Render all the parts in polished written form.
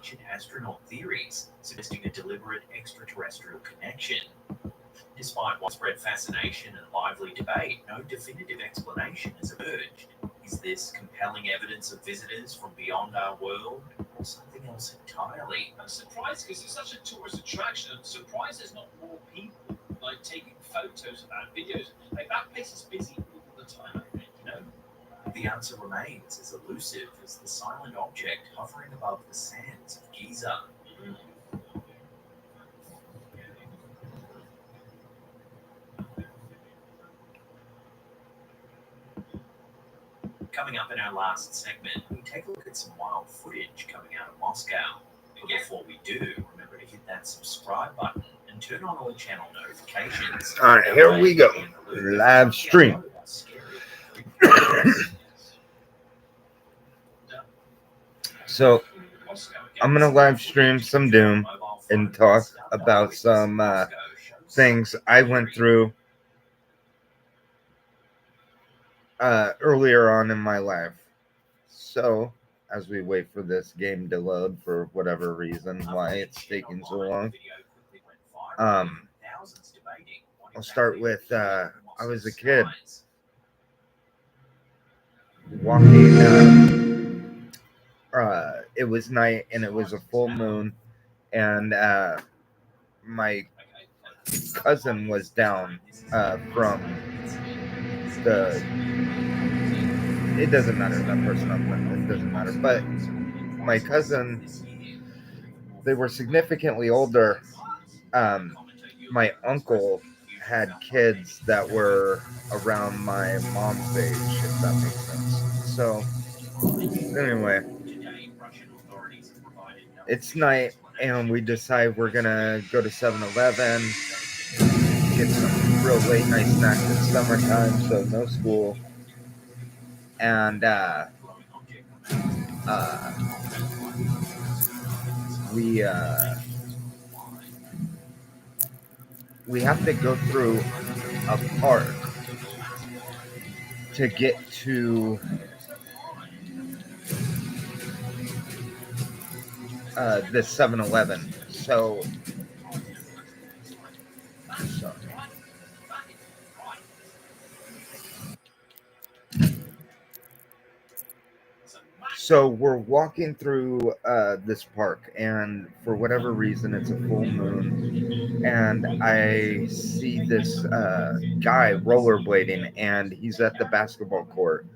ancient astronaut theories, suggesting a deliberate extraterrestrial connection. Despite widespread fascination and lively debate, no definitive explanation has emerged. Is this compelling evidence of visitors from beyond our world, or something else entirely? I'm surprised because it's such a tourist attraction. I'm surprised there's not more people like taking photos of that, videos. Like that place is busy all the time. I think, you know. The answer remains as elusive as the silent object hovering above the sands of Giza. Coming up in our last segment, we take a look at some wild footage coming out of Moscow. But before we do, remember to hit that subscribe button and turn on all channel notifications. All right, here we go. Live stream. So I'm gonna live stream some Doom and talk about some things I went through earlier on in my life. So as we wait for this game to load for whatever reason, why it's taking so long, I'll start with I was a kid walking. It was night and it was a full moon, and my cousin was down from the. It doesn't matter, that person I'm with. It doesn't matter. But my cousin, they were significantly older. My uncle had kids that were around my mom's age, if that makes sense. So anyway, it's night and we decide we're gonna go to 7-Eleven, get some real late night snacks. It's summertime, so no school. And we have to go through a park to get to this 7-Eleven. So we're walking through this park, and for whatever reason, it's a full moon, and I see this guy rollerblading, and he's at the basketball court,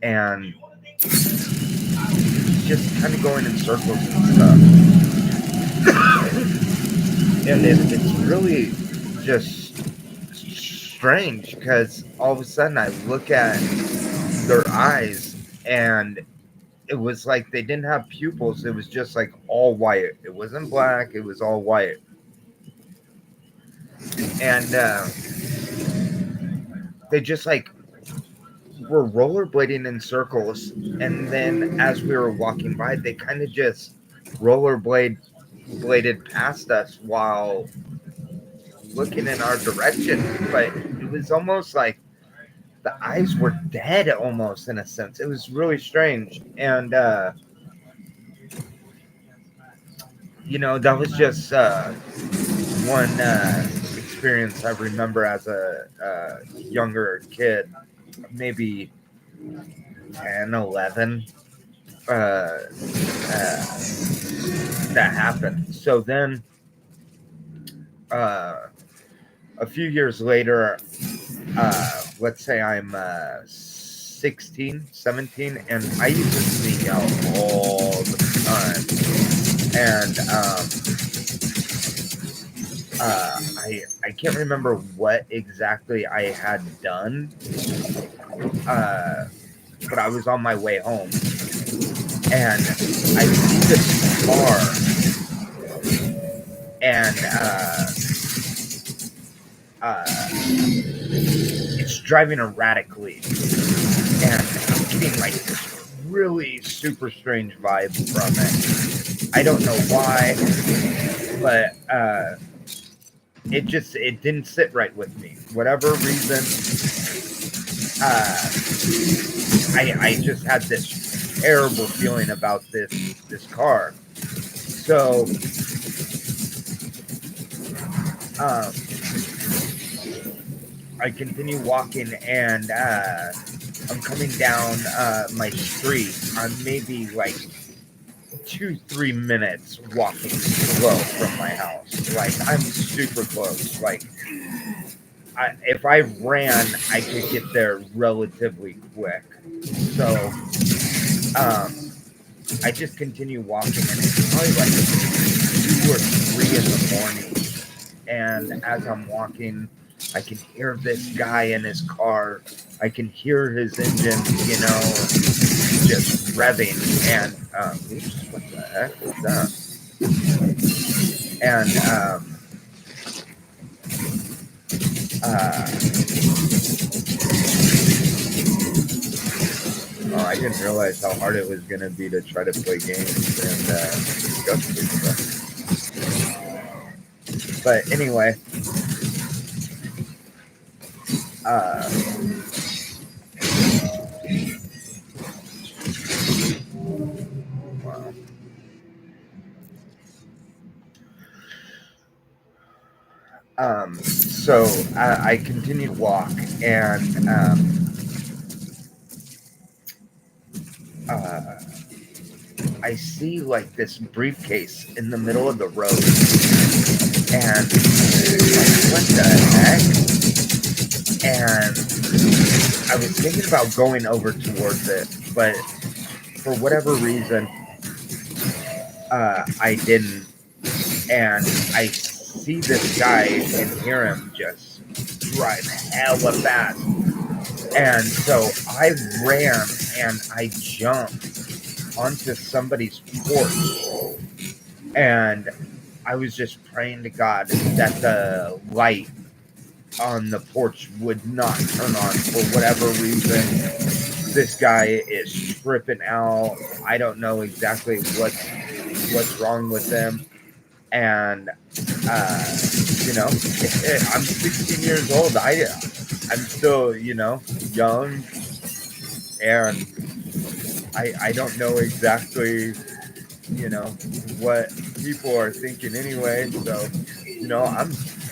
and he's just kind of going in circles and stuff. And it's really just strange because all of a sudden I look at their eyes and it was like they didn't have pupils. It was just like all white. It wasn't black. It was all white. And they just like were rollerblading in circles. And then as we were walking by, they kind of just rollerbladed past us while looking in our direction. But it was almost like the eyes were dead almost, in a sense. It was really strange. And that was just one experience I remember as a younger kid, maybe 10, 11, that happened. So then a few years later, let's say I'm 16, 17, and I used to sneak out all the time. And I can't remember what exactly I had done, but I was on my way home, and I see this car, and it's driving erratically, and I'm getting like this really super strange vibe from it. I don't know why, but it didn't sit right with me. Whatever reason, I just had this terrible feeling about this car. So, I continue walking, and I'm coming down my street. I'm maybe like 2-3 minutes walking slow from my house. Like, I'm super close. Like, if I ran, I could get there relatively quick. So, I just continue walking, and it's probably like 2 or 3 in the morning. And as I'm walking, I can hear this guy in his car. I can hear his engine, just revving. And oops, what the heck was that? And I didn't realize how hard it was going to be to try to play games and discuss this stuff. But anyway, wow. So I continue to walk, and I see like this briefcase in the middle of the road, and like, what the heck? And I was thinking about going over towards it, but for whatever reason, I didn't. And I see this guy and hear him just drive hella fast. And so I ran and I jumped onto somebody's porch, and I was just praying to God that the light on the porch would not turn on for whatever reason. This guy is tripping out. I don't know exactly what's wrong with him. And I'm 16 years old. I'm still, young, and I don't know exactly, what people are thinking anyway. So,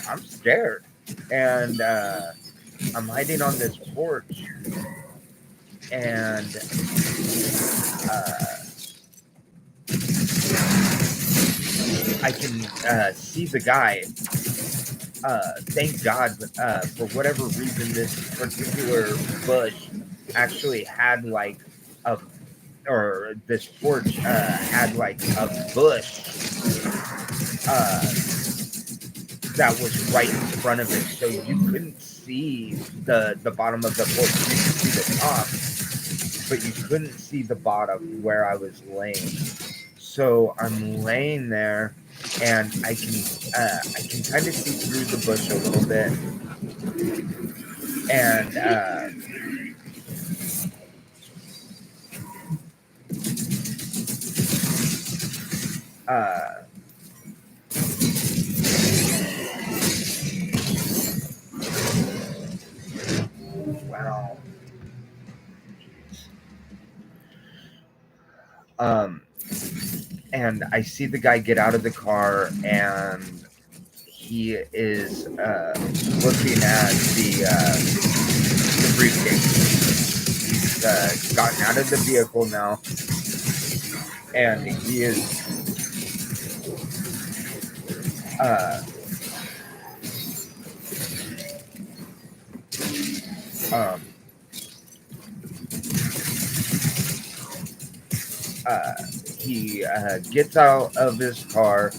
I'm scared, and I'm hiding on this porch, and I can see the guy. Thank God, for whatever reason, this particular bush actually had like this porch had like a bush that was right in front of it, so you couldn't see the bottom of the porch. You could see the top, but you couldn't see the bottom where I was laying. So I'm laying there, and I can kind of see through the bush a little bit, and wow. And I see the guy get out of the car, and he is looking at the briefcase. He's gotten out of the vehicle now, and he is he gets out of his car,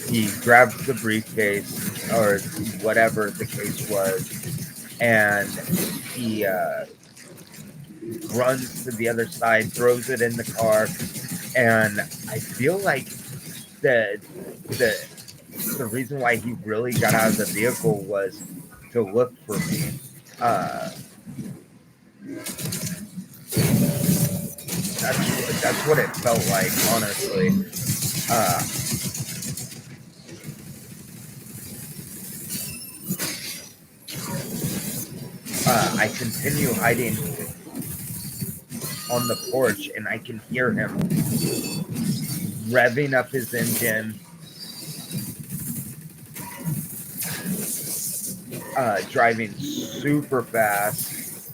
he grabs the briefcase or whatever the case was, and he runs to the other side, throws it in the car, and I feel like the reason why he really got out of the vehicle was to look for me. That's what it felt like, honestly. I continue hiding on the porch, and I can hear him revving up his engine, driving super fast,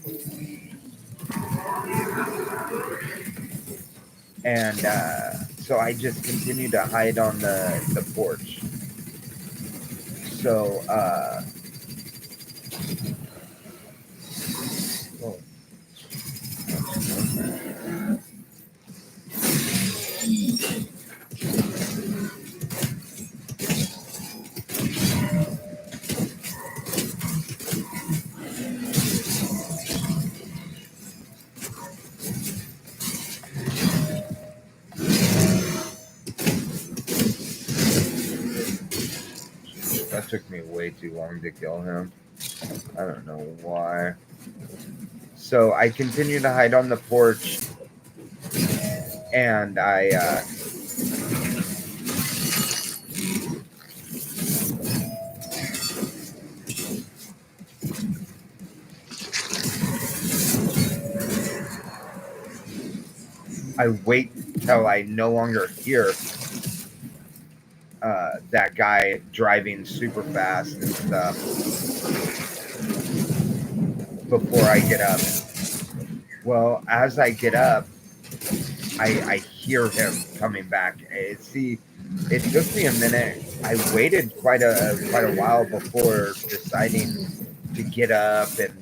and so I just continued to hide on the porch. So oh. That took me way too long to kill him. I don't know why. So I continued to hide on the porch, and I wait till I no longer hear that guy driving super fast and stuff before I get up. Well, as I get up, I hear him coming back. See, it took me a minute. I waited quite a while before deciding to get up and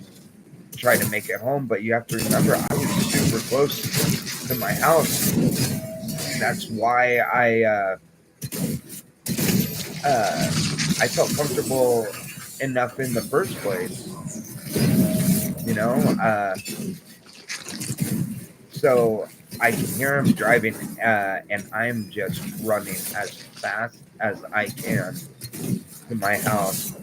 try to make it home. But you have to remember, I was super close to my house. That's why I felt comfortable enough in the first place. You know, so I can hear him driving, and I'm just running as fast as I can to my house.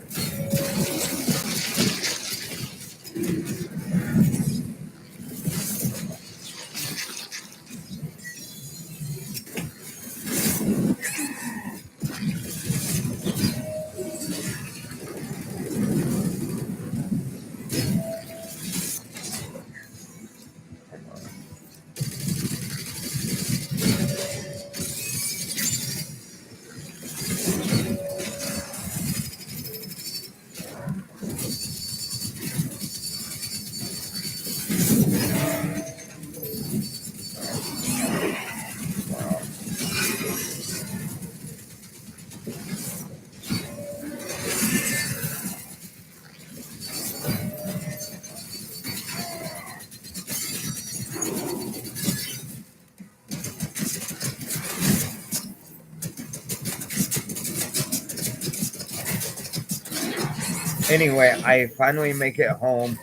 Anyway, I finally make it home.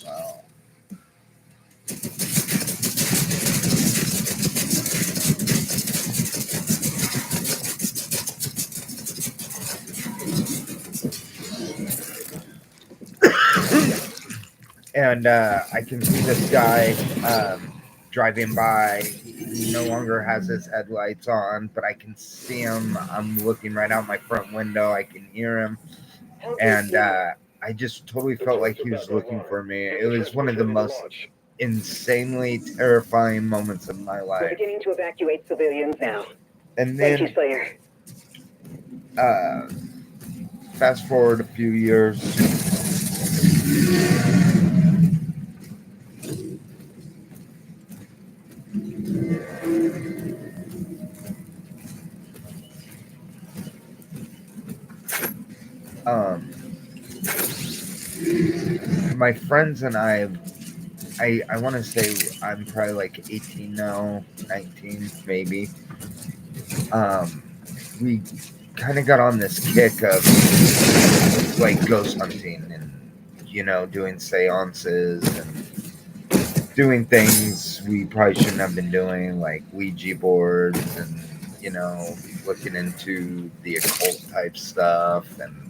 Wow. And I can see this guy driving by. He no longer has his headlights on, but I can see him. I'm looking right out my front window. I can hear him. And I just totally felt like he was looking for me. It was one of the most insanely terrifying moments of my life. We're beginning to evacuate civilians now. And Thank you, then Slayer. fast forward a few years. My friends and I want to say I'm probably like 18 now, 19 maybe. We kind of got on this kick of like ghost hunting and, you know, doing seances and doing things we probably shouldn't have been doing, like Ouija boards and, you know, looking into the occult type stuff and,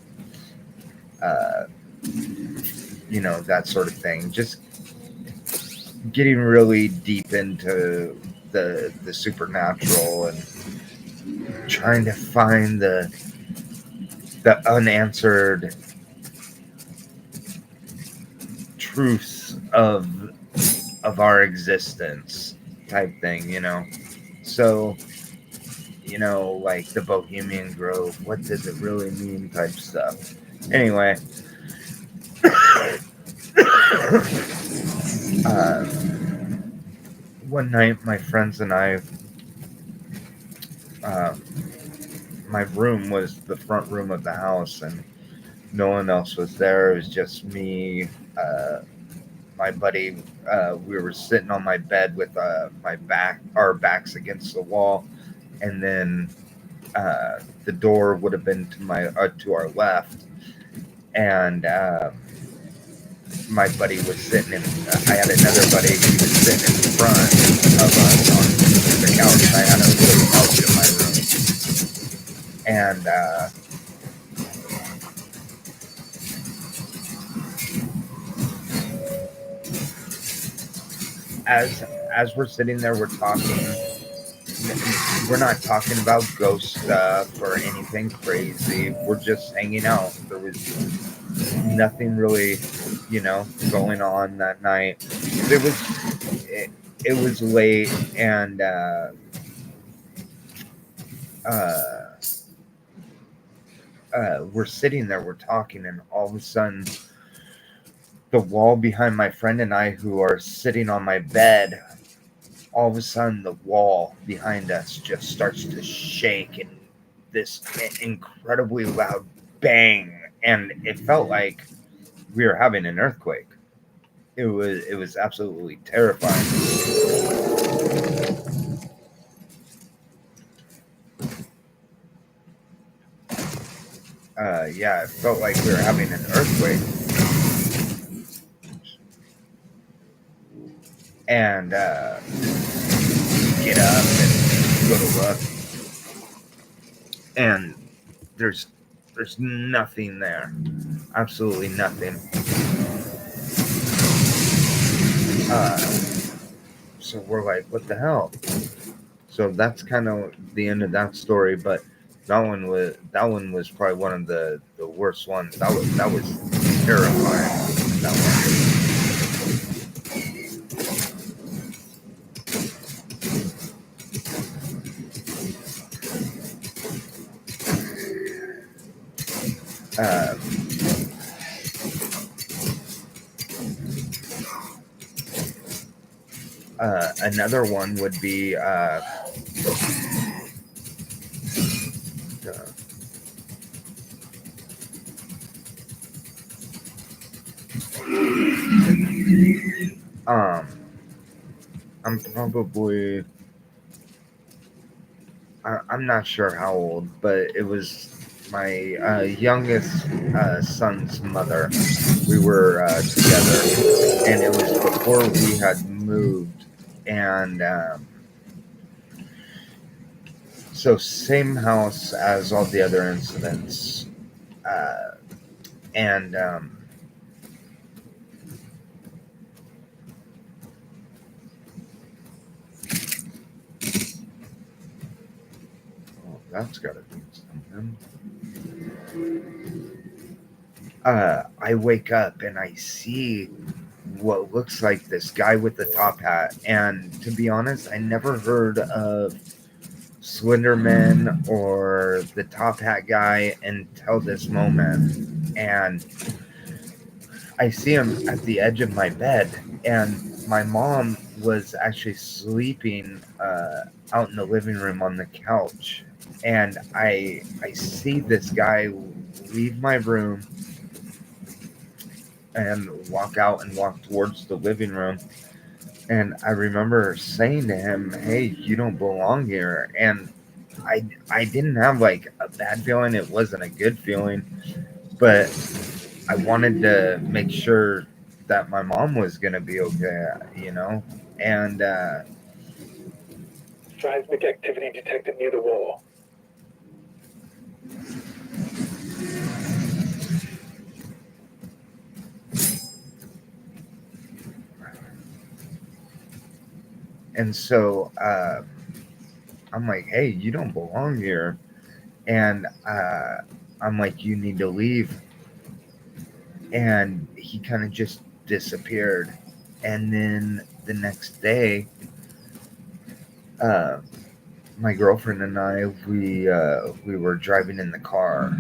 you know, that sort of thing. Just getting really deep into the supernatural and trying to find the unanswered truths of our existence type thing, you know. So you know, like the Bohemian Grove. What does it really mean? Type stuff. Anyway, one night my friends and I, um, my room was the front room of the house, and no one else was there. It was just me, my buddy. We were sitting on my bed with our backs against the wall, and then the door would have been to our left, and my buddy was sitting in. I had another buddy. He was sitting in front of us on the couch. I had a little couch in my room, and as we're sitting there, we're talking. We're not talking about ghost stuff or anything crazy. We're just hanging out. There was nothing really, going on that night. It was late, and we're sitting there, we're talking, and all of a sudden, the wall behind my friend and I, who are sitting on my bed, all of a sudden the wall behind us just starts to shake, and this incredibly loud bang, and it felt like we were having an earthquake. It was absolutely terrifying. Yeah, it felt like we were having an earthquake. And get up and go to look, and there's nothing there, absolutely nothing. So we're like, what the hell? So that's kind of the end of that story. But that one was probably one of the worst ones. That was terrifying. That one. Another one would be I'm probably I'm not sure how old, but it was my youngest son's mother. We were together, and it was before we had moved, and so same house as all the other incidents, and that's got to be something. I wake up and I see what looks like this guy with the top hat. And to be honest, I never heard of Slenderman or the top hat guy until this moment. And I see him at the edge of my bed. And my mom was actually sleeping out in the living room on the couch. And I see this guy leave my room and walk out and walk towards the living room. And I remember saying to him, "Hey, you don't belong here." And I didn't have like a bad feeling. It wasn't a good feeling, but I wanted to make sure that my mom was going to be okay, And Seismic activity detected near the wall. and so I'm like, "Hey, you don't belong here." And I'm like, "You need to leave." And he kind of just disappeared. And then the next day, my girlfriend and I, we were driving in the car.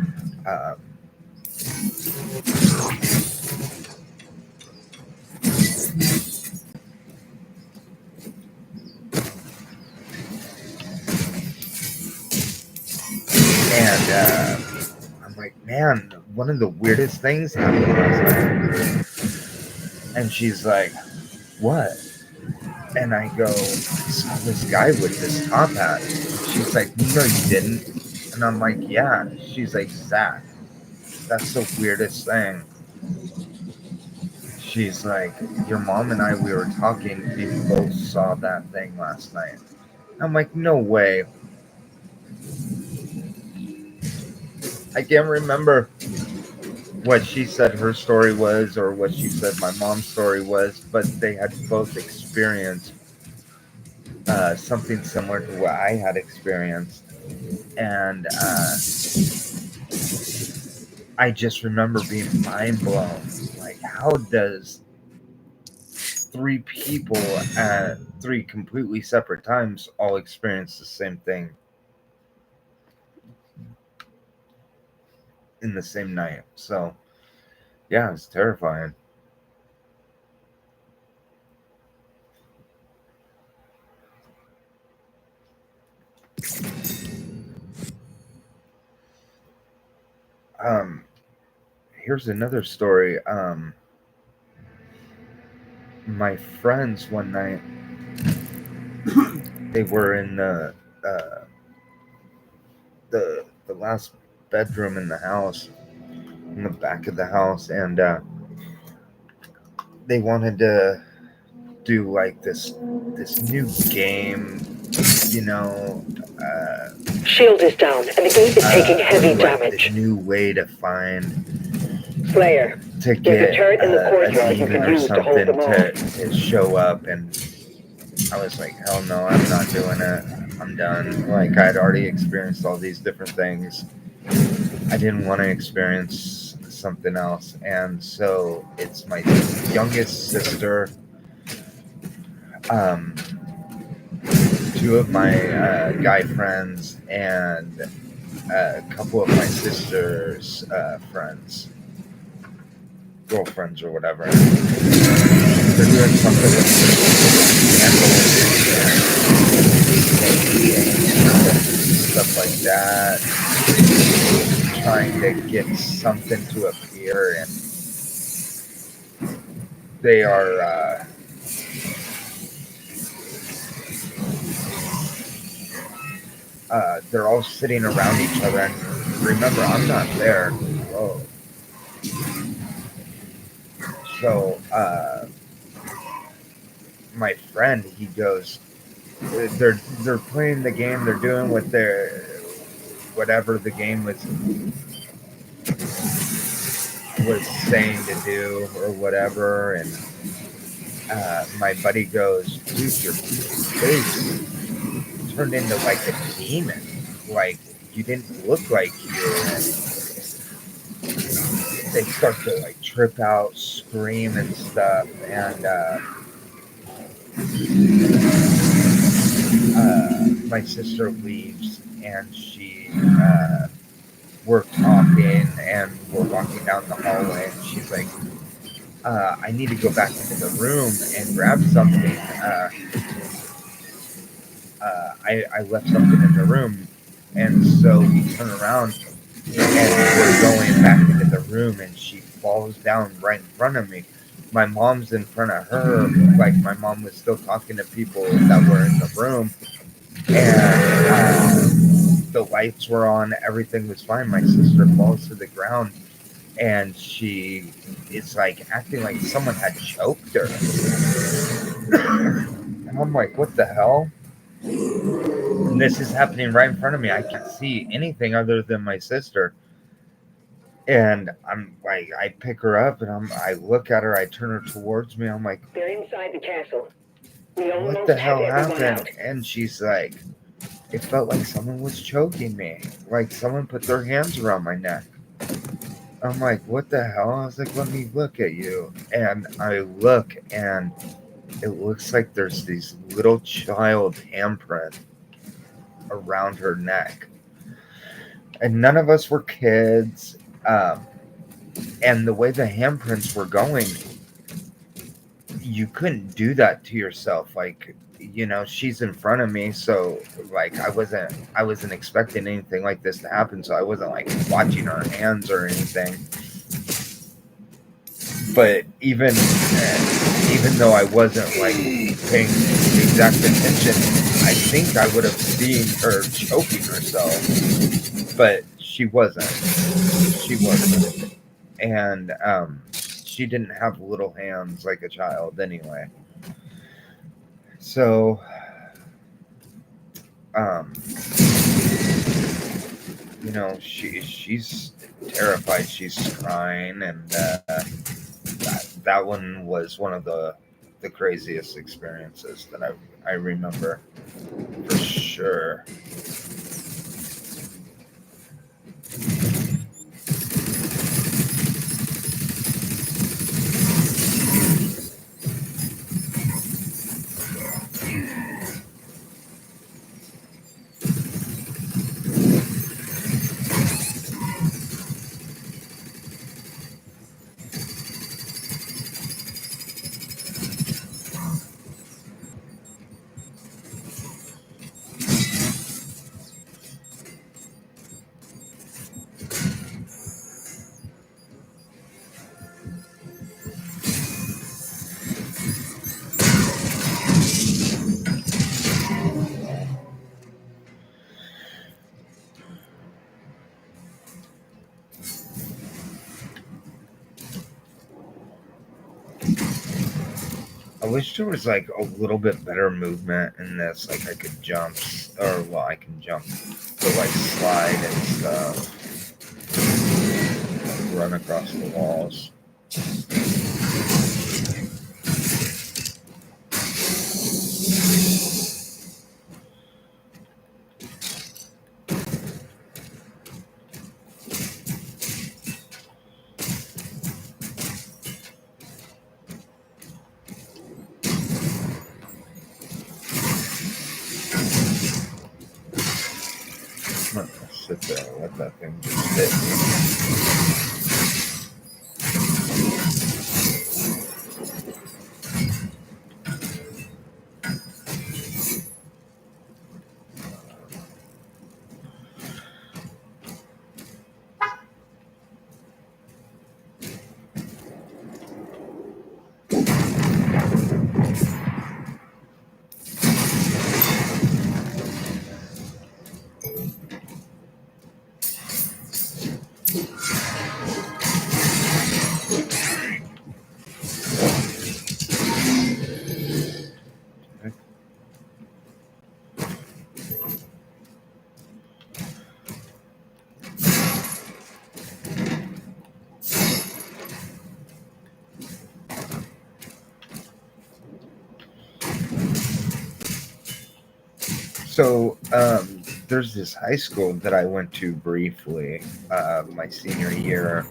Um, and I'm like, man, one of the weirdest things happened last night. And she's like, what? And I go, I saw this guy with this top hat. She's like, no, you didn't. And I'm like, yeah. She's like, Zach, that's the weirdest thing. She's like, your mom and I, we were talking. We both saw that thing last night. I'm like, no way. I can't remember what she said her story was or what she said my mom's story was, but they had both experienced something similar to what I had experienced. And I just remember being mind blown. Like, how does three people at three completely separate times all experience the same thing in the same night? So, yeah, it's terrifying. Here's another story. My friends one night, they were in the last bedroom in the house, in the back of the house, and they wanted to do like this new game, you know. Shield is down, and the gate is taking heavy like damage. this new way to find Slayer, to there's get a turret in the a courtyard you demon can or use to hold something them off. to show up, and I was like, hell no, I'm not doing it. I'm done. Like, I'd already experienced all these different things. I didn't want to experience something else, and so it's my youngest sister, two of my guy friends, and a couple of my sister's friends, girlfriends or whatever. They're doing something with candles, stuff like that, trying to get something to appear, and they are they're all sitting around each other. And remember, I'm not there. Whoa. So my friend, he goes, they're playing the game. They're doing what they're whatever the game was saying to do or whatever. And my buddy goes, dude, your face turned into like a demon. Like, you didn't look like you. And they start to like trip out, scream and stuff. And my sister leaves, and we're talking, and we're walking down the hallway, and she's like, I need to go back into the room and grab something. I left something in the room. And so we turn around, and we're going back into the room, and she falls down right in front of me. My mom's in front of her. Like, my mom was still talking to people that were in the room, and the lights were on, everything was fine. My sister falls to the ground, and she is like acting like someone had choked her. And I'm like, what the hell? And this is happening right in front of me. I can't see anything other than my sister. And I'm like, I pick her up, and I look at her, I turn her towards me. I'm like, They're inside the castle. what the hell happened? And she's like, it felt like someone was choking me. Like someone put their hands around my neck. I'm like, what the hell? I was like, let me look at you. And I look, and it looks like there's these little child handprint around her neck. And none of us were kids. And the way the handprints were going, you couldn't do that to yourself. Like, you know, she's in front of me, so like I wasn't expecting anything like this to happen, so I wasn't like watching her hands or anything. But even though I wasn't like paying exact attention, I think I would have seen her choking herself, but she wasn't. And she didn't have little hands like a child anyway. So you know, she's terrified, she's crying, and that one was one of the craziest experiences that I remember for sure. I wish there was like a little bit better movement in this. Like I could jump, or well, I can jump, but like slide and stuff, like run across the walls. I'm not gonna sit there and let that thing just hit me. So there's this high school that I went to briefly my senior year.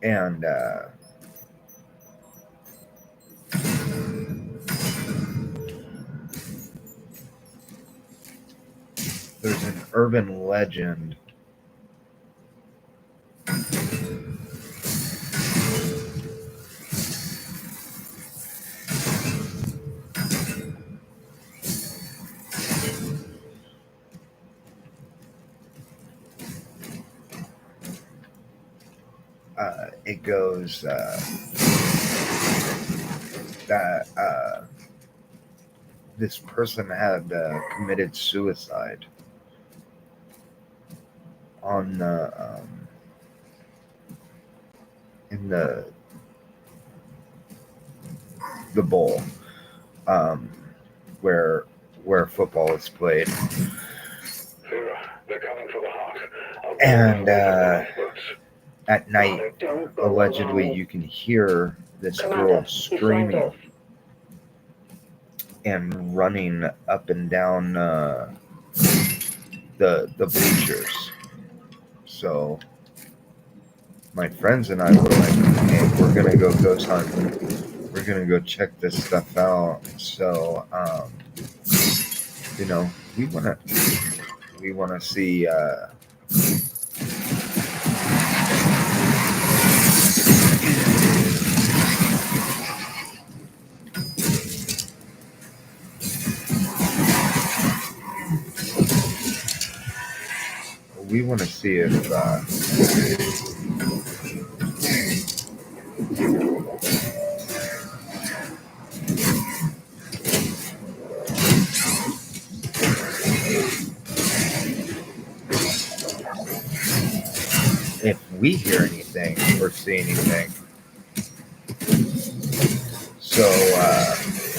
And there's an urban legend it goes that this person had committed suicide on in the bowl where football is played. They're coming for the heart. And at night, allegedly, you can hear this girl screaming and running up and down the bleachers. So my friends and I were like, hey, we're gonna go ghost hunting. we're gonna go check this stuff out. So, you know, we wanna see. We want to see if we hear anything or see anything. So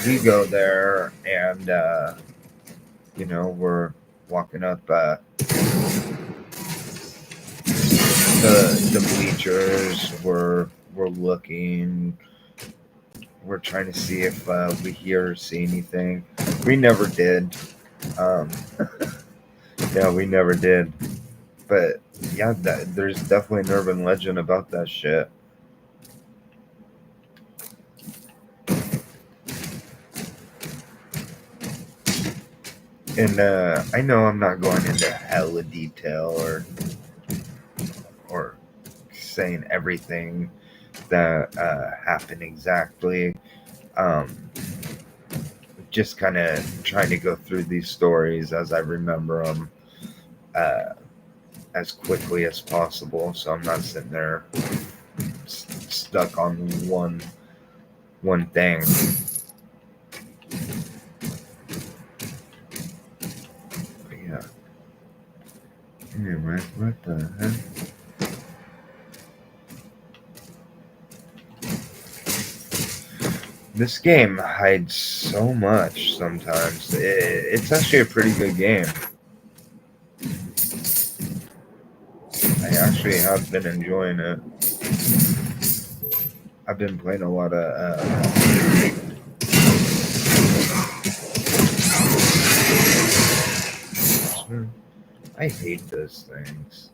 we go there, and you know, we're walking up the bleachers. We're looking. We're trying to see if we hear or see anything. We never did. Yeah, we never did. But yeah, there's definitely an urban legend about that shit. And I know I'm not going into hella detail or saying everything that happened exactly. Just kind of trying to go through these stories as I remember them as quickly as possible, so I'm not sitting there stuck on one thing. But yeah. Anyway, what the heck? This game hides so much sometimes. It's actually a pretty good game. I actually have been enjoying it. I've been playing a lot of I hate those things.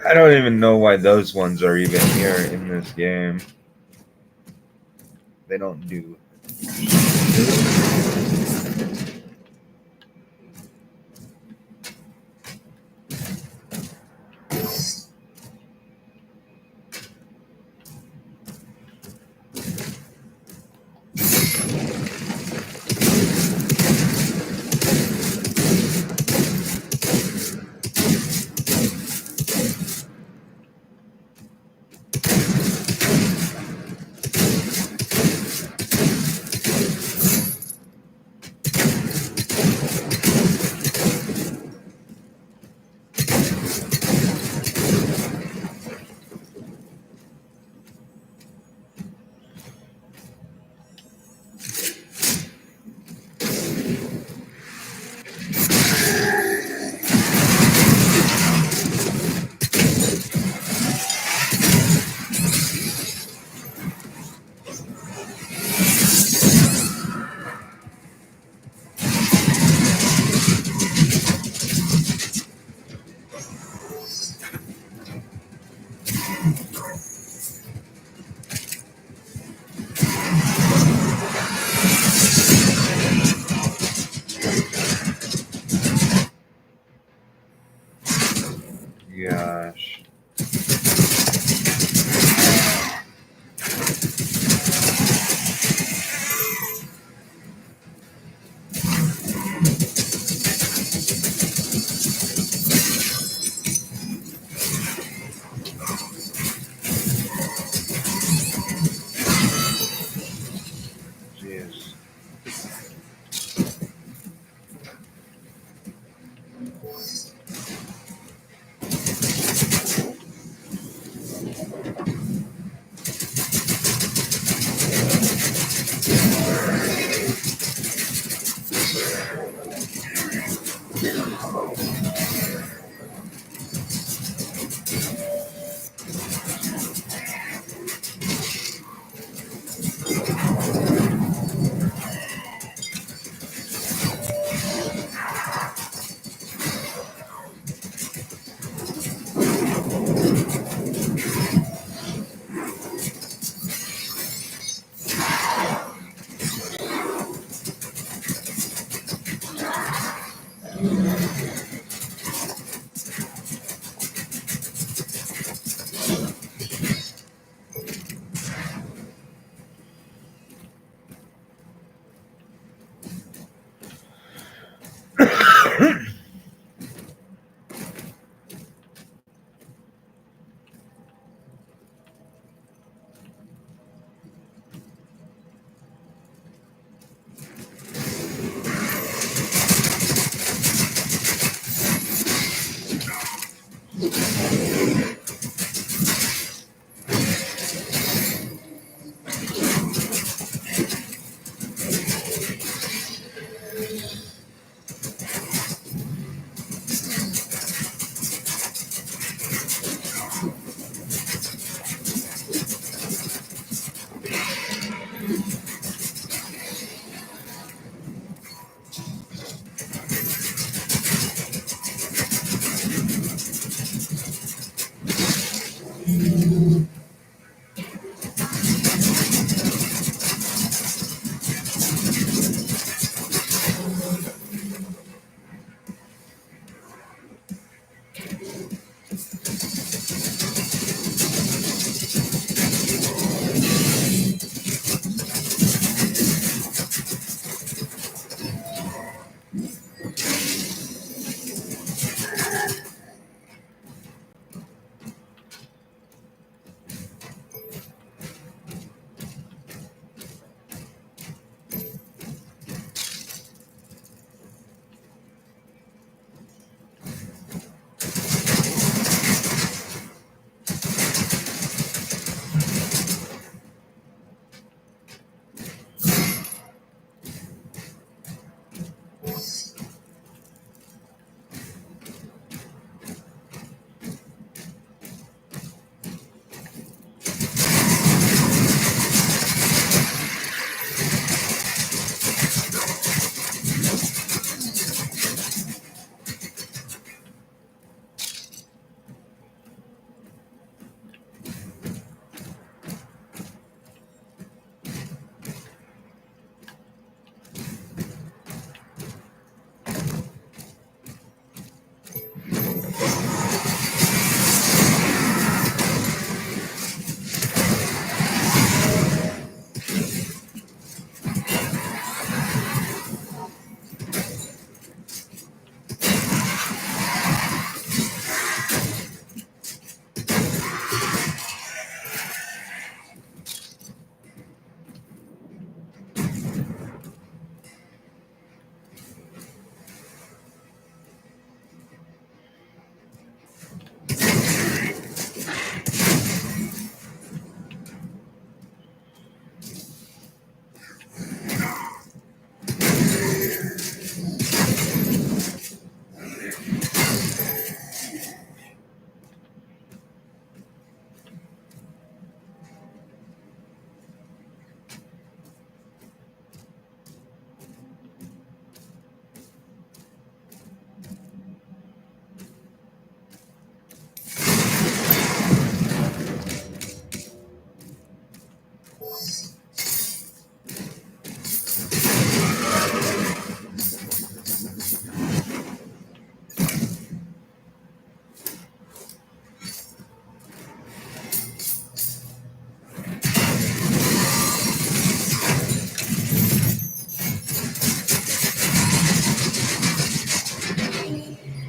I don't even know why those ones are even here in this game. They don't do.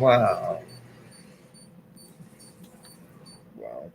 Wow. Wow.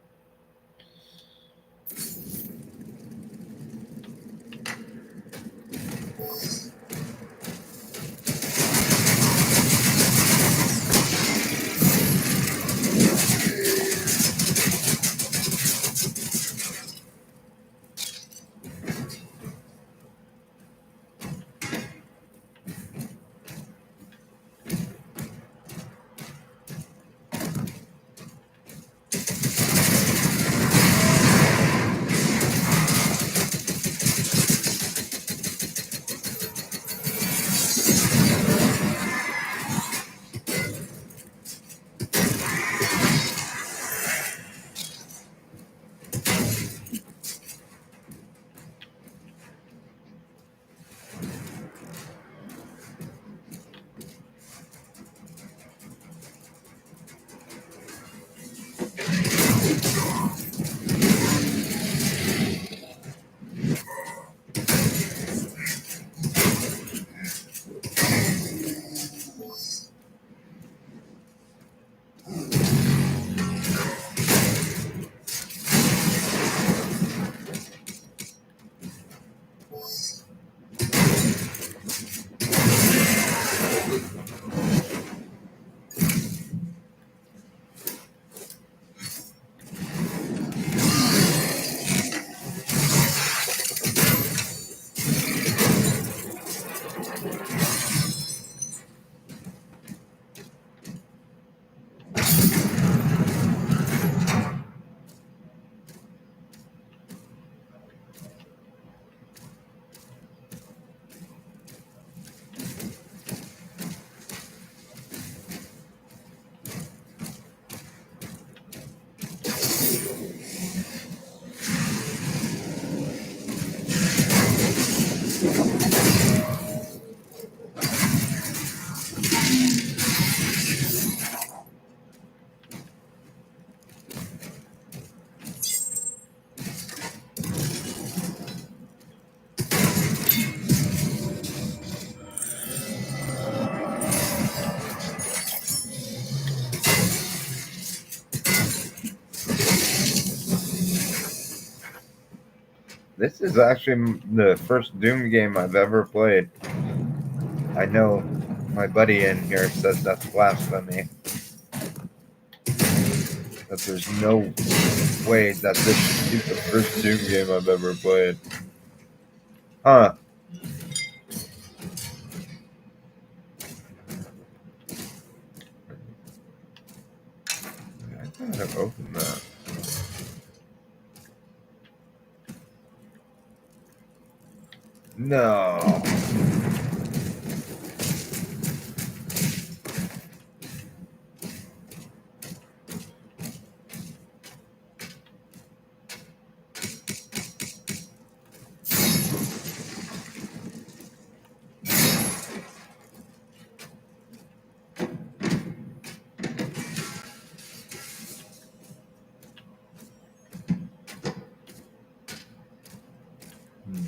This is actually the first Doom game I've ever played. I know my buddy in here says that's blasphemy. That there's no way that this is the first Doom game I've ever played. Huh. I gotta open that. No.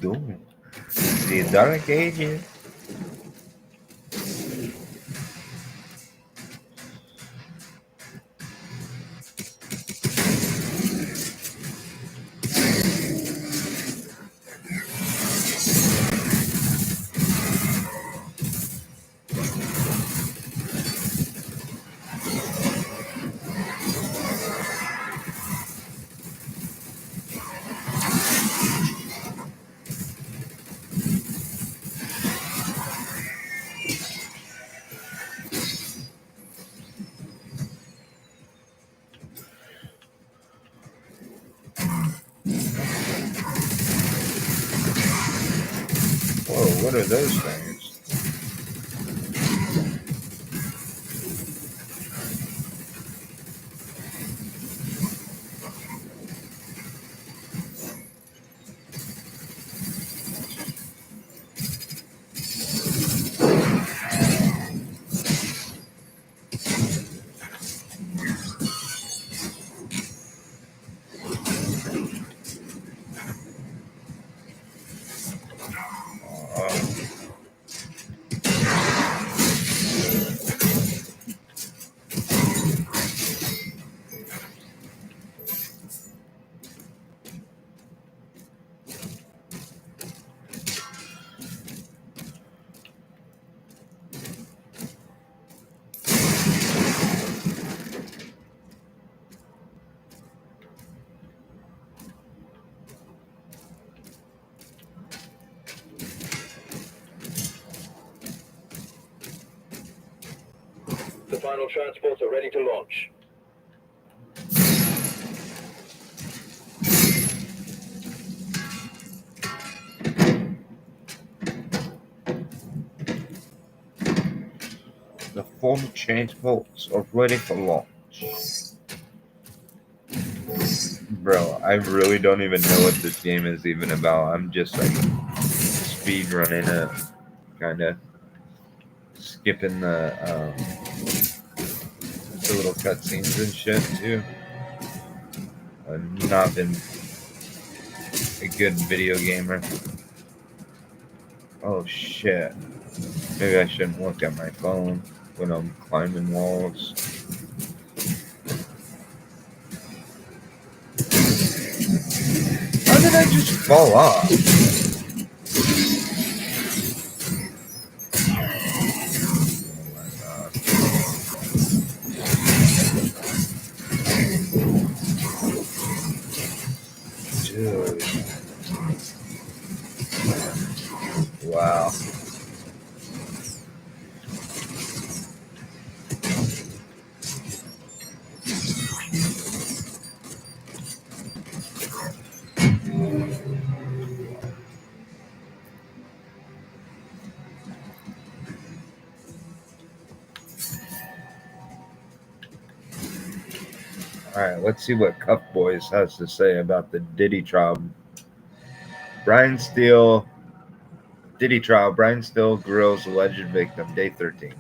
Doom. The Dark Ages. Whoa, what are those things? The final transports are ready to launch. The former transports are ready for launch. Bro, I really don't even know what this game is even about. I'm just like speed running it, kind of skipping the little cutscenes and shit too. I've not been a good video gamer. Oh shit. Maybe I shouldn't look at my phone when I'm climbing walls. How did I just fall off? Oh my god. Dude. Wow. Alright, let's see what Cuff Boys has to say about the Diddy trial. Brian Steele, Diddy trial. Brian Steele grills alleged victim. Day 13.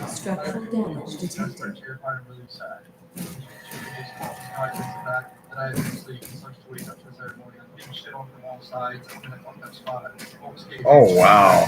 Structural damage detected. Oh wow.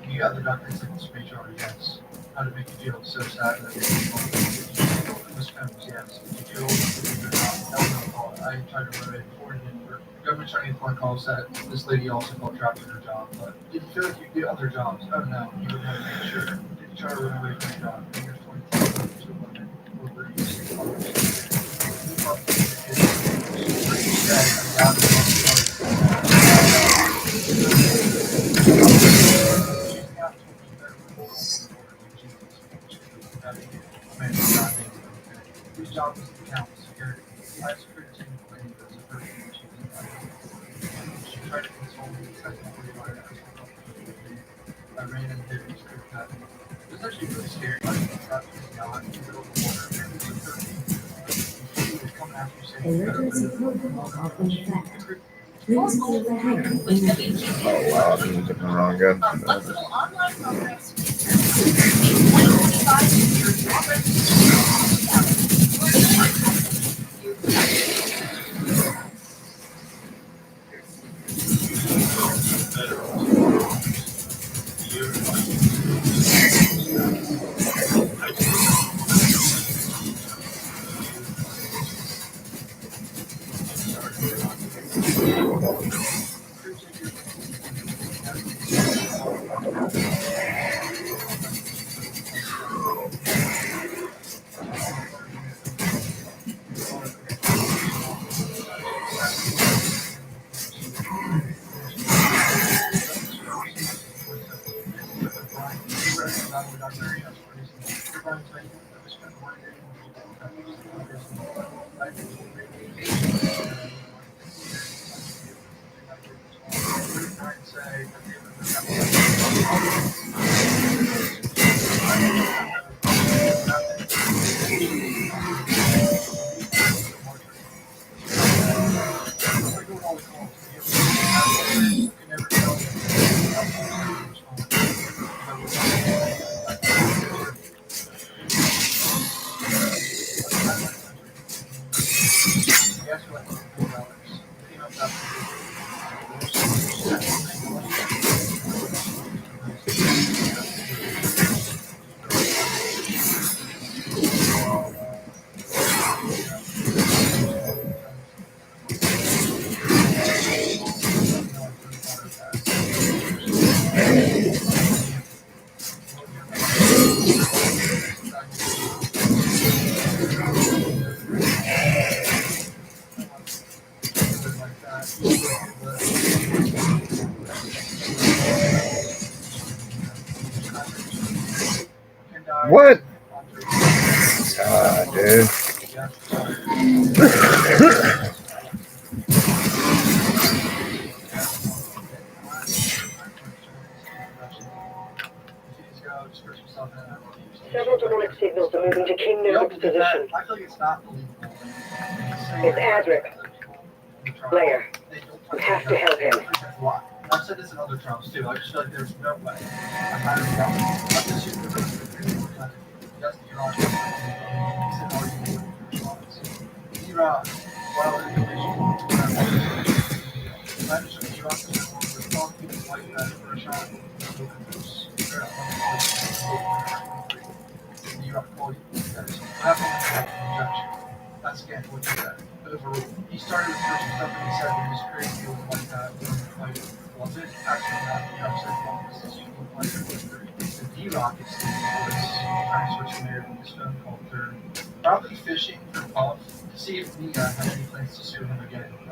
You got the documents like this HR, yes. How to make you feel so sad that Miss Combs, yes. Did you feel that was a call. I tried to run away before and didn't work. The government trying to point calls that this lady also felt trapped in her job, but did you feel like you did other jobs? Oh no, you would have to make sure. Did you try to run away from your job? And you're 22 women over you say others. His job was to count security. I security team claimed as a person she tried to console me technically by I ran and did his group that. It was actually really scary. I got out in the middle of the water and it was 13. He would come after you saying Emergency protocol of effect. Please see the head immediately. Oh wow, I'm using the wrong gun. Flexible online programs. 2025 What? Dude. Several demonic signals are moving to King Noak's position. I feel like it's not believable. It's Adric. Blair, you have to help him. I've said this in other trials too. I just feel like there's no way. I'm not a problem. I'm just using the rest of the yes, you're on. He said, "Are you moving for response?" D-Rock, while in the division, I just took D-Rock to the phone, he was like that for a shot. D-Rock called you guys. What happened with the injection? That's again what you said. He started with first stuff and he said it was crazy, it was like that. Was it? Actually, not. You know, said, well, this is you look like the D-Rock is trying to switch from there with his phone call third. Probably fishing for Puff to see if Mia had any plans to sue him again. I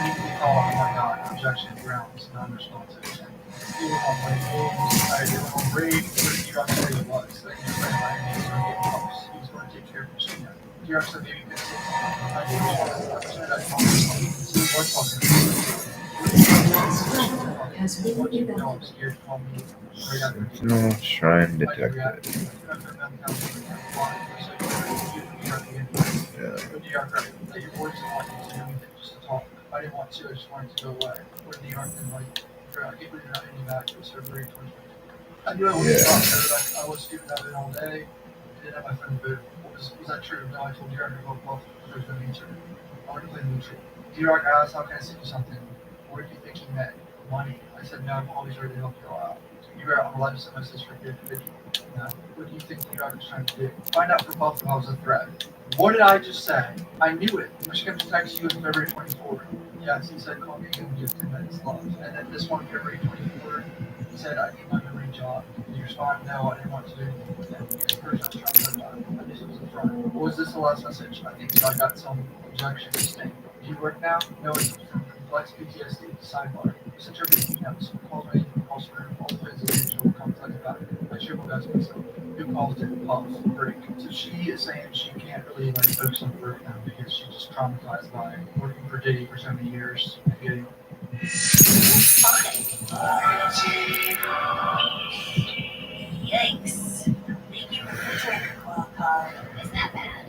immediately called, oh my god, objection, grounds, non-responsive. He was on playing games, I did on raid, where did D-Rock say he was? That he was playing my games on Game Puffs. He was going to take care of Christina. D-Rock said maybe you could say something. I did Has been evacuated. No shrine detected. I didn't want to, I just wanted to go away. Where the arc and like, I can't believe you're not ending back to February 2020. I knew I wasn't talking, I was stupid out of it all day. I didn't have my friend booth. Was that true? No, I told D-Rock to go off. There's no answer. I want to play neutral. D-Rock asked, how can I send you something? What do you think he meant? money. I said, no, I'm always ready to help you all out. You were out on 11 semesters for good. No. What do you think the driver's trying to do? Find out for both if I was a threat. What did I just say? I knew it. Michigan text you in February 24. Yes, he said, call me again in just 10 minutes left. And then this one, February 24, he said, I need my memory job. Did you respond? No, I didn't want to do anything with that. He was the person I was trying to hurt about. I knew it was in front. What was this the last message? I think I got some objection to staying. Do you work now? No, it's from complex PTSD. Sidebar. This interpreting emails. Calls me, calls her, all the things that usual conflict about it. I triple guys myself. Who calls it puff break? So she is saying she can't really like focus on work now because she's just traumatized by working for Diddy for so many years and getting. Yikes. Thank you for the trigger call card. Isn't that bad?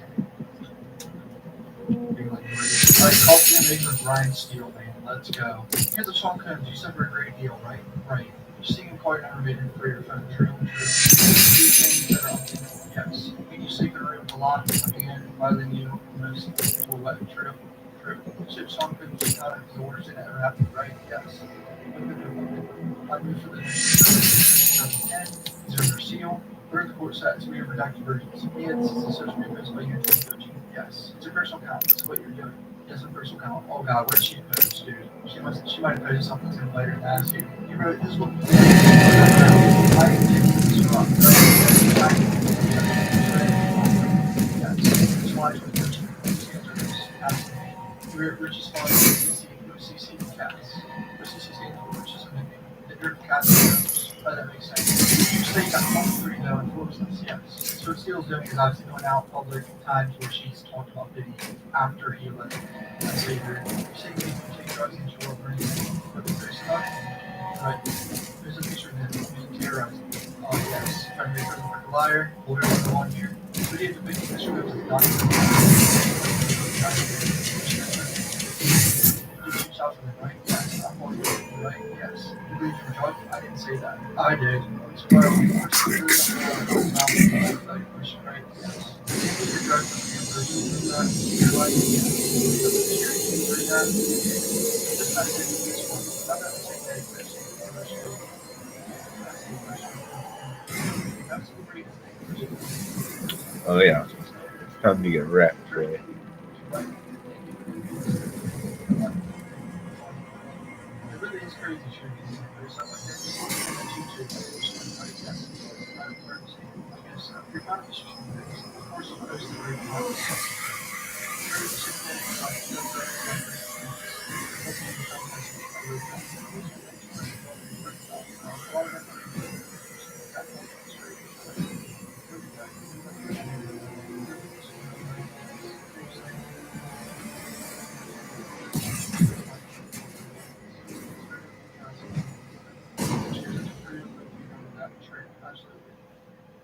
Alright, call filmmaker Brian Steele, man. Let's go. Here's a song comes. You said we're a great deal, right? Right. You're singing quite animated for your phone. True. Do things that are unthinkable. Yes. When you sleep in a room a lot, coming in, violating you, most people wet. True. True. Ship song comes out of his orders and ever happened, right? Yes. I moved for the next 2010. He's under seal. Where the court says we have redacted versions. It's a social media post by you in 2013. Yes. It's a personal account. That's what you're doing. Yes, a personal account. Oh god, what did she post, dude? She might have posted something to him later and asked you. You wrote this one. I didn't take this wrong. Yes. This one is Richie's father, CC Cats. CC stands for Richie's Amendment. The dirt cats. Oh, that makes sense. You say that 1-3 though, and 4 says yes. So what Steele's doing is obviously going out public times where she's talked about Diddy after he left. Let's say you're saying you take drugs and you work for anything, but there's stuff. Right. There's a picture of him being terrorized. Oh yes. Trying to make her look like a liar. Lawyer for 1 year. But he had to make this show as a doctor. Right? Yes. I'm going to right? Yes. You believe in drugs? I didn't say that. I did. Right? Yes. Your drugs your life. This kind of thing is useful. I'm not saying that Oh yeah, time to get wrecked, Ray. It really is crazy shooting. There's stuff like this. And YouTube, I guess you're not just shooting this. Of course, you post the great content.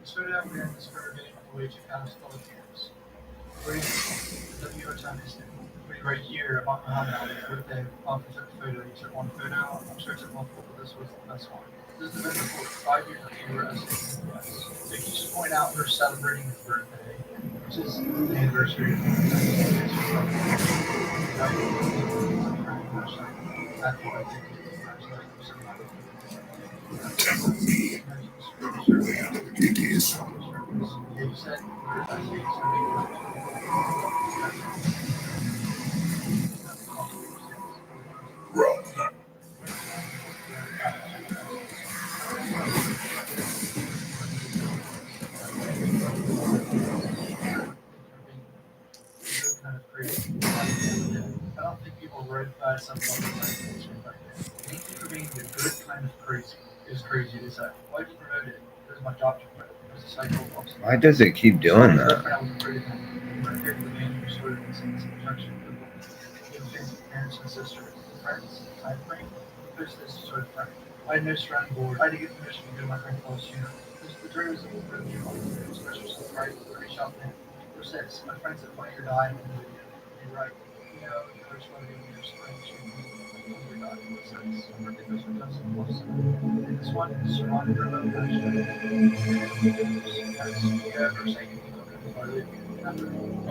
Started out wearing this for getting on the way to Palace Public Camps. Wearing the WO time is right here about Muhammad Ali's birthday. Often took a photo. He took one photo. I'm sure it took multiple, but this was the best one. This is the best report. 5 years of U.S. Yes. So you can just point out her celebrating his birthday, which is the anniversary of kind of crazy. I don't think people read something like this right there. Thank you for being the good kind of crazy. It's crazy to say. Why did you promote it? It was my job to promote it. It was a cycle of Why does it keep doing that? Parents and sisters, friends, time frame. There's this sort of friend. I had no surrounding board. I had to get permission to go to my friend close, you know. The dream is a little bit of you, special surprise, pretty shop in. There's this. My friend said, why you're dying in the video. You're right. You know, the first one in your spring, you're dying. I'm ridiculous for Justin Plus. This one is surrounded remote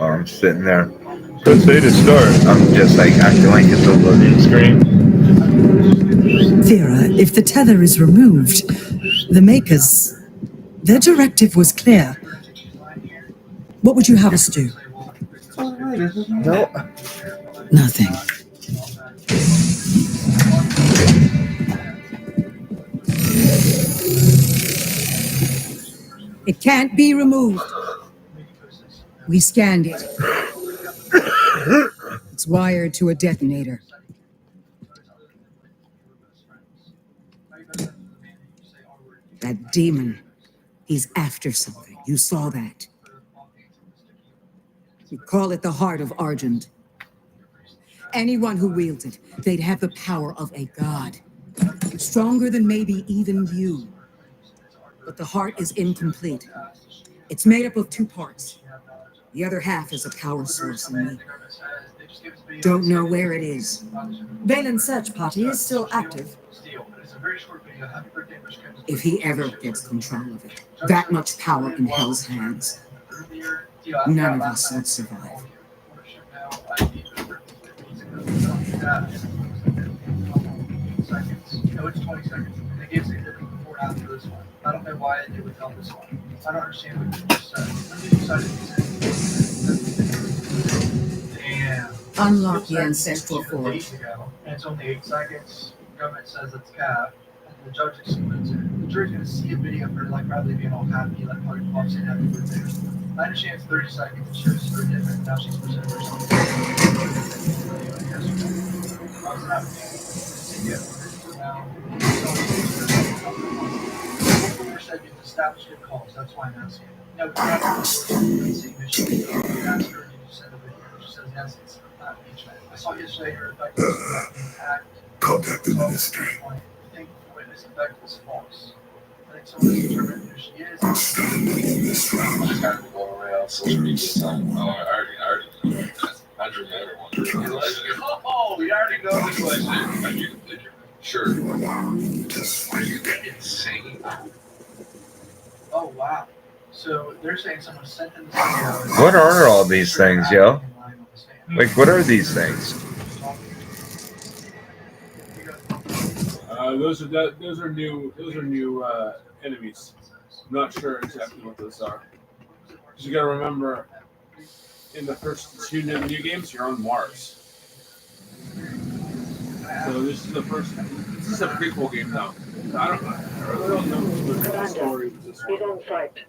I'm sitting there. Press A to start. I'm just like acting like it's a loading screen. Vera, if the tether is removed, the makers, their directive was clear. What would you have us do? No. Nothing. It can't be removed. We scanned it. It's wired to a detonator. That demon, he's after something. You saw that. You call it the heart of Argent. Anyone who wields it, they'd have the power of a god. Stronger than maybe even you. But the heart is incomplete. It's made up of 2 parts. The other half is a power source in me. Don't know where it is. Valen's search party is still active. If he ever gets control of it, that much power in Hell's hands, none of us would survive. No, it's 20 seconds. They gave significant before and after this one. I don't know why they would tell this one. I don't understand what you just said. When did you decide to say? Damn. Unlock the ancestral forge. Days ago, and it's only 8 seconds. The government says it's capped, and the judge excludes it. The jury's gonna see a video of her like Bradley being all happy, like probably pops in happy birthday. I understand it's 30 seconds. It shows her different. Now she's presented herself. I was happy. Yeah. Said you've established good calls. That's why I'm asking. No, it's not. Mission. You asked her, and you send a video. She says yes. It's not engagement. I saw yesterday her effect was intact. Contact the ministry. I think the witness effect was false. I think someone has determined who she is. Outstanding ministry. I got to go around social media. Oh, I already know. I remember one. Oh, we already know this question. I need a picture. Sure. You allow me to swear you get Insane. Oh, wow. So they're saying someone sent them the video. What are all these things, yo? Like, what are these things? Those are new enemies. I'm not sure exactly what those are. You gotta remember, in the first 2 new games, you're on Mars. So this is the first. This is a prequel game now. I really don't know the story of this He's one. on site.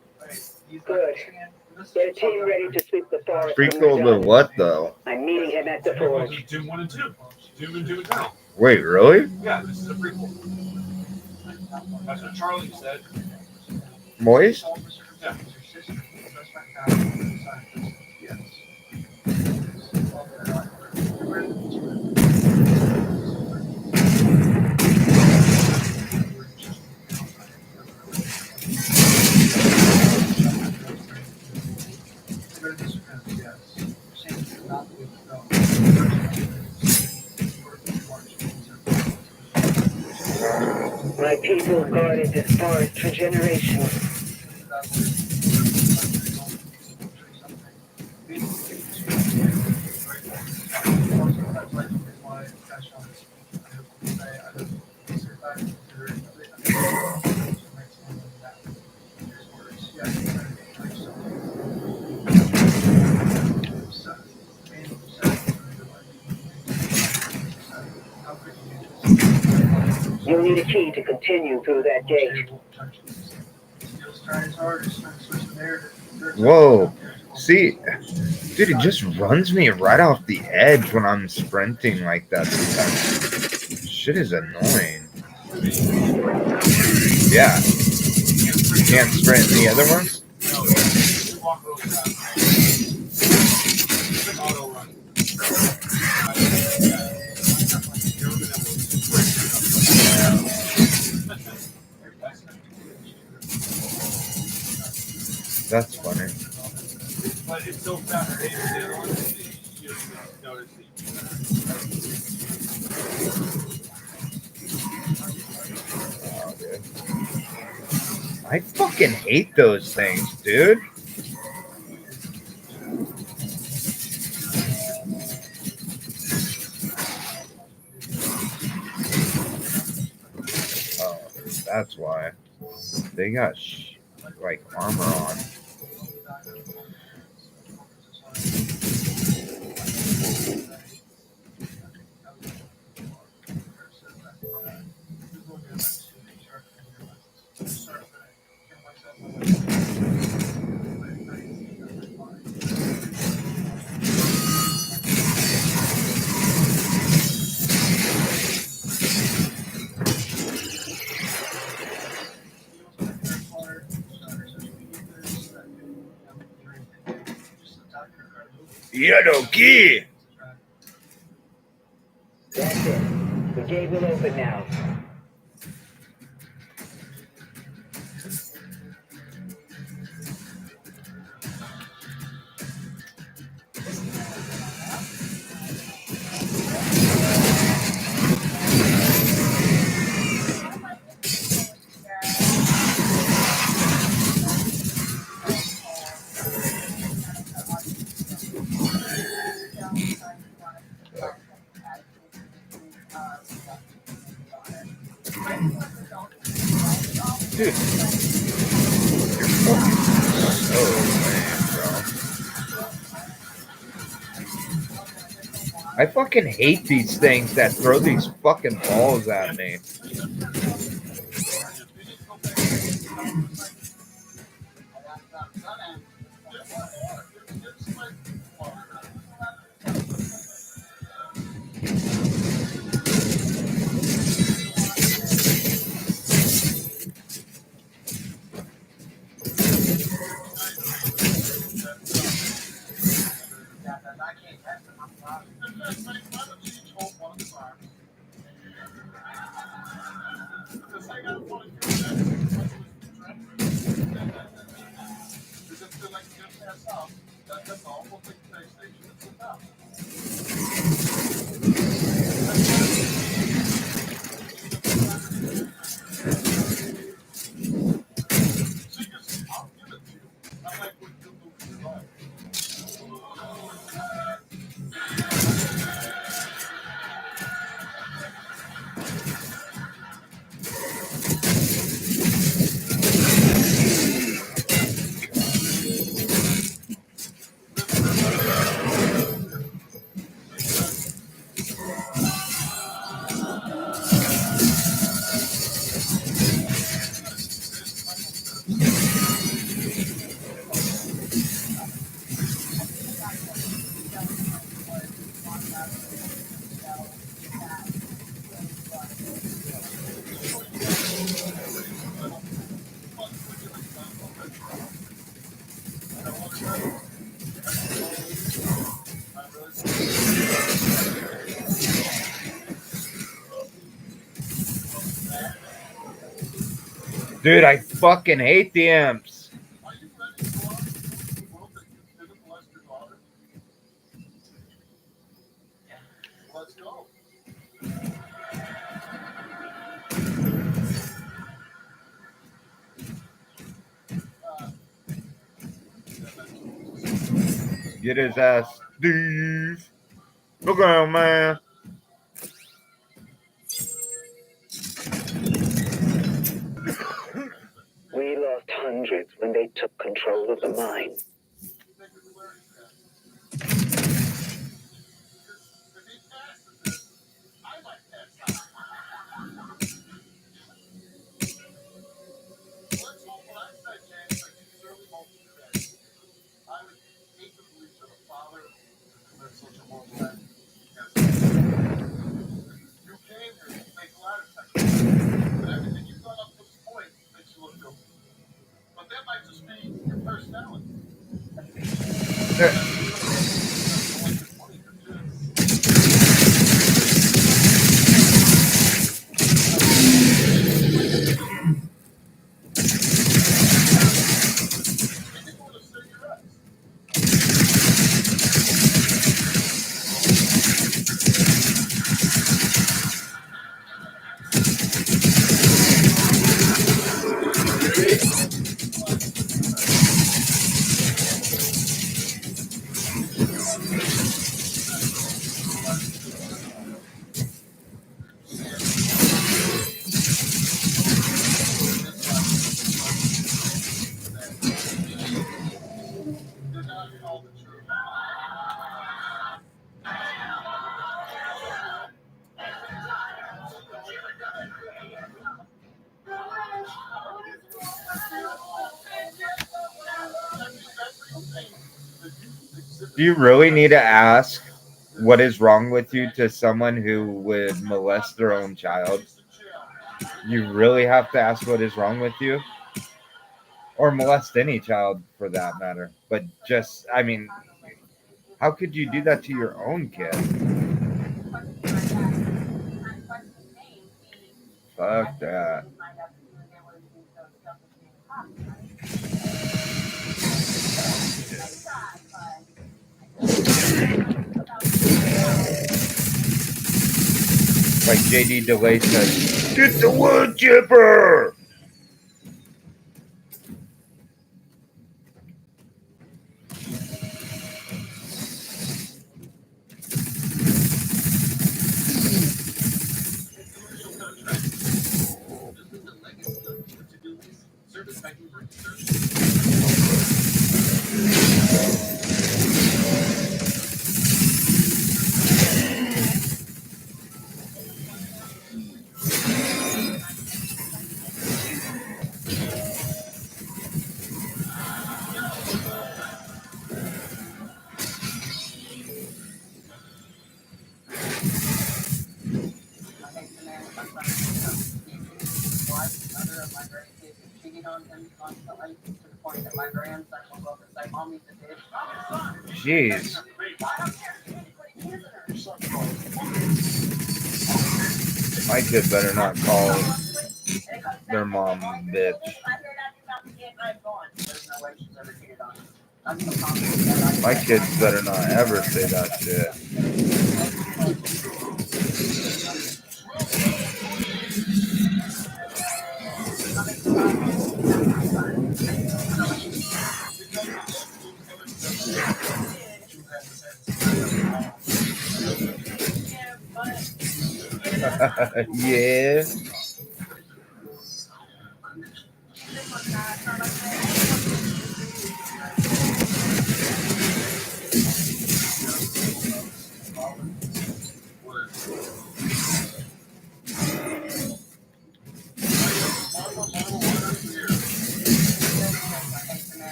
Good. Get a team ready to sweep the forest. Prequel to what, though? I'm meeting him at the forge. Doom 1 and 2. Doom and Doom Eternal. Wait, really? Yeah, this is a prequel. That's what Charlie said. Moist? Yeah. My people guarded this forest for generations. You'll need a key to continue through that gate. Whoa. See, dude, it just runs me right off the edge when I'm sprinting like that sometimes. Shit is annoying. Yeah. You can't sprint in the other ones? That's funny. But it's so fast paced, the other ones, you don't notice Oh, dude. I fucking hate those things, dude. That's why. They got like armor on. Yadoki! That's it. The gate will open now. Dude. You're fucking so lame, bro. I fucking hate these things that throw these fucking balls at me. Dude, I fucking hate the imps. Get his ass, Steve. Look at him, man. We lost hundreds when they took control of the mine. Do you really need to ask what is wrong with you to someone who would molest their own child? You really have to ask what is wrong with you? Or molest any child for that matter. But just, I mean, how could you do that to your own kid? Fuck that. Like JD DeLay says, get the wood chipper! Jeez. My kid better not call their mom bitch. My kids better not ever say that shit. Yeah.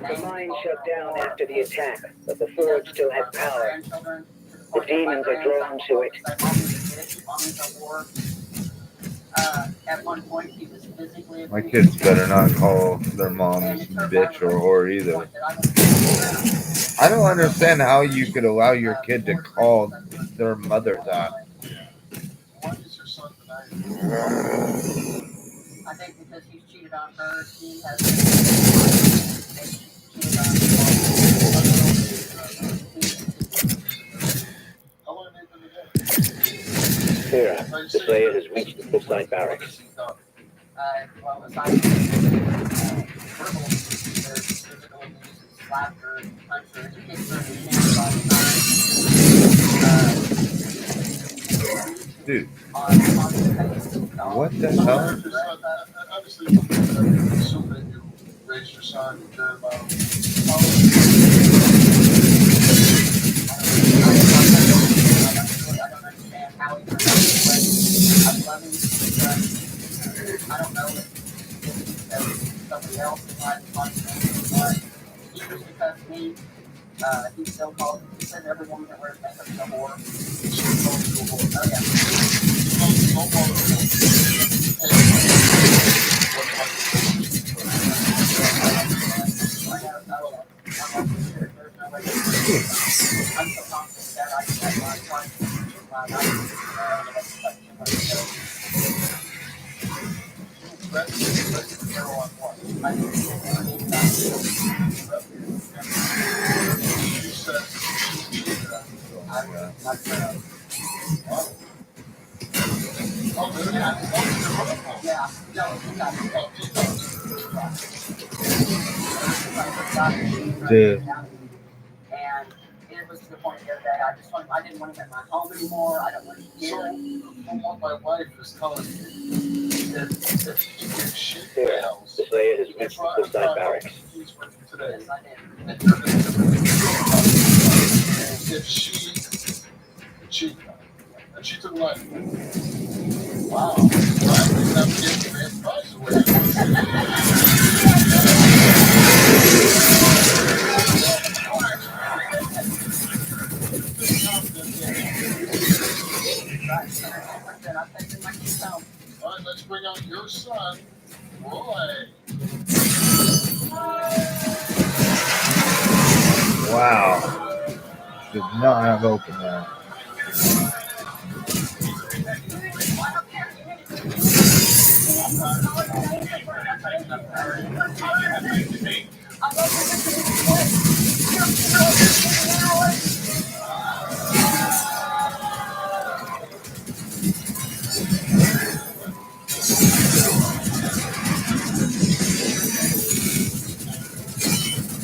The mine shut down after the attack, but the forge still had power. The demons are drawn to it. My kids better not call their moms bitch or whore either. I don't understand how you could allow your kid to call their mother that. I think because he's cheated on her, he has Sarah, the Slayer has reached the Cliffside Barracks. Well, aside from verbal abuse, there's physical abuse, laughter, punch her, he kicks her in the shin all the time. Dude. What the hell? Obviously, you assume that you raised your son, you care about him. I don't understand how he I love him, I don't know if somebody else in life is like but just because he's so called, he says every woman that wears makeup is a whore. Oh yeah. I'm so confident that I can have my wife Dude. And it was to the point the other day, I didn't want him in my home anymore. I don't want him here. From what my wife is telling me, that she gets shit Sarah, else. the Slayer has reached the Cliffside Barracks. Today. Yes, I did. And you're going to if she cheated on And she took life. Wow. Right. They never gave the man's prize away. All right, let's bring out your son, Roy. Wow. Did not have open that.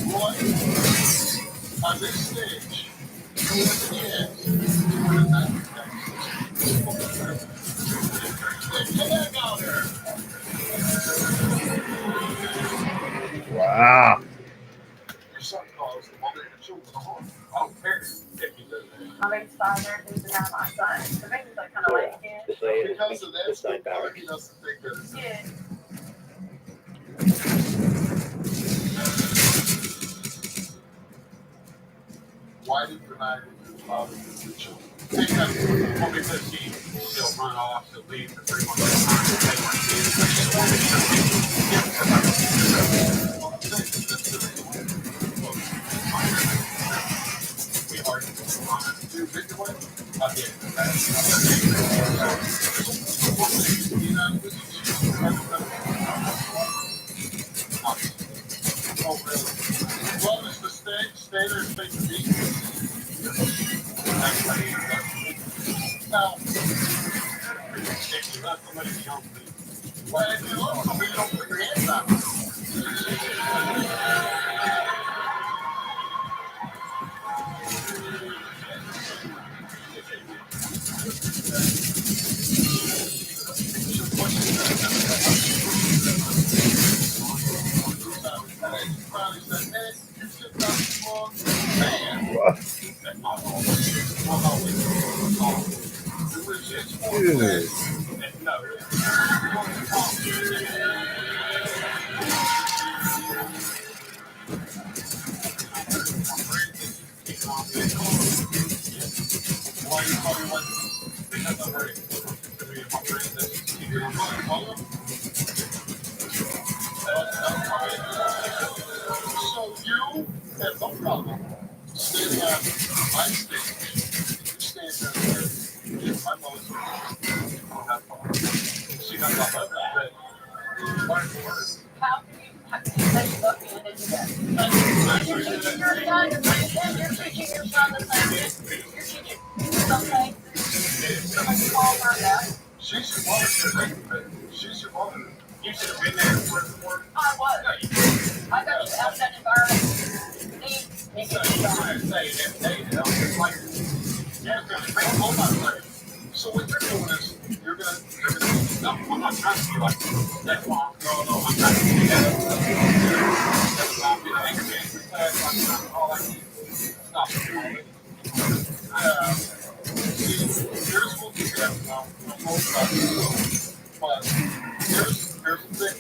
Roy, on this stage, you have a chance to win that. Get out there. Wow. Your son calls the mother and children home. I don't care if he does that. My baby's 5 years into now my son. The baby's like kind of like it. The slayer has Because reached of the that, side barracks. he doesn't think that it's Yeah. why did deny his father to the children? Because he'll run off, he'll leave for 3 months at a time, he'll take my kids. We argued with him. Victor went, I did. Oh, really? Well, it's the stay there and take the beat. Now, if you let somebody be on the beat, well, if you love somebody, you don't put your hands on them. Dude. So you have no problem standing on my stage. You stand there. My mother's don't have fun. She does not like that. How can you say something and then do that? You're teaching your son the same thing. You're teaching your son the same thing. You're teaching something. Somebody call her that. She's your mother. She's your mother. You should have been there for I was. I got you out of that environment. Need to so what you're doing is you're gonna no, I'm not trying to be like that mom. No, I'm trying to be that. That's why I'm being angry class. I'm trying to all I need. Stop. Here's what we have now. But here's the thing.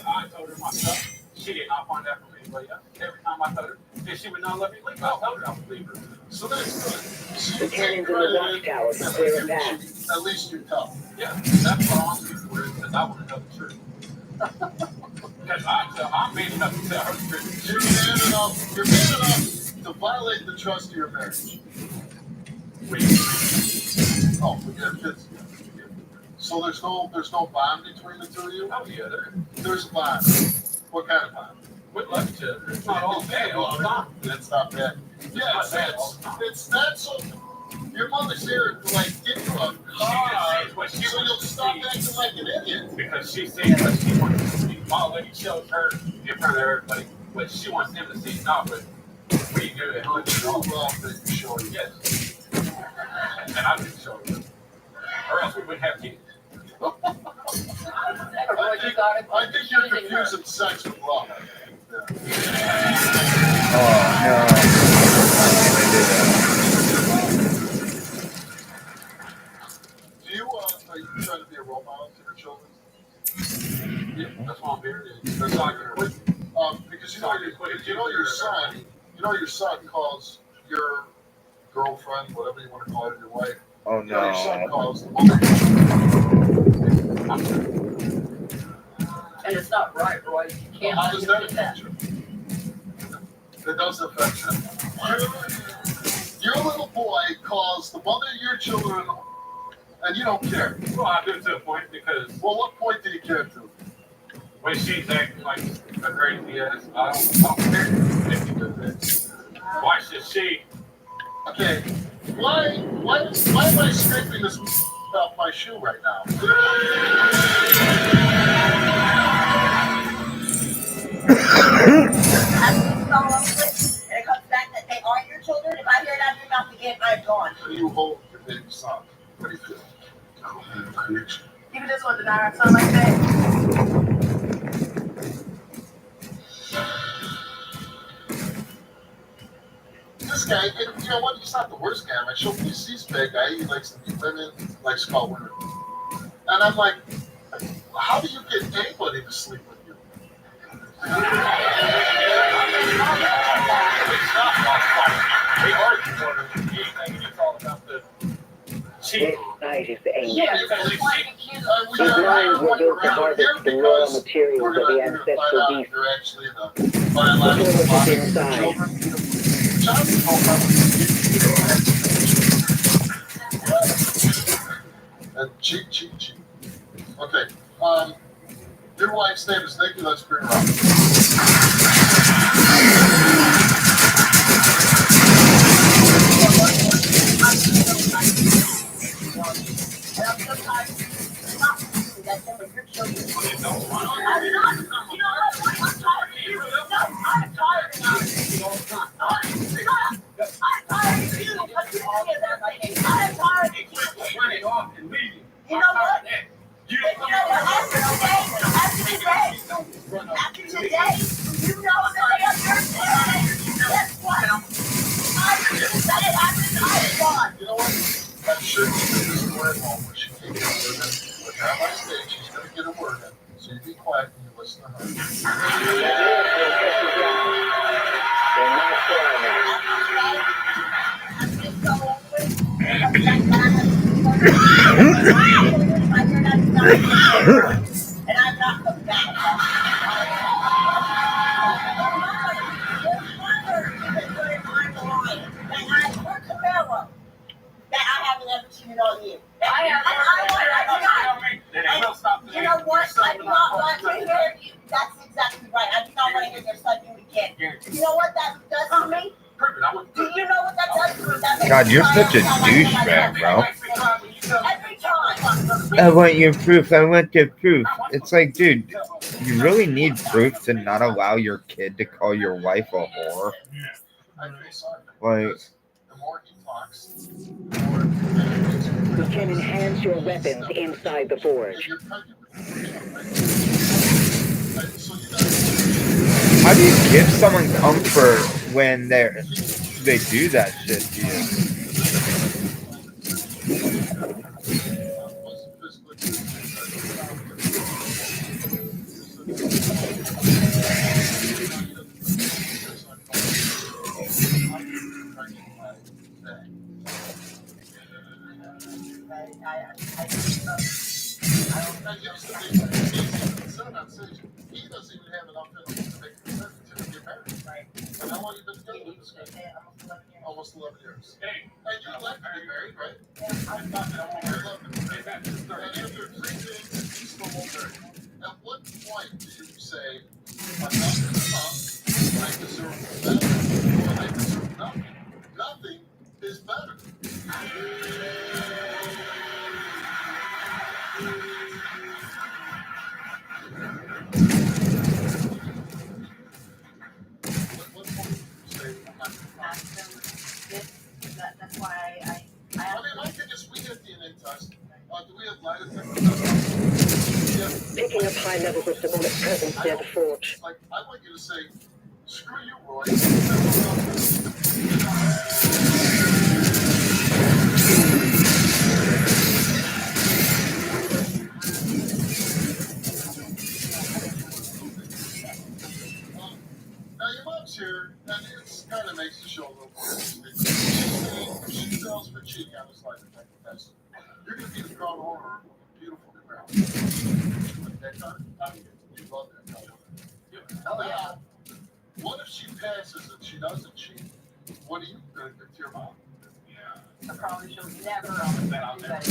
I told her myself, she did not find out from anybody else. Every time I told her, if she would not let me leave, I told her I would leave her. So that's good. The cannons in the watchtower to clear a path. At least you're tough. Yeah, that's what I'm speaking for, because I want to know the truth. Because I'm man enough to tell her the truth. You're man enough to violate the trust of your marriage. Wait. Oh, we got kids. So there's no bond between the two of you? Oh yeah, There's a bond. What kind of bond? we love each other. It's not all bad all the time. That's not bad. Yeah, it's not so. Your mother's here to like give you a car, so you'll stop acting like an idiot. Because she sees what she wants to see. My lady shows her in front of everybody what she wants him to see, not what we do at home. You love that you show you. Yes. And I didn't show you. Or else we wouldn't have kids. I think you're confusing sex with love. Oh Do you are you trying to be a role model to your children? Yeah, that's why I'm here. That's not going to quit. Because your son calls your girlfriend, whatever you want to call her, your wife. Oh You know, your son no. calls the mother. And it's not right, Roy. You can't How does that do that. affect you? It does affect you. Your little boy calls the mother of your children, and you don't care. Well, I do to a point because. Well, what point do you care to? When she's acting like a crazy ass, I don't care if you do that. Why should she? Okay, why am I scraping this off my shoe right now? And it comes back that they are your children. If I hear it out of your mouth again, I'm gone. So you hold your baby son. What do you feel? Even just want to deny our son like that. This guy, you know what? He's not the worst guy. I mean, he's a big guy. He likes to be women, likes to call women. And I'm like, how do you get anybody to sleep with you? They argue for it. He thinking it's all about the cheating. This site is the ancient. Yeah, These lines were built to harvest the raw materials of the ancestral beast. You're actually the biological body of the children. And cheat. Okay. Your wife's name is Nikki. Let's bring her up. You know what? After today, you know that they understand. Guess what? That it happened, I'm gone. You know what? I'm sure she's in this word home where she can't get a word in. But now on stage, she's going to get a word in. So you be quiet and you listen to her. And I'm not coming back. That I haven't ever cheated on you. You know what? I do not want to hear you. That's exactly right. I do not want to hear your son do it again. You know what that does to me? Do you know what that does to me? That makes God, me you're cry such a out loud. douchebag, bro. Every time. I want your proof. I want the proof. It's like, dude, you really need proof to not allow your kid to call your wife a whore. Like, The more he talks, You can enhance your weapons inside the forge. how do you give someone comfort when they do that shit to you? He doesn't even have enough to make consent to get married. And how long you been together with this guy? almost 11 years. Hey, And you'd like to be married, right? I'm not that one. You'd love to be Hey, married. man, this is And 30. after 3 days, you still won't marry. At what point do you say, I'm not enough, I deserve better, or I deserve nothing? Nothing is better. What point do you say, I'm not enough? Ask them this, that's why I I asked mean, them. my thing is, we get DNA test. Do we have lie detector? Yeah. Picking up high levels of demonic presence near the forge. Like, I want you to say, screw you, Roy. Now, your mom's here, and it kind of makes the show a little more interesting. She sells for cheek on this lie detector test. You're going to be the proud owner of a beautiful new house. That car? You love that car. Now, what if she passes and she doesn't cheat? What are you going to do to your mom? I probably she'll never own I'll you never- guys.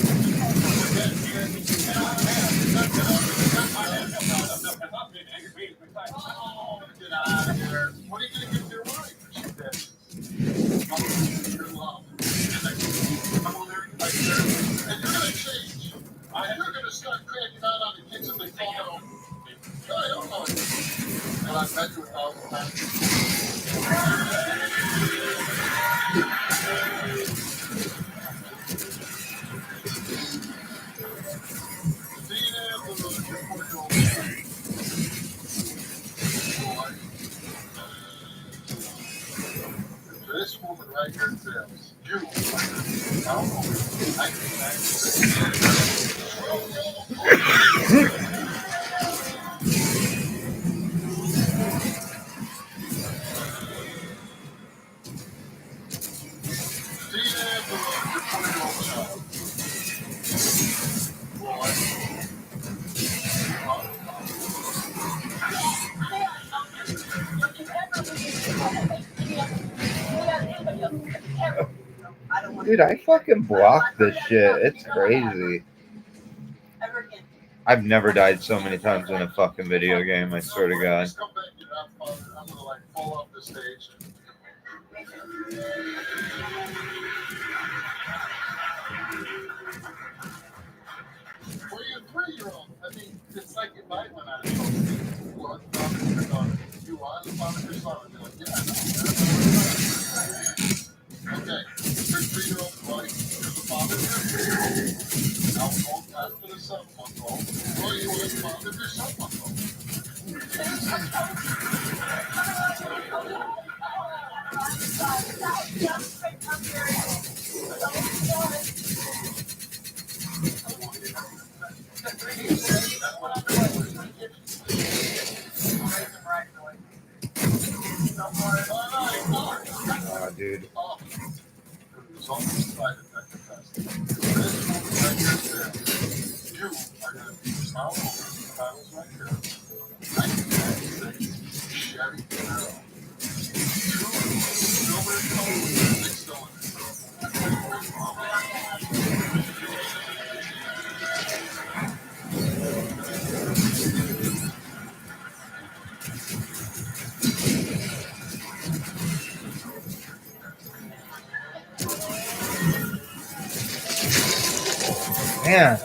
Oh, get out of here. What are you going to give to your wife if she passes? Your love. And you're going to change. And you're going to start cracking out on the kids and they fall out. No, I don't know. And I've met you 1,000 times. This woman right here says, you, I don't know, I Dude, I fucking block this shit. It's crazy. I've never died so many times in a fucking video game, I swear to God. Come back, you know, I'm gonna like fall off the stage. For your 3-year-old, I mean, it's like if I went out and told you, what, your daughter, you are the father of your son, and you're like, yeah, I know. Okay, your 3-year-old boy, you're the father of your 3-year-old. Now, go after the 7-month-old, or you are the father of your 7-month-old. Oh, dude. It's almost like a test. This woman right here says, you are going to be the power owner of the titles right here. 1996 Chevy Camaro. 2 silver color 6-cylinder. Man.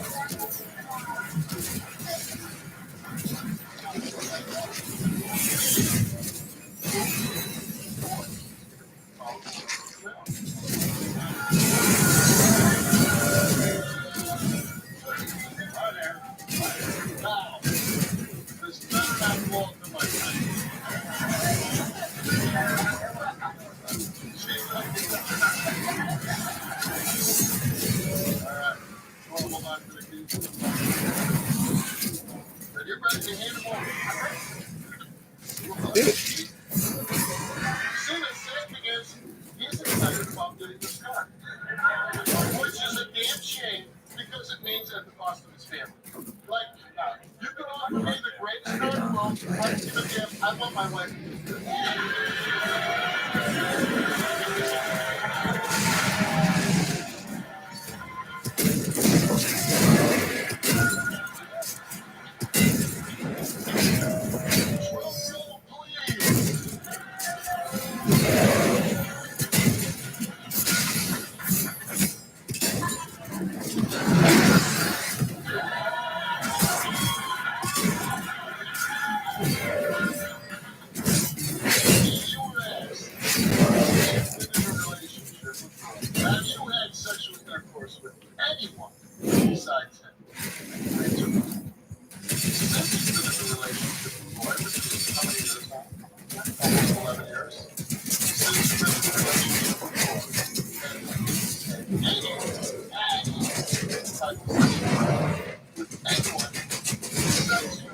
Which is a damn shame because it means at the cost of his family. Like, you can offer me the greatest car in the world, I don't give a damn, I want my wife to do this. almost 11 years. Since the relationship before. With anyone besides you.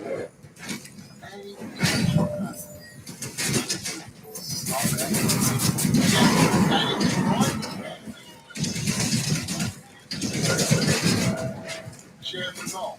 Share the goal.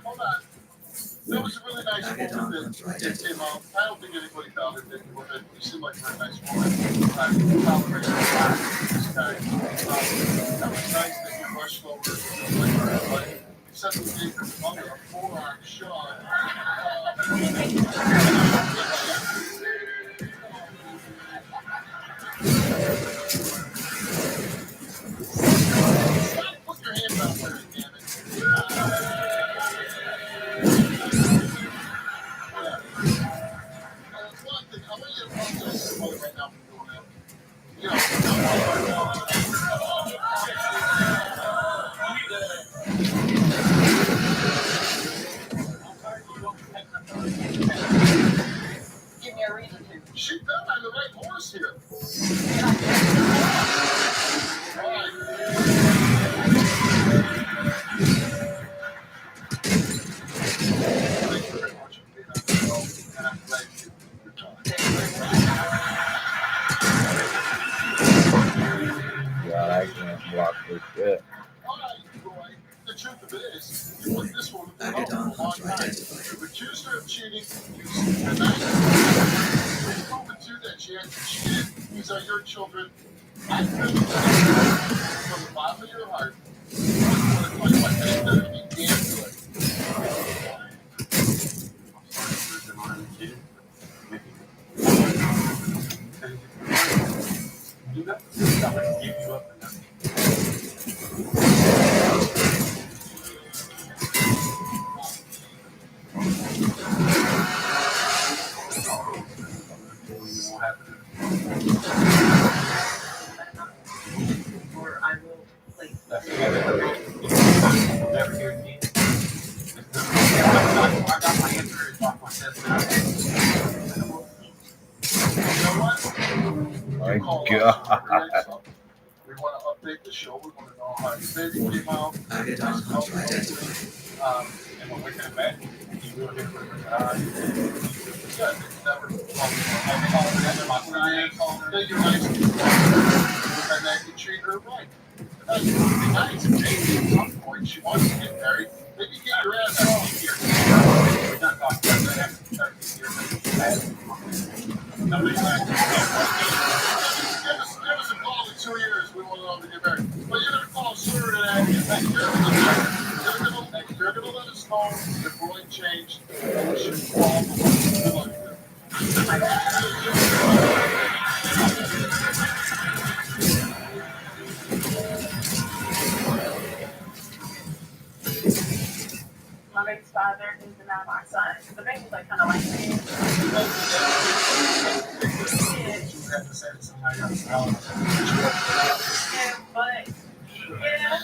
Hold on. That was a really nice woman that came out. I don't think anybody found her thinking with it. You seem like a very nice woman. I tolerate her a lot. Okay. That was nice that you rushed over to her, but except you gave your mother a forearm shot. Stop, put your hands out there, damn it. I want you to apologize to your mother right now for doing that. You know, Give me a reason to. she fell on the right horse here. Right. Thank you very much for being on the show, and I'm glad you're talking. God, I can't block this shit. All right, Roy. The truth of it is, you put this woman through hell for a long time. You've accused her of cheating. You've denied her. You've proven too that she hasn't cheated. These are your children. I really from the bottom of your heart. You want to fight like that. They're going to be damn good. You got to give you up enough. Or I will like. That's never hear again. I got my answer off my test. You know what? My You call God. us, we want to update the show. We want to know how your baby came out. And what we can imagine, you really good. It's never that you're nice to her, and that you treat her right. That's really nice. Maybe at some point she wants to get married. Maybe get your ass out of here. We're not talking about that. Nobody's like, give us a call in 2 years. We want to know to get married. But you're going to call sooner than that. You're going to let us know if Roy changed. And we should call the one to My baby's father is not my son. The baby's like kind of like me. You have to say it to somebody else. Yeah, but yeah.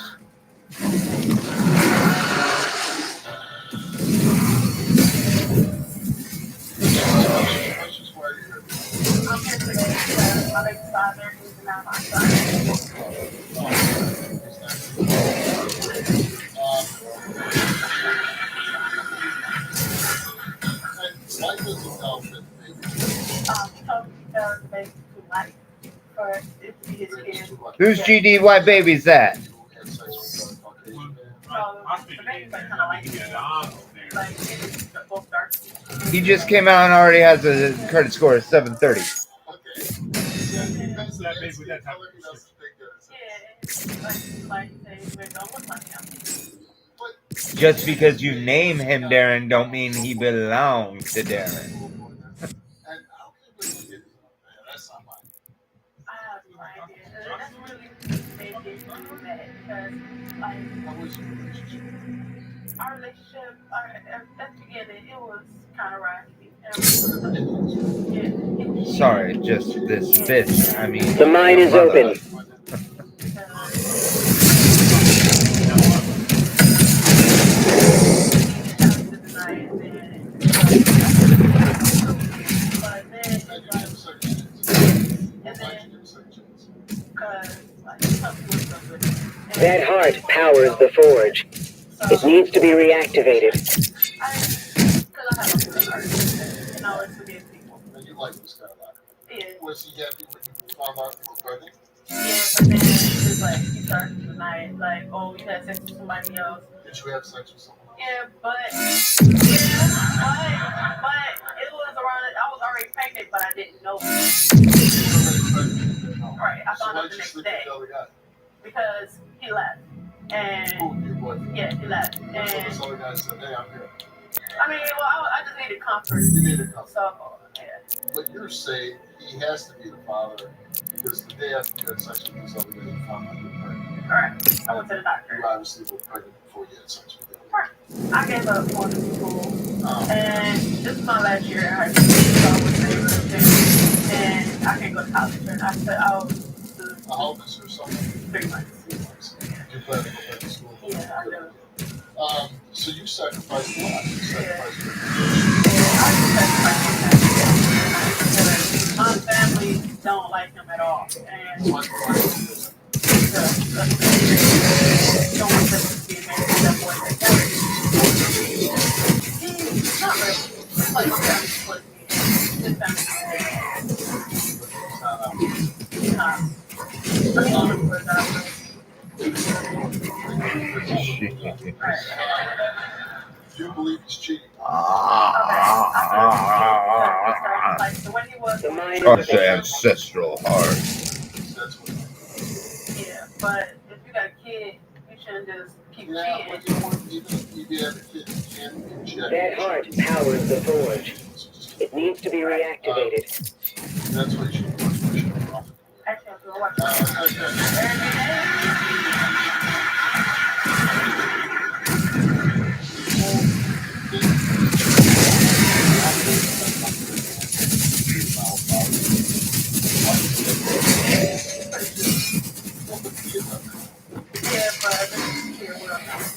I'm here today because my baby's father is not my son. Why does it tell that He told me because the baby's too light for it to be his kid. Whose GDY baby's that? No, the baby's like kind of like me. Like, it's both dark. He just came out and already has a credit score of 730. Yeah, like say, we don't look like him. Just because you name him Darren don't mean he belongs to Darren. And how can you believe it? That's not mine. I have no idea. That's really making me mad because, like, How was your relationship? our relationship, at the beginning, it was kind of rocky. Sorry, just this bitch. I mean, The mine your is mother. open. That heart powers the forge. It needs to be reactivated. And you like this guy a lot. Was he happy when you found out you were pregnant? Yeah, but then it's like he started to deny it, like, oh, you had sex with somebody else. Did you have sex with someone else? Yeah, but it was around it. I was already pregnant, but I didn't know. Right, I found out the next day because he left. And who, your boyfriend? Yeah, he left. So And this other guy said, hey, I'm here. I mean, well, I just needed comfort. You needed comfort. So, yeah. But you're saying he has to be the father because the day after you had sex with this other guy, you found out you were pregnant. Correct. I went to the doctor. You obviously were pregnant before you had sex with him. Right. I gave up going to school. And this is my last year in high school, so I was able and I can't go to college. And I said, How old is your son? 3 months. 3 months. You plan to go back to school? Yeah, I do. So you sacrificed a lot. You sacrificed your my family don't like him at all. And don't want them to be married to that boy. He's not really. It's like my family split me. His family split me. Do you believe he's cheating? Such an ancestral heart. Yeah, but if you got a kid, you shouldn't just keep cheating. That heart powers the forge. It needs to be reactivated. That's what you should do. Actually, I'm going to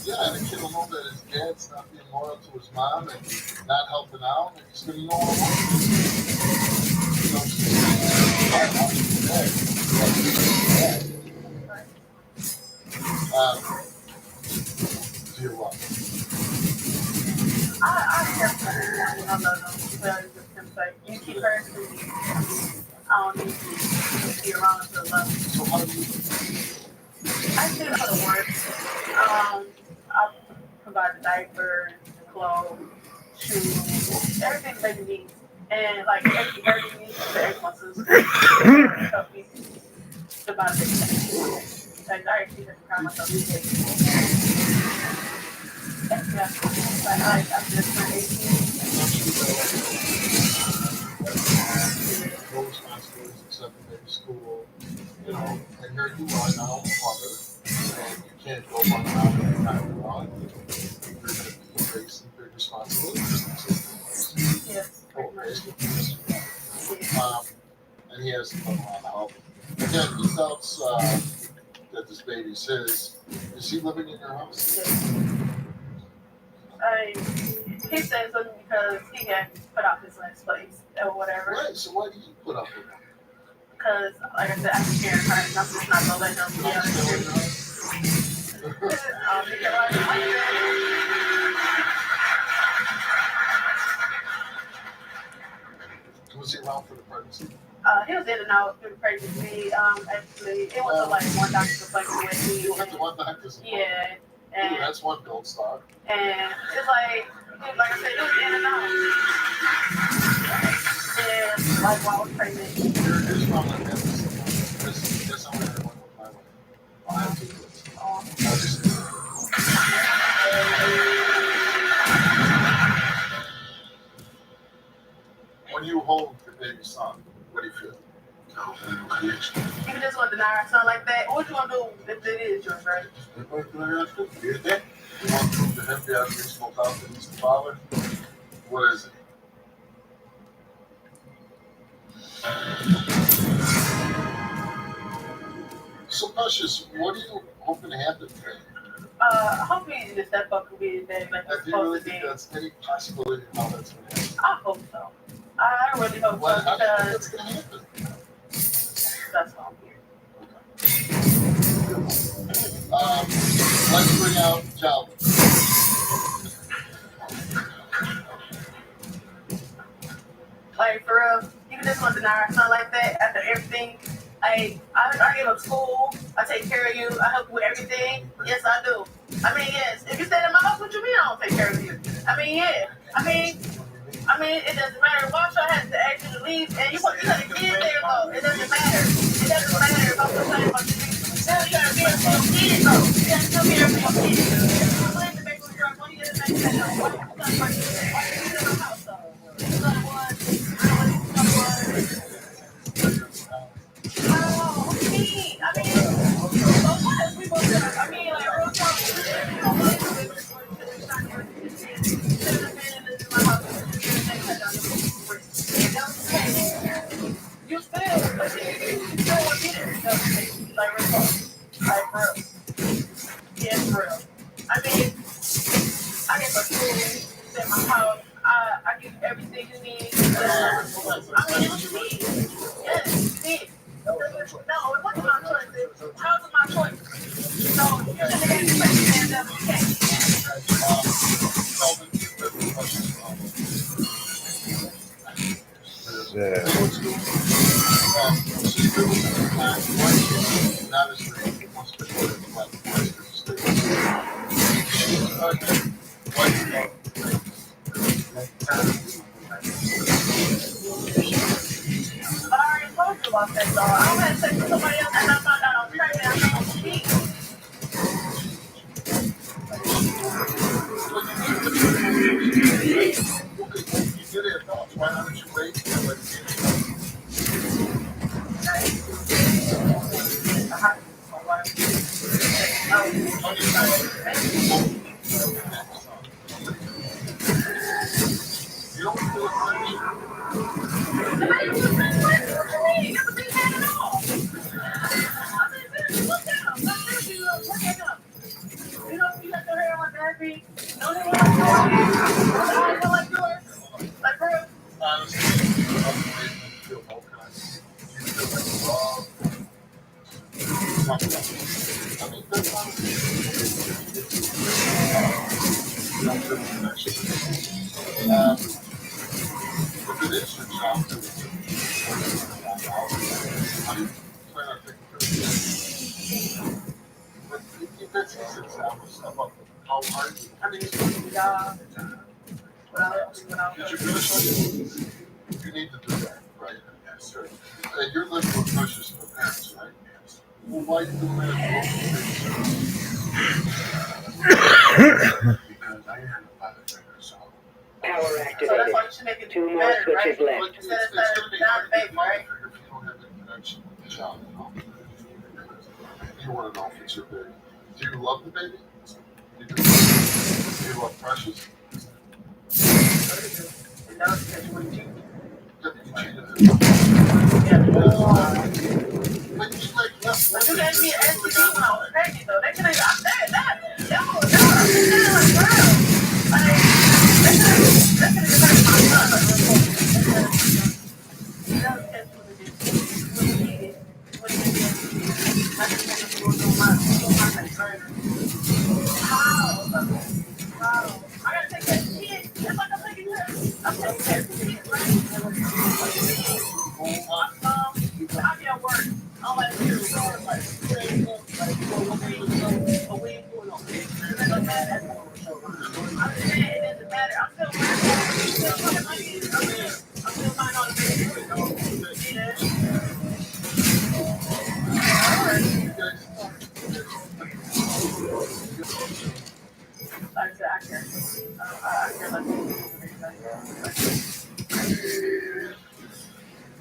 Yeah, and the kid will know that his dad's not being loyal to his mom and not helping out, and he's going to know what do you love? I definitely love them because it's like you keep her to me. I don't need to be around to love. So how do you? I do for the work. I provide the diaper, clothes, shoes, everything baby needs. And like every needs for every month to help me to buy the like I actually have to cry myself these days. Yeah. Like I just turned 18. No responsibilities except for maybe school, you know, and here you are now, a mother, and you can't go run around every time you want. You're going to be facing big responsibilities. Yes. And he has to come around help. Again, he doubts that this baby's his. Is he living in your house? Yes. He said something because he had put out his last place or whatever. Right, so why do you put up with him? Because, like I said, I can share her, and I'm just not going to let him be on the street. Was he around for the pregnancy? He was in and out through the pregnancy. Actually, it was like one doctor's appointment with me. You went to one doctor's appointment? Yeah. And, ooh, that's one gold star. And it's like I said, it was in and out. And like while I was pregnant. Here's what I'm going to have to say. This I'm going to my way. I have 2 kids. I'll just know if it is yours, right? You want to prove to him he has reasonable confidence in the father? What is it? So, Precious, what are you hoping to happen today? Hopefully the step up will be today like it's Do you really supposed to think be. that's any possibility of how that's going to happen? I hope so. I really hope Why, so how do you think because that's going to happen? that's all weird. Let's bring out Java. Like for real, you can just want to deny or something like that after everything. I give up school. I take care of you. I help you with everything. Yes, I do. I mean, yes. If you stay in my house, what you mean I don't take care of you? I mean, yeah. I mean, it doesn't matter. Why should I have to ask you to leave? And you got a kid there, though. It doesn't matter. It doesn't matter about the same about you. Still, you gotta be there for your kids, though. You gotta still be there for your kids. I'm glad to make sure you're going to get it back to why you in my house, though. You still want to be there. Like, real. Yeah, for real. I mean, I get my food, set my house. I give you everything you need. I mean, what you need. Yes, you need. No, it wasn't my choice. How was it my choice? No, you shouldn't have had to put your hands up. You can't. I already told you about that, though. I don't have sex with somebody else and I found out I'm pregnant. I can't cheat. You get it, thoughts. Why haven't you waited till like you don't feel You know, you got your hair on derby. No, they don't like yours. Like, bro. if it is your job, how do you plan on taking care of it? But that's easy to step up. How hard is it? I mean, yeah. Did you finish it? You need to do that, right? Yes, sir. And you're living with Precious for parents, right? Yes. Well, why do you do that? Because I am a father figure, so. Power So that's activated. why you should make it 2 more better, switches right? left. It's going to be hard to be right? If you don't have a connection with the child at home. You want to know if it's your baby. Do you love the baby? You do. Do you love Precious? And that's because you wouldn't cheat. Yeah, but you cheated. Yeah. But you like left. But you gave me an STD when I was pregnant, though. They could have, I said that. That was like, girl. Like, they could have just hurt my son. Like, that was just what it is. What it needed. What it needed. I just had to go do my surgery. How? I gotta take care of the kids. It's like I'm taking care of the kids, right? What do you mean? I be at work. I'm like, a week. It doesn't matter. I'm saying it doesn't matter. I'm still working. I'm still fucking my kids. I'm still buying all the babies. Like I said, I care. I care like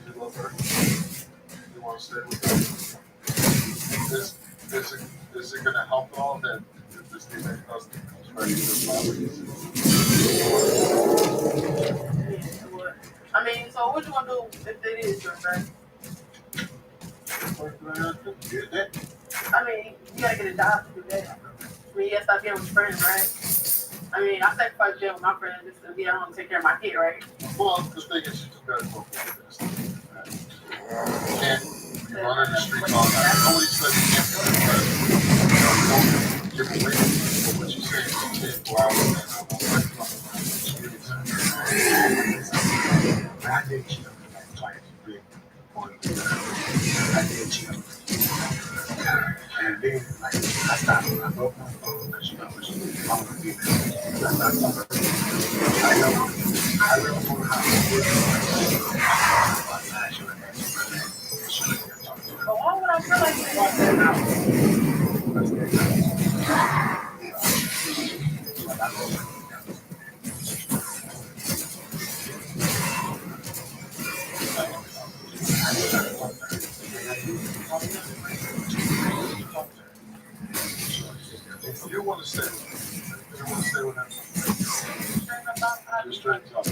You love her. You want to stay with her. Is it going to help at all that this teammate doesn't ready for I mean, so what you gonna do if it is your friend? I mean, you gotta get a job to do that. I mean, you gotta stop being with your friends, right? I mean, I sacrificed being with my friends just to be at home and take care of my kid, right? Well, the thing is, you just gotta go for this. You can't be running the streets all night. Nobody said you can't go to the don't give away. But what you say is you can't go out and I did cheat on that twice. I did cheat on that. And then, like, I stopped. I broke my phone because she was on the video. I stopped talking. I know. I really don't know how to do it. I should have asked her that. She didn't talk to her. But why would I feel like you want that now? That's that. Like, I broke my phone. If you want to stay with him, just straight up.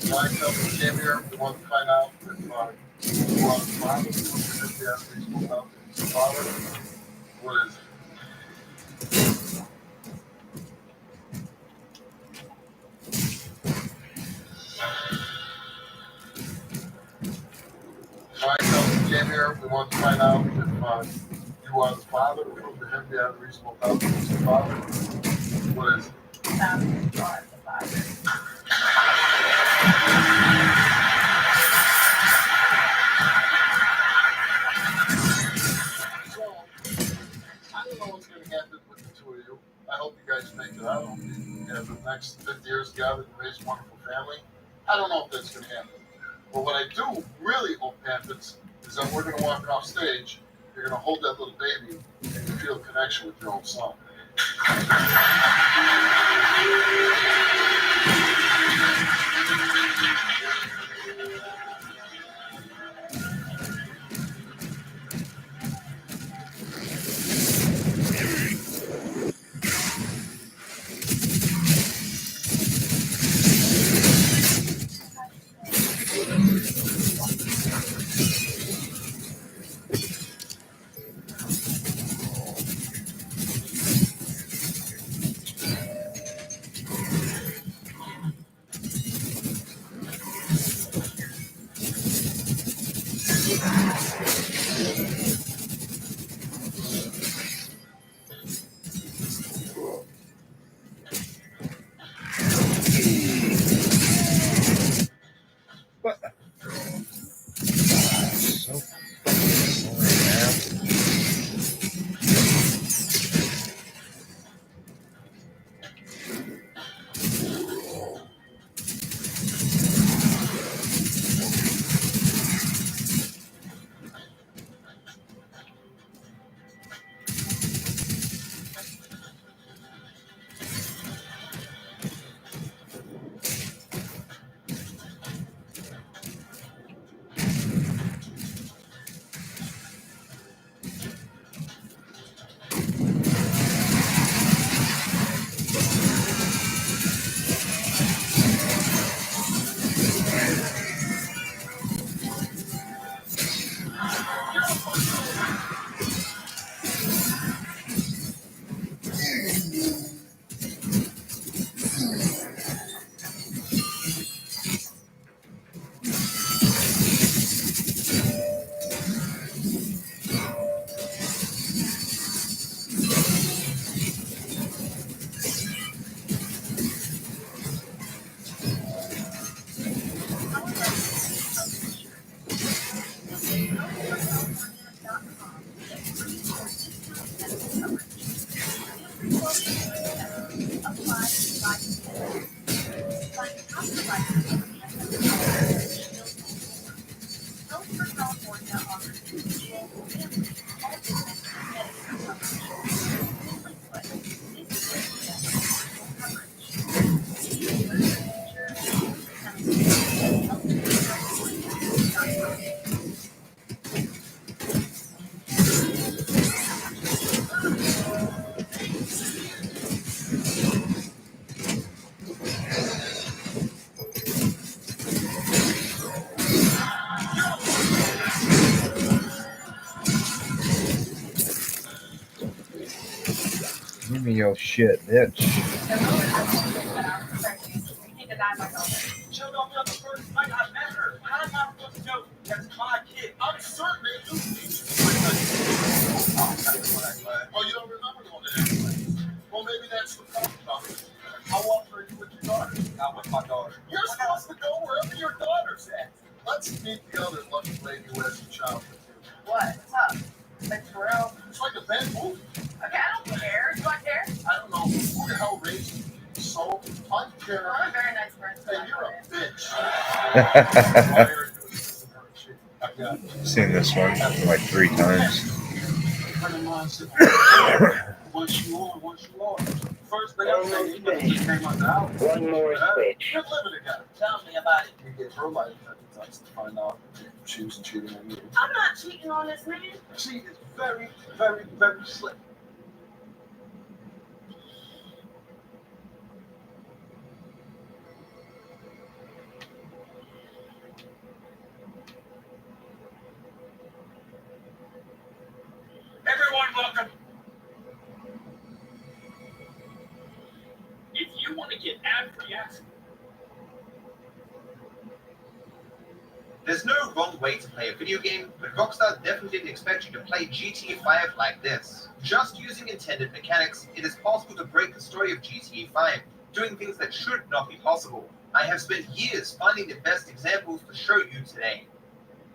Mike came here, we want to find out if you want to find him, if he has reasonable doubt that he's a father. What is it? Mike came here, we want to find out if you are the father, prove to him you have reasonable doubt that he's the father. What is it? You are the father. I don't know what's going to happen with the two of you. I hope you guys make it out. You have the next 50 years together and raise a wonderful family. I don't know if that's going to happen. But what I do really hope happens is that we're going to walk off stage, you're going to hold that little baby, and you feel a connection with your own son. your shit, bitch. Showed up on the first night I met her. How am I supposed to know that's my kid? I'm certain they knew me. Oh, you don't remember going to that place? Well, maybe that's the problem. I want for you with your daughter. Not with my daughter. You're supposed to go wherever your daughter's at. Let's meet the other lucky lady who has a child with you. What? What's up? Like for real? It's like a bad movie. Okay, I don't care. Do I care? I don't know who the hell raised you. So, I care. Well, I'm a very nice person. Hey, you're a bitch. Seen this one like 3 times. Once you are. First thing I'm saying, you better just came out the house. One more switch. You're living together. Tell me about it. You get her life hypnotized to find out if she was cheating on you. I'm not cheating on this man. She is very, very, very slick. Everyone, welcome. If you want to get ad-free access, There's no wrong way to play a video game, but Rockstar definitely didn't expect you to play GTA 5 like this. Just using intended mechanics, it is possible to break the story of GTA 5, doing things that should not be possible. I have spent years finding the best examples to show you today.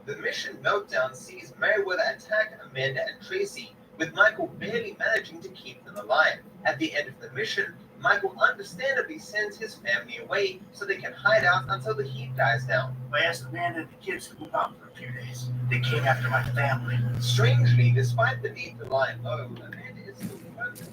The mission Meltdown sees Meriwether attack Amanda and Tracy, with Michael barely managing to keep them alive. At the end of the mission, Michael understandably sends his family away so they can hide out until the heat dies down. I asked Amanda and the kids to move out for a few days. They came after my family. Strangely, despite the need to lie low, Amanda is still perfect.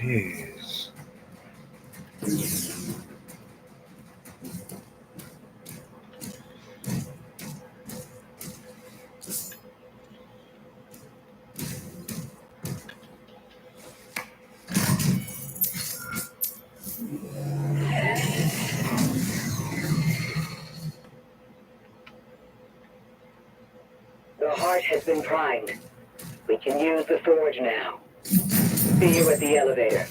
Jeez. The heart has been primed. We can use the forge now. See you at the elevator.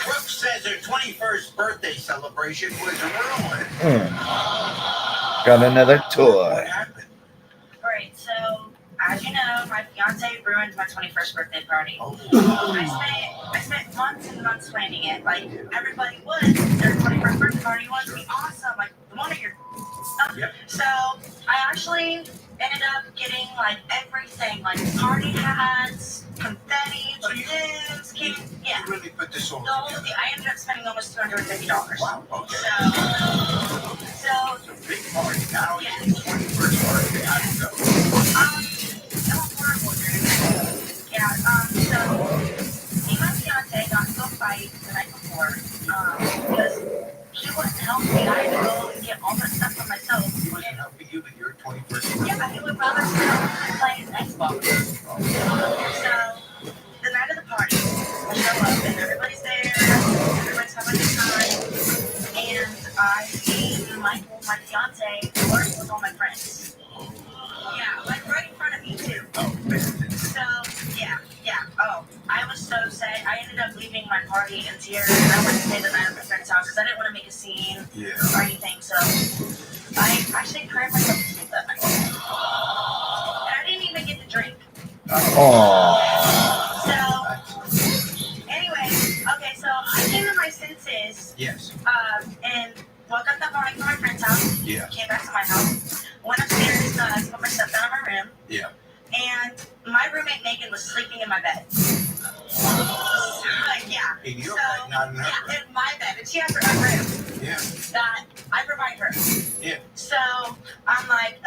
Brooke says her 21st birthday celebration was a ruin. Got another toy. What happened? Alright, so as you know, my fiance ruined my 21st birthday party. Oh. I spent months and months planning it. Like everybody would. Their 21st birthday party was to be awesome. Like the one of your Yep. So I actually ended up getting like everything, like party hats, confetti, balloons, kids. Yeah. You really put this all The whole together. thing. I ended up spending almost $250. Wow. Okay. So It's a big party. Now yeah. it's your 21st birthday. How did it go? It was horrible, dude. Yeah. So me and my fiance got into a fight the night before. Because he wouldn't help me. I had to go and get all the stuff for myself. He wasn't helping you with your 21st birthday. Yeah, he would rather sit home and play his Xbox. So the night of the party, I show up and everybody's there. Everybody's having a good time. And I see Michael, my fiance, flirting with all my friends. Yeah, like right in front of me too. So yeah. Oh, I was so sad. I ended up leaving my party in tears. I went to stay the night at my friend's house because I didn't want to make a scene or anything. So I actually cried myself to sleep that night. And I didn't even get to drink. Oh. So anyway, okay, so I came to my senses. Yes. And woke up that morning from my friend's house. Yeah. Came back to my house. Went upstairs to put my stuff down in my room. Yeah. And my roommate Megan was sleeping in my bed. Yeah. In your So, bed, not in her yeah, bed. in my bed. And she has her own room Yeah. that I provide her. Yeah. So I'm like,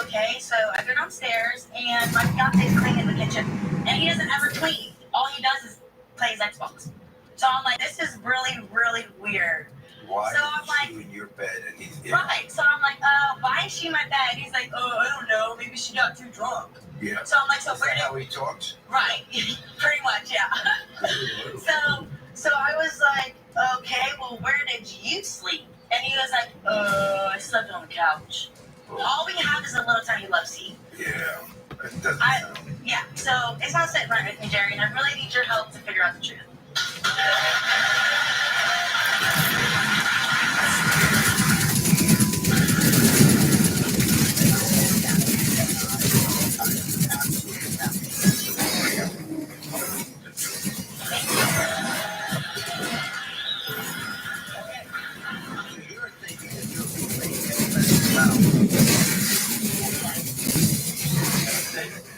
okay. So I go downstairs and my fiance's cleaning the kitchen. And he doesn't ever clean. All he does is plays Xbox. So I'm like, this is really, really weird. Why So I'm is like, she in your bed and he's in? right. So I'm like, why is she in my bed? He's like, oh, I don't know. Maybe she got too drunk. Yeah. So I'm like, so Is where that did... how he talks? Right. Pretty much, yeah. So I was like, okay, well, where did you sleep? And he was like, I slept on the couch. All we have is a little tiny love seat. Yeah. It doesn't sound. Yeah, so it's not sitting right with me, Jerry, and I really need your help to figure out the truth.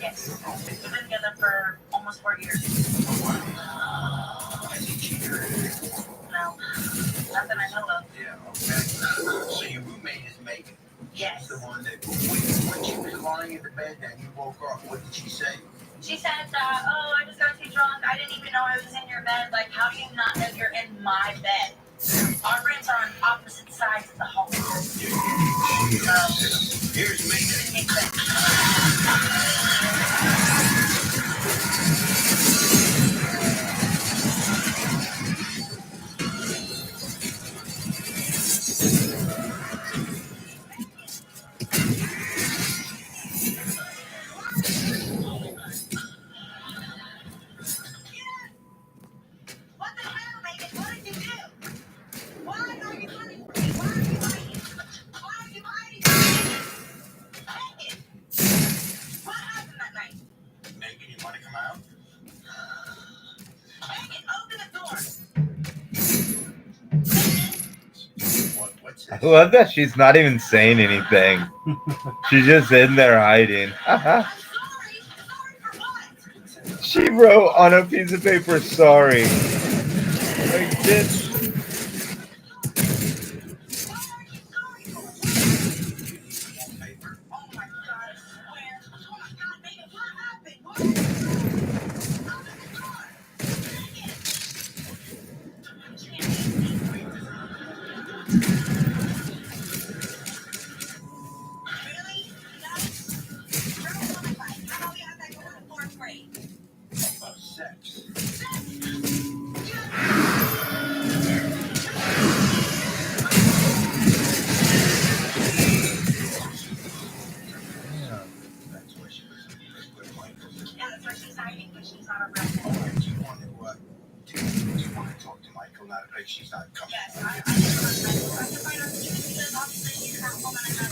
Yes. We've been together for almost 4 years. No, not that I know of. Yeah, okay. So your roommate is Megan. Yes. She's the one that, when she was lying in the bed and you woke up, what did she say? She said, oh, I just got too drunk. I didn't even know I was in your bed. Like, how do you not know you're in my bed? Our rooms are on opposite sides of the hall. So, here's Megan. love that she's not even saying anything. She's just in there hiding. She wrote on a piece of paper, sorry. Like, bitch. She's not coming. Yes, I have to find out because obviously you're not home and I got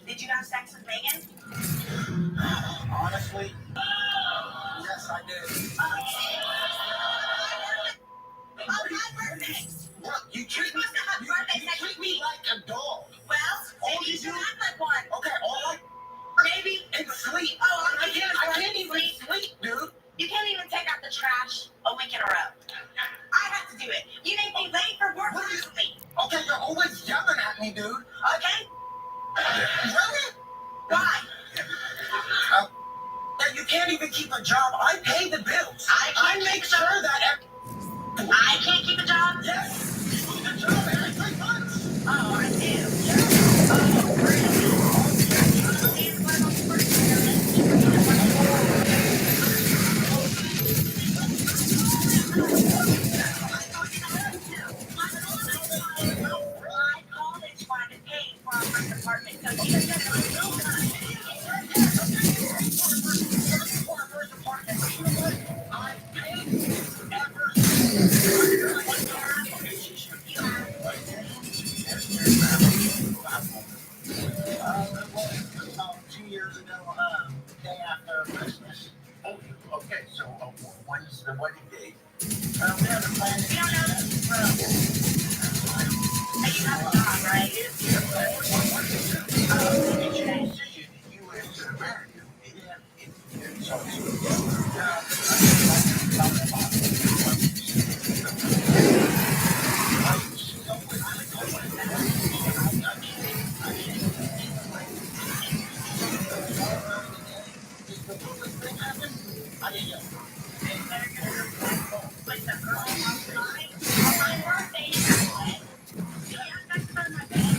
Did you have sex with Megan? Honestly, yes, I did. Oh, my birthday! Look, you treat me, you treat me like a dog. Well, maybe you should act like one. Okay, all I Maybe. and sleep. Oh, I can't even sleep, dude. You can't even take out the trash a week in a row. I have to do it. You make me late for work recently. Okay, you're always yelling at me, dude. Okay? Really? Why? That you can't even keep a job. I pay the bills. I make sure that I can't keep a job? yes, you lose a job every 3 months. Oh, I do. Yes. Oh, really? It's one of those I called and tried to pay for our first apartment. So you just got to know About 2 years ago, day after Christmas. Oh, okay, so when's the wedding date? We haven't planned it. You don't know this? And you have a job, right? With the girl outside on my birthday, anyway. Yeah, that's for my bed.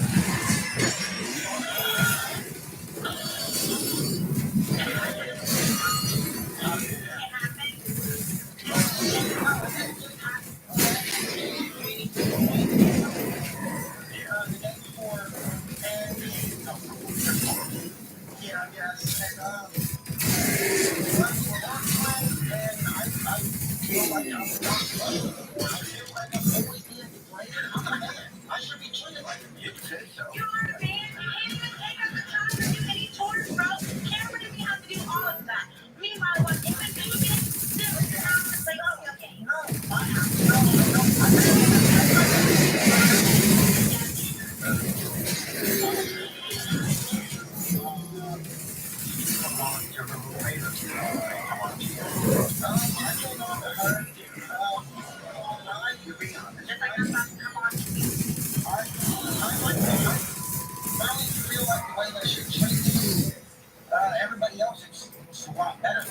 I should be treated like a kid. So. You are a man. You can't even take up the trash or do any chores, bro. Can't really be have to do all of that. Meanwhile, what if I do it? Still, you're not like, oh, okay. No, I have to. Just like I'm about to come on to you. Everybody else it's a lot better, and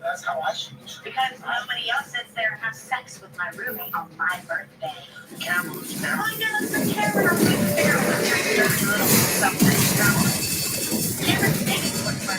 that's how I should be treated. Because nobody else sits there and has sex with my roommate on my birthday. Cameras, Oh, yeah, let's put Cameron on the fair with your dirty little something. Cameron's dating with my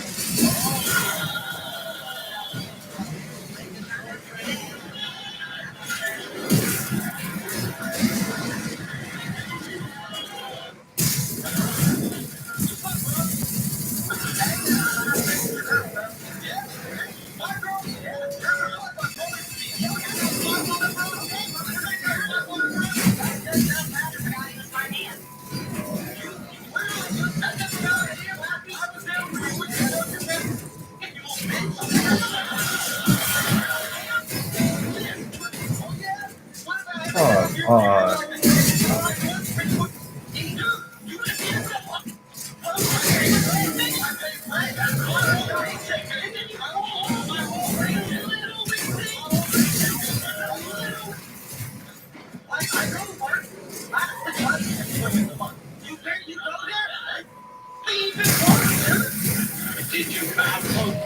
Did you found close?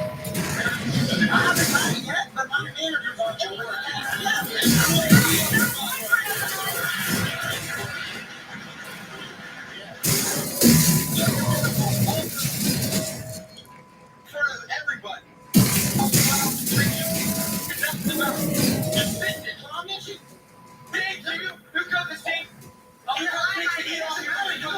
I haven't got it yet, but my manager's on your work. Everybody. Who got this team? Oh, you got this team. You know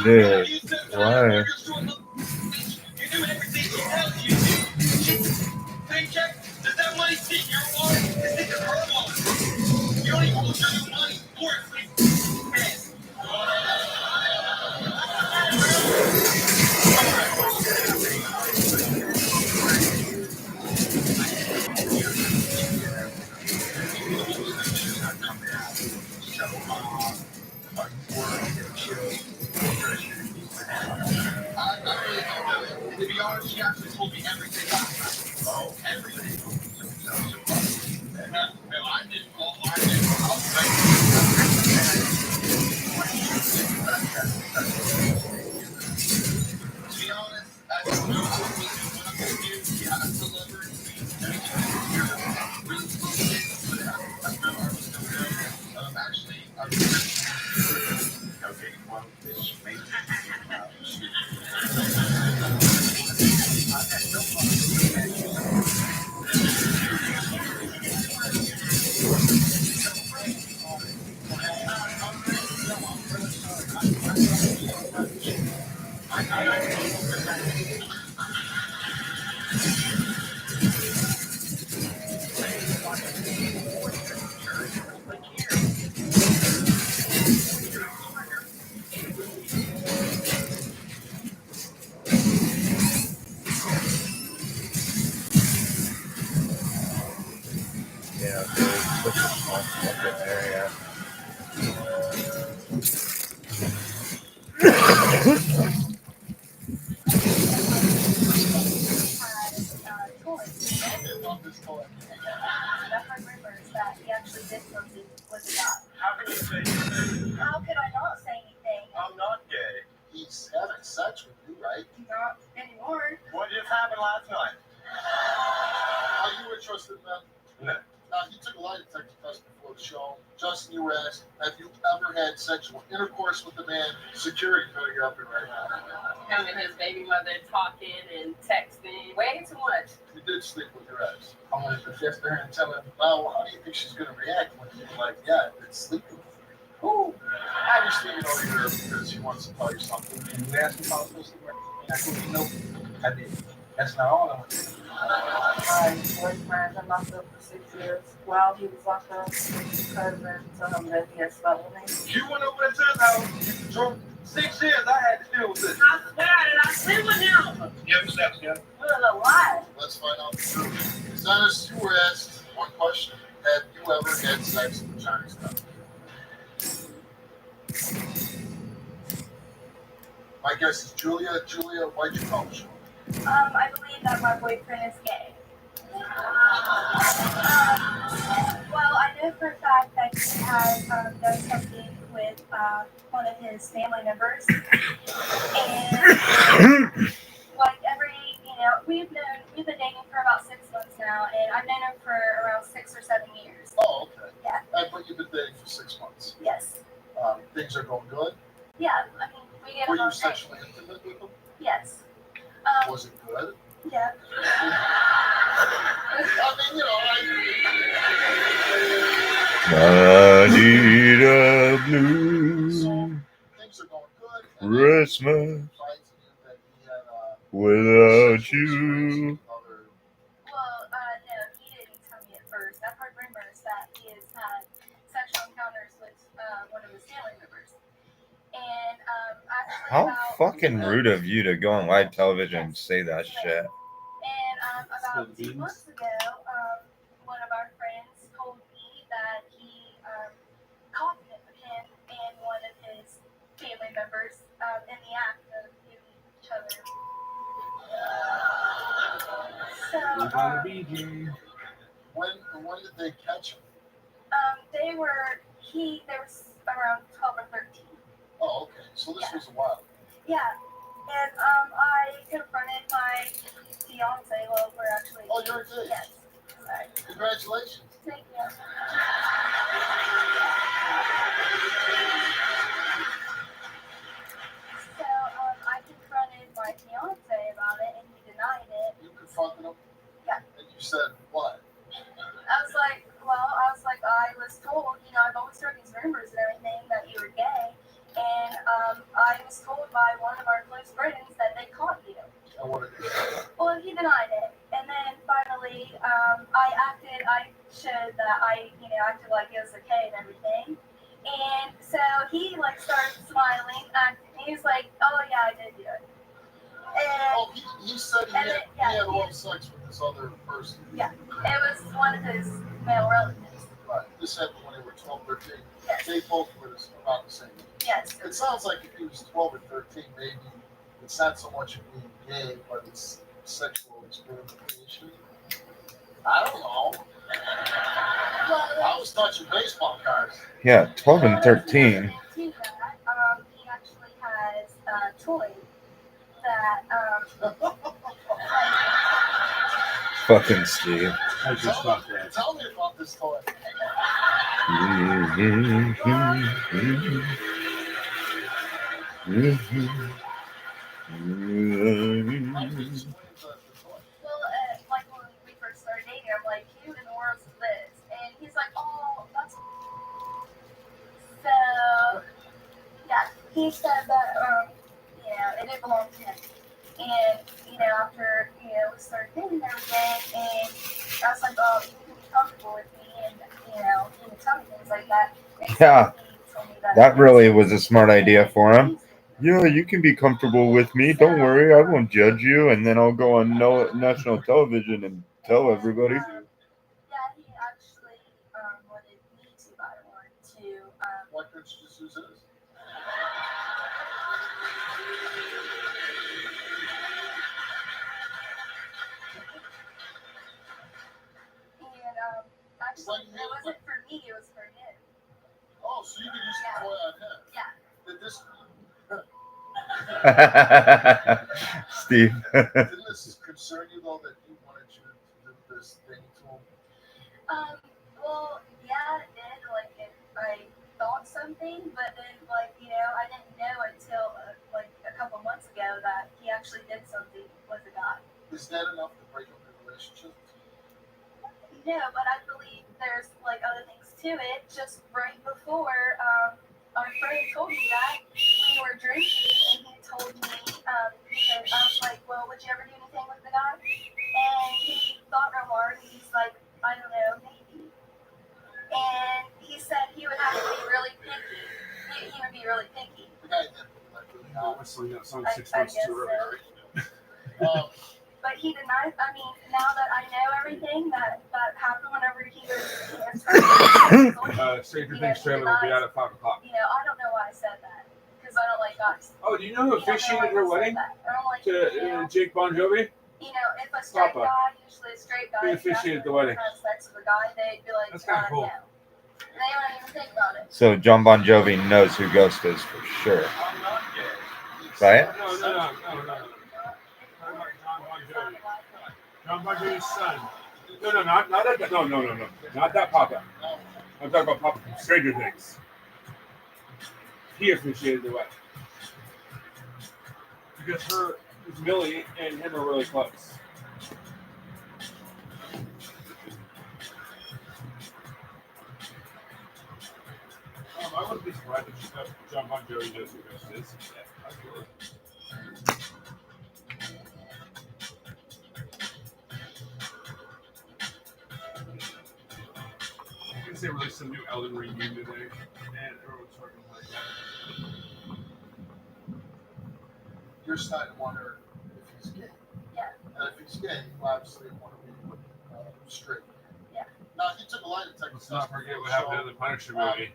Dude, why? Paycheck? Does that money sit in your wallet? It's in her wallet. You don't even want to show your money for it. To be honest, she actually told me everything last night. Oh, everything. No, I didn't. All I did was to be honest, I don't know what I'm going to do. Yeah, I'm delivered. Actually, okay, well, this may Yeah, dude, such a small fucking area. How could I not say anything? I'm not gay. He's having sex with you, right? Not anymore. What just happened last night? Are you interested in that? No. He took a lie detector test before the show. Justin, you were asked, have you ever had sexual intercourse with a man? Security better get up here right now. Him and his baby mother talking and texting way too much. You did sleep with your ex. I'm going to suggest to her and tell her, well, how do you think she's going to react when she's like, yeah, I've been sleeping with her? Ooh. Obviously, you know you're there because he wants to tell you something. And you asked me if I was supposed to sleep with her. And I told you, no, I did. That's not all I want to do. My boyfriend been locked up for 6 years. While he was locked up, his cousin told him that he had slept with me. You went over to his house, drove 6 years, I had to deal with this. I swear, did I sleep with him? You ever slept together? It was a lie. Let's find out the truth. As honest, you were asked one question. Have you ever had sex with a Chinese couple? My guess is Julia. Julia, why'd you call the show? I believe that my boyfriend is gay. Well, I know for a fact that he has done something with one of his family members. And like we've been dating for about 6 months now, and I've known him for around 6 or 7 years. Oh, okay. Yeah. But you've been dating for 6 months. Yes. Things are going good? Yeah, I mean, we get Were along you sexually intimate with him? Yes. Was it good? Yeah. I mean, you know, blue. Things are going good. Christmas Fights you that he had without sexual you. experience with other. Well, no, he didn't tell me at first. I've heard rumors that he has had sexual encounters with one of his family members. And actually How about fucking rude of you to go on live television and say that shit. And about 2 months ago, one of our friends told me that he caught him and one of his family members in the act of giving each other. So, When did they catch him? they were around 12 or 13. Oh, okay. So this was a while. Yeah. And I confronted my fiance. Well, we're actually. Oh, you're engaged. Yes. Sorry. Congratulations. Thank you. So I confronted my fiance about it, and he denied it. You confronted him? Yeah. And you said what? I was like, I was told, I've always heard these rumors and everything that you were gay, and I was told by one of our close friends that they caught you. And what did you say? Well, he denied it, and then finally, I showed that I, acted like it was okay and everything, and so he started smiling, and he was like, oh yeah, I did do it. And he said he had oral sex with this other person. Yeah, it was one of his male relatives. Right. This happened when they were 12, 13. Yes. They both were about the same age. Yes. It sounds like if he was 12 or 13, maybe it's not so much being gay, but it's sexual experimentation. I don't know. I was touching baseball cards. Yeah, 12 and 13. He actually has a toy that Fucking Steve. I just thought that. Tell me about this toy. Well, when we first started dating, I'm like, who in the world is this? And he's like, oh, that's. So, yeah, he said that, it didn't belong to him. And, after, we started dating and everything, and I was like, oh, you can be comfortable with me, and, you can tell me things like that. Yeah, that really was a smart idea for him. Yeah, you can be comfortable with me. Don't worry, I won't judge you. And then I'll go on national television and tell everybody. Yeah, he actually wanted me to buy one to. Why couldn't you just use his? And actually, it wasn't for me; it was for him. Oh, so you could use the toy on him? Yeah. Did this? Steve. Didn't this concern you though that he wanted you to do this thing to him? Well, yeah, it did. I thought something, but then, I didn't know until a couple months ago that he actually did something with a guy. Is that enough to break up the relationship? No, but I believe there's other things to it. Just right before our friend told me that we were drinking, and he told me because I was like, well, would you ever do anything with the guy? And he thought real hard, and he's like, I don't know, maybe. And he said he would have to be really picky. He would be really picky. The guy did really Obviously, that sounds 6 I months guess too early. so. But he denied. I mean, now that I know everything that happened whenever he was, Stranger Things trailer will be out at 5 o'clock. I don't know why I said that because I don't like guys. Oh, do you know who officiated her wedding I don't like to Jake Bon Jovi? If a straight Papa. guy, usually a straight guy, He officiated the wedding. Have sex with a guy, they'd be like, That's kind of cool. no. They wouldn't even think about it. So John Bon Jovi knows who Ghost is for sure. Right? No. John Bon Jovi's son. No, not that. No. Not that Papa. I'm talking about Papa from Stranger Things. He officiated the wedding. Because Millie and him are really close. I wouldn't be surprised if you jump on Joey knows who Ghost is. I guess they released some new Elden Ring game today, and everyone's fucking playing that. You're starting to wonder if he's gay. Yeah. And if he's gay, you obviously want to be straight. Yeah. Now, he took a lie detector. Let's not forget what happened in the Punisher movie.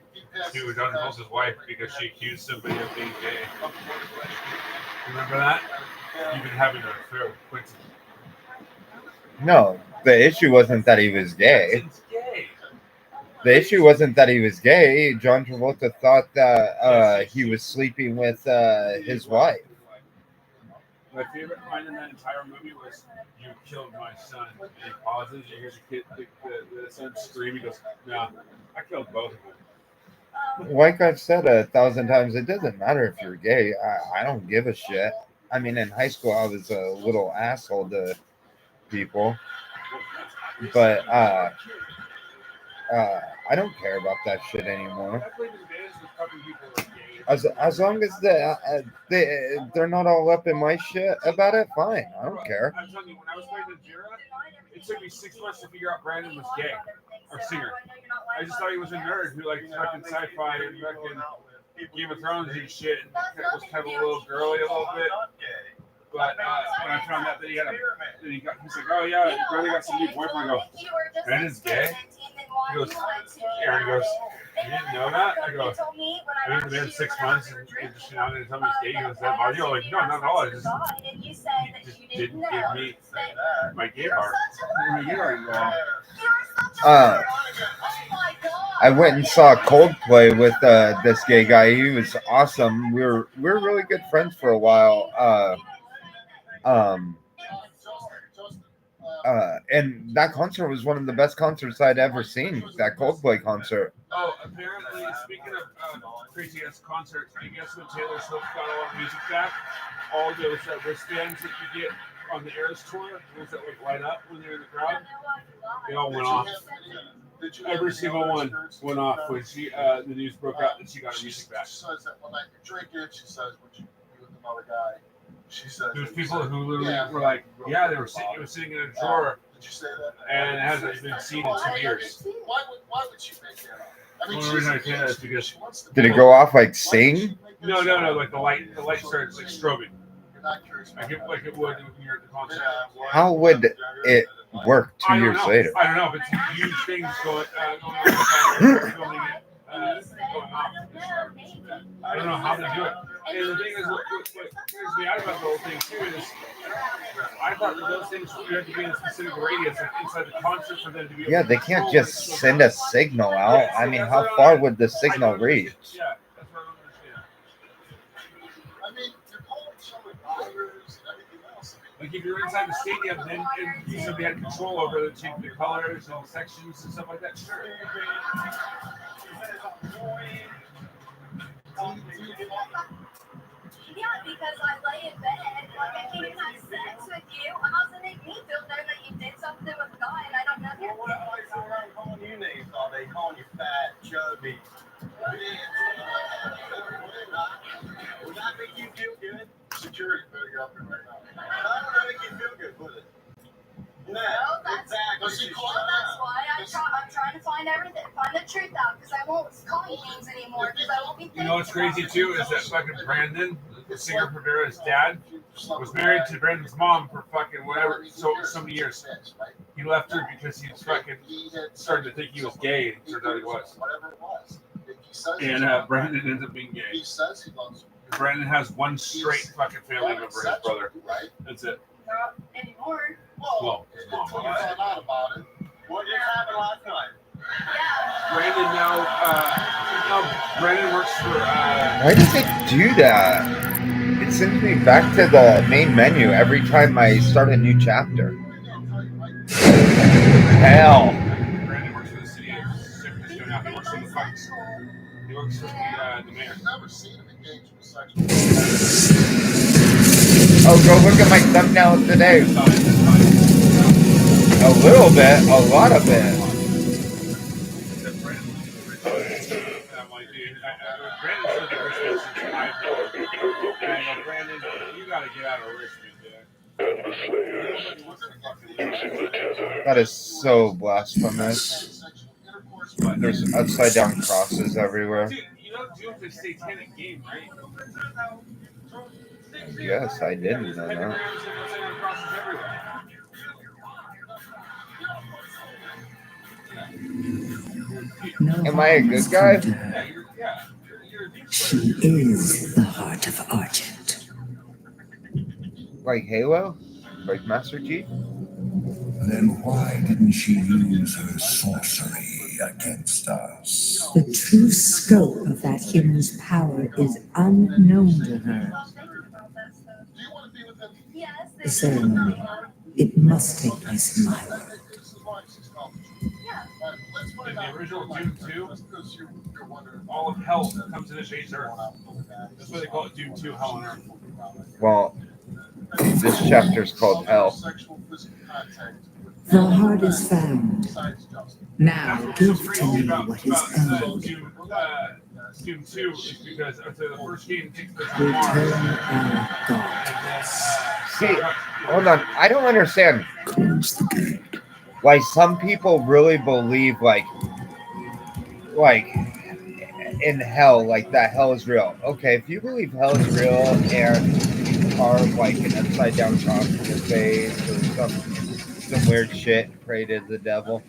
He was John Travolta's wife because she accused somebody of being gay. Remember that? You've been having an affair with Quentin. No, the issue wasn't that he was gay. Quentin's gay. The issue wasn't that he was gay. John Travolta thought that he was sleeping with his wife. My favorite line in that entire movie was, "You killed my son." And he pauses, you hear the son scream. He goes, "No, I killed both of them." Like I've said 1,000 times, it doesn't matter if you're gay. I don't give a shit. I mean, in high school, I was a little asshole to people, but I don't care about that shit anymore. As long as they're not all up in my shit about it, fine. I don't care. I'm telling you, when I was playing Jira, it took me 6 months to figure out Brandon was gay or singer. I just thought he was a nerd who liked fucking sci-fi and fucking Game of Thrones and shit, and was kind of a little girly a little bit. But when I found out that he's like, "Oh yeah, Brandon got some new boyfriend." I go, "Brandon's gay?" He goes, Aaron goes, "You didn't know that?" I go, "I've been there 6 months and you're just now going to tell me he's gay." He goes, "That body?" I'm like, "No, not at all. I just didn't give me my gay part." I went and saw Coldplay with this gay guy. He was awesome. We were really good friends for a while. And that concert was one of the best concerts I'd ever seen. That Coldplay concert. Oh, apparently, speaking of crazy ass concerts, I guess when Taylor Swift got all her music back, all those wristbands that you get on the Eras tour, those that would light up when they're in the crowd, they all went off. Every single one went off when the news broke out that she got her music back. She says that one night you're drinking, she says, "Would you be with another guy?" She says, "There's people who literally were like, yeah, it was sitting in a drawer." Did you say that? And it hasn't been seen in 2 years. Why would she make that up? I mean, the only reason I say that is because Did it go off like Sing? No, like the light started like strobing. Like it would when you're at the concert. How would it work 2 years later? I don't know, but it's huge things going on. Filming it. I don't know how they do it. And the thing is, what freaks me out about the whole thing too is, I thought that those things you have to be in a specific radius, like inside the concert, for them to be. Yeah, they can't just send a signal out. I mean, how far would the signal reach? Yeah, that's what I don't understand. I mean, you're calling someone wires and everything else. Like if you're inside the stadium, then you said they had control over the colors and sections and stuff like that. Sure. Yeah, because I lay in bed, like I can't even have sex with you. How does it make me feel better that you did something with a guy and I don't know your What if I around calling you names all day, calling you fat, chubby? Would that make you feel good? Security better get up here right now. That would make you feel good, would it? No, that's exactly. why I'm trying to find the truth out, because I won't call you names anymore, because I won't be. You know what's crazy too is that fucking Brandon, the singer for Vera's dad, was married to Brandon's mom for fucking whatever, so many years. He left her because he was fucking starting to think he was gay, and it turned out he was. And Brandon ends up being gay. He says he loves you. Brandon has one straight fucking family member, his brother. That's it. Not anymore. Well, it's when you found out about it. What just happened last night? Yeah. Brandon works for. Why does it do that? It sends me back to the main menu every time I start a new chapter. Hell. Brandon works for the city of San Francisco now. He works for the Fox. He works for the mayor. I've never seen him engage with sexual. Oh, go look at my thumbnail today. A little bit, a lot of it. That is so blasphemous. There's upside down crosses everywhere. Dude, you know Doom's a satanic game, right? Yes, I didn't know that. Pentagrams and upside down crosses everywhere. Am I a good guy? She is the heart of Argent. Like Halo? Like Master Chief? Then why didn't she use her sorcery against us? The true scope of that human's power is unknown to her. The ceremony, it must take place in my world. In the original Doom 2, all of hell comes to this Earth. That's why they call it Doom 2, Hell on Earth. Well, this chapter's called Hell. The heart is found. Now give to me what is owed. Doom 2 is because the first game takes place on Return Mars. our God. See, hold on. I don't understand. Close the gate. Like, some people really believe, like in hell, like that hell is real. Okay, if you believe hell is real and you carve like an upside down cross in your face or some weird shit and pray to the devil,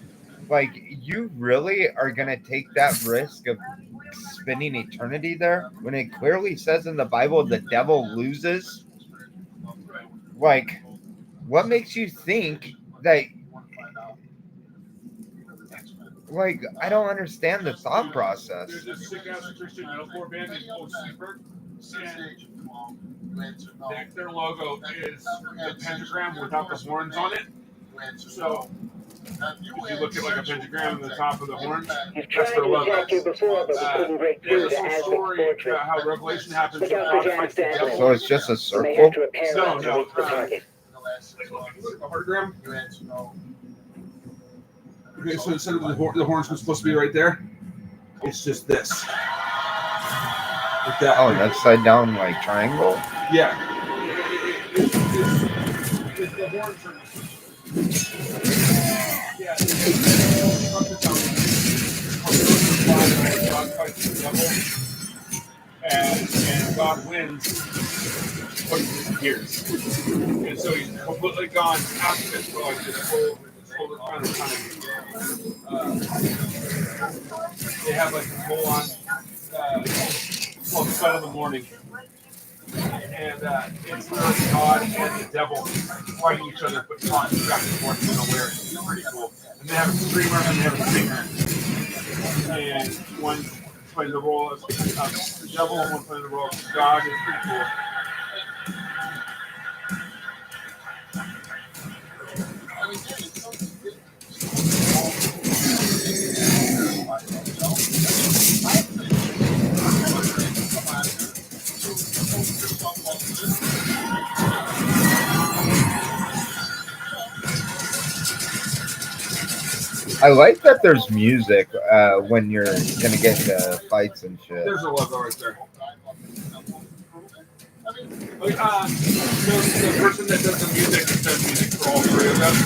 like, you really are gonna take that risk of spending eternity there when it clearly says in the Bible the devil loses? Like, what makes you think that? Like, I don't understand the thought process. There's this sick ass Christian metalcore band in Old Sleeper. Their logo is the pentagram without the horns on it. So if you look at like a pentagram on the top of the horns, that's their logo. There's a story about how Revelation happens when God fights the devil. So it's just a circle? No. A heartgram. Okay, so instead of the horns were supposed to be right there, it's just this. Like that. Oh, an upside down like triangle? Yeah. It's the horns are. Yeah. God fights the devil, and God wins, but he disappears. And so he's completely gone absent for like this whole kind of time. They have like this whole on called Sun of the Morning. And it's literally God and the devil fighting each other, but talking back and forth in nowhere. It's pretty cool. And they have a screamer and they have a singer. And one's playing the role of the devil and one playing the role of God. It's pretty cool. I like that there's music when you're gonna get into fights and shit. There's a logo right there. The person that does the music does music for all three of them.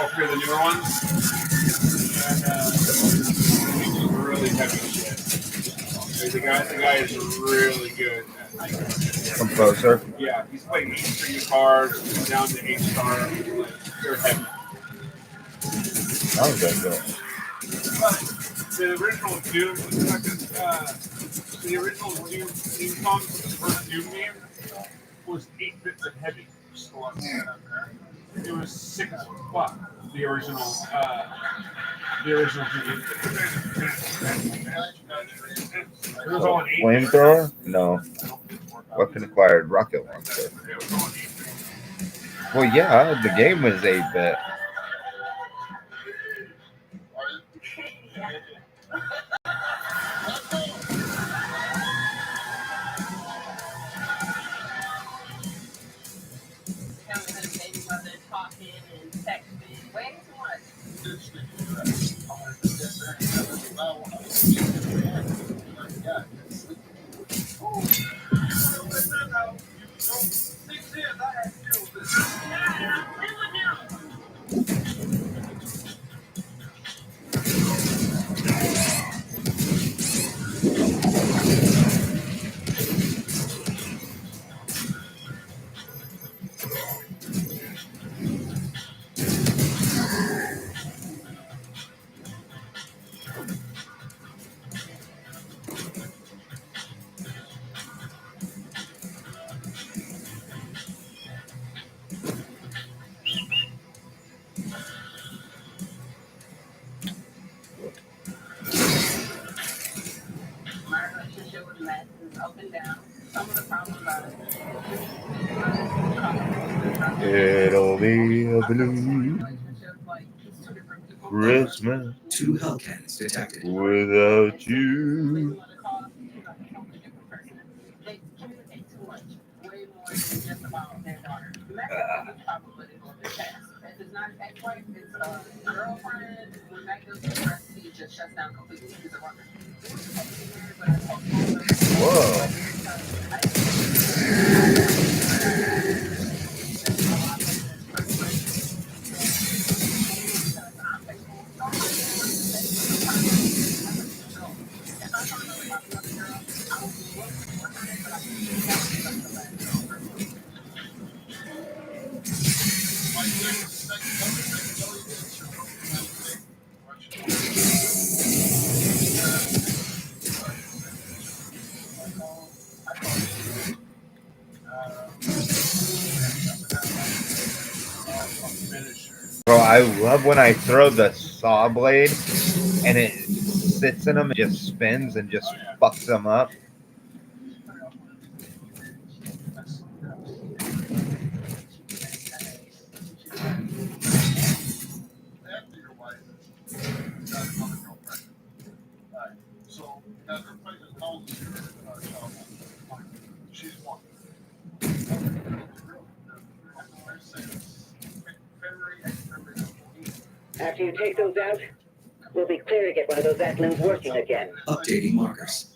All three of the newer ones. And really heavy shit. The guy is really good at Composer? Yeah, he's playing E-string guitars down to H-star. They're heavy. That was good. The original Doom, the original Doom theme song for the first Doom game was 8 bits of heavy. It was sick as fuck. The original Doom. It was all an 8-bit. Flamethrower? No. Weapon acquired. Rocket launcher. Well, yeah, the game was 8-bit. and down. Some of the problems are It'll be a blue Christmas. 2 Hellcats detected. Without you. they communicate too much, way more than just about their daughter. Magda is probably a little bit past. If it's not ex-wife, it's a girlfriend. When Magda's depressed, he just shuts down completely. He's a runner. Whoa. Bro, I love when I throw the saw blade and it sits in them and just spins and just fucks them up. So that her pregnant knows your child. She's one. After you take those out, we'll be clear to get one of those Atlins working again. Updating markers.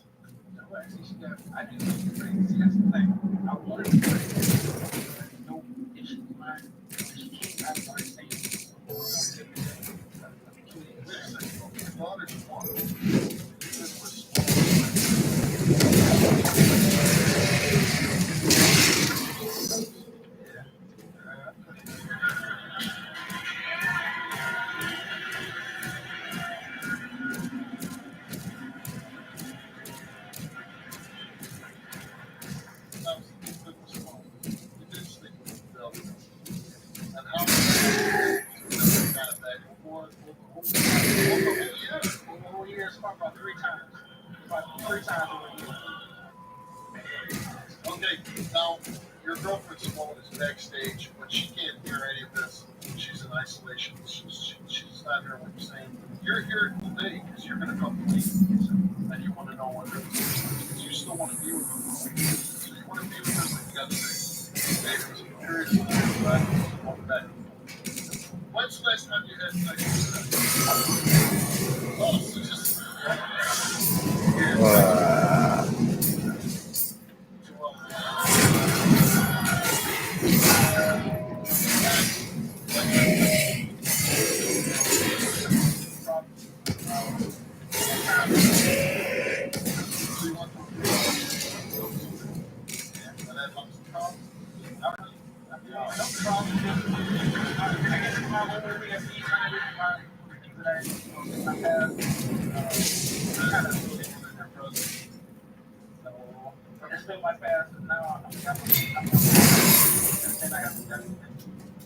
Okay, now your girlfriend's phone is backstage, but she can't hear any of this. She's in isolation. She's not hearing what you're saying. You're here today because you're going to come to me, and you want to know what it is. Because you still want to be with her. So you want to be with her, but you got to say, baby, it was a period of time, but I want back. When's the last time you had sex with her? Oh, so just...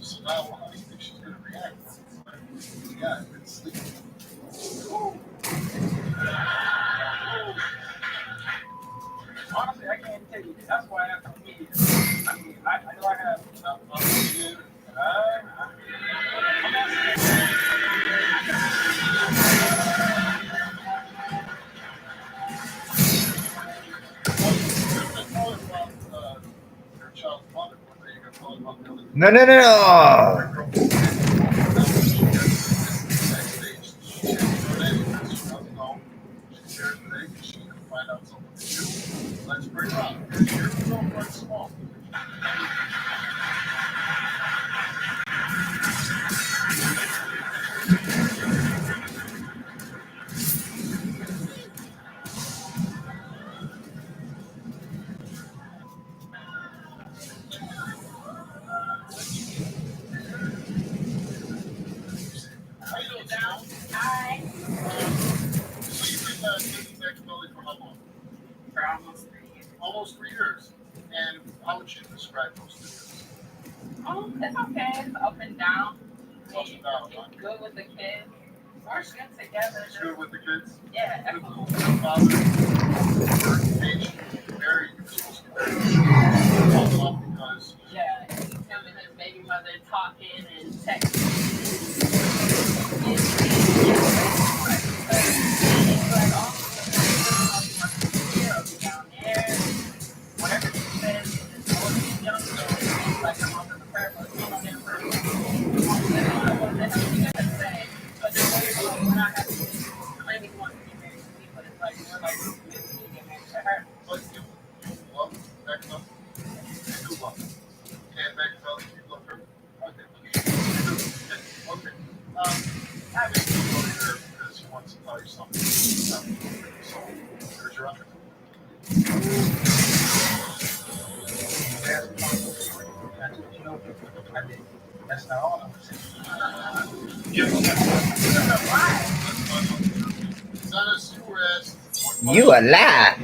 So now how do you think she's going to react? Yeah, I've been sleeping. Honestly, I can't tell you. That's why I have to be here. I mean, I know I have Your child's mother, one day you're going to tell her about the other. No, no, no, no. Find out something new. Let's bring her on. Your girlfriend's small. How you doing, Down? Hi. So you've been living back in Philly for how long? For almost 3 years. Almost 3 years. And how would you describe those 3 years? It's okay. It's up and down. Up and down, huh? Good with the kids. We're good together. She's good with the kids. Yeah. The father, age, married, you were supposed to get married. Called it off because Yeah, he's him and his baby mother talking and texting. He's like, oh, down there. Whatever he says, it's more than young, so he's like, I'm off in the prayer book. I'm off in the prayer book. I don't know what the hell you gotta say, but the way we're not having to claim he wants to get married to me, but it's like, we're like, me to get married to her. but you love Becca. You do love her. You can't beg for other people love her. Okay. You do. Okay. I haven't been over here because he wants to tell you something. So, here's your answer. That's not all I'm saying. You a lie.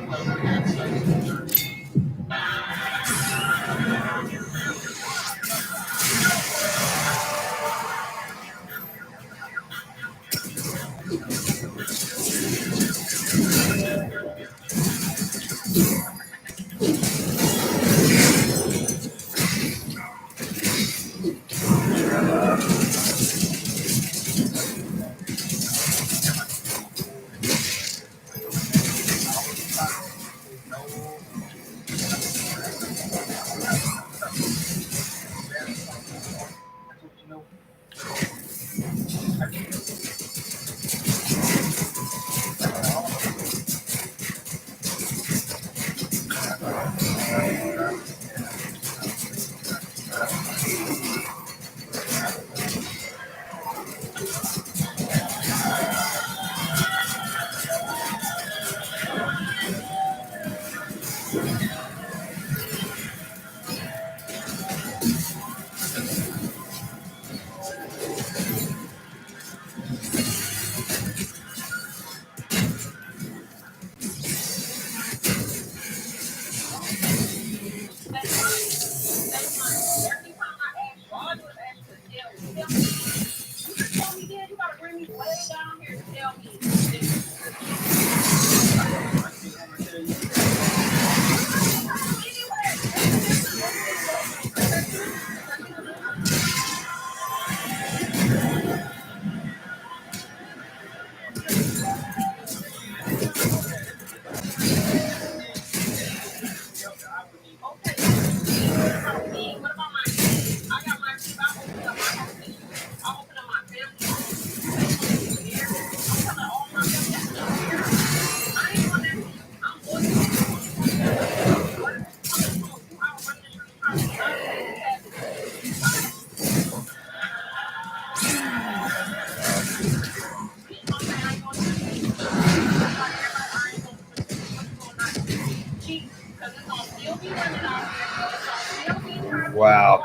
Wow.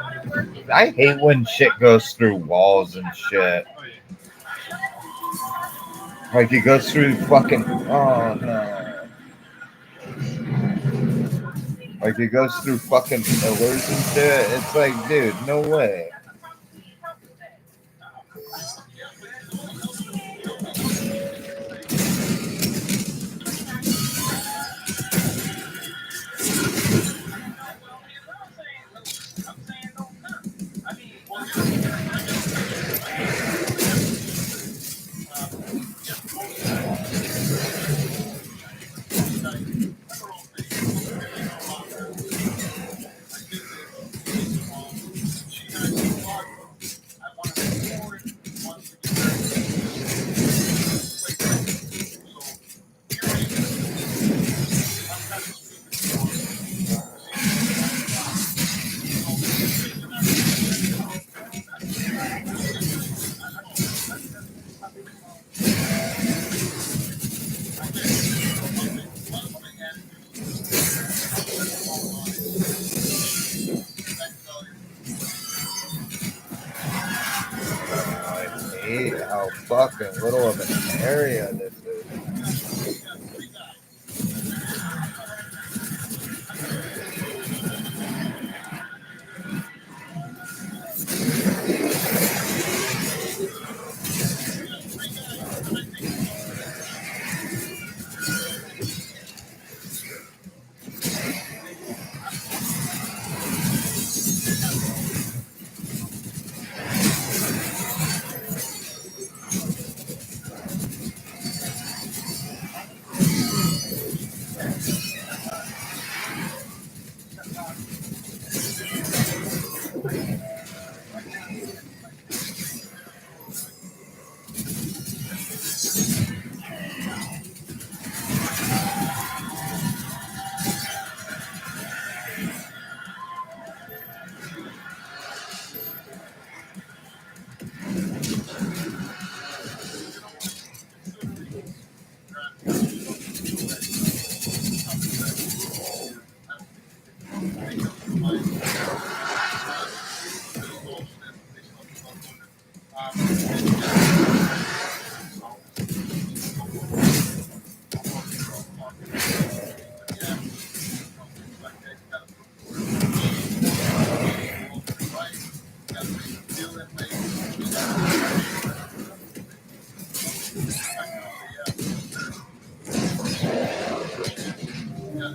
I hate when shit goes through walls and shit. Like it goes through fucking. Oh no. Like it goes through fucking pillars and shit. It's like, dude, no way. I hate how fucking little of an area this is.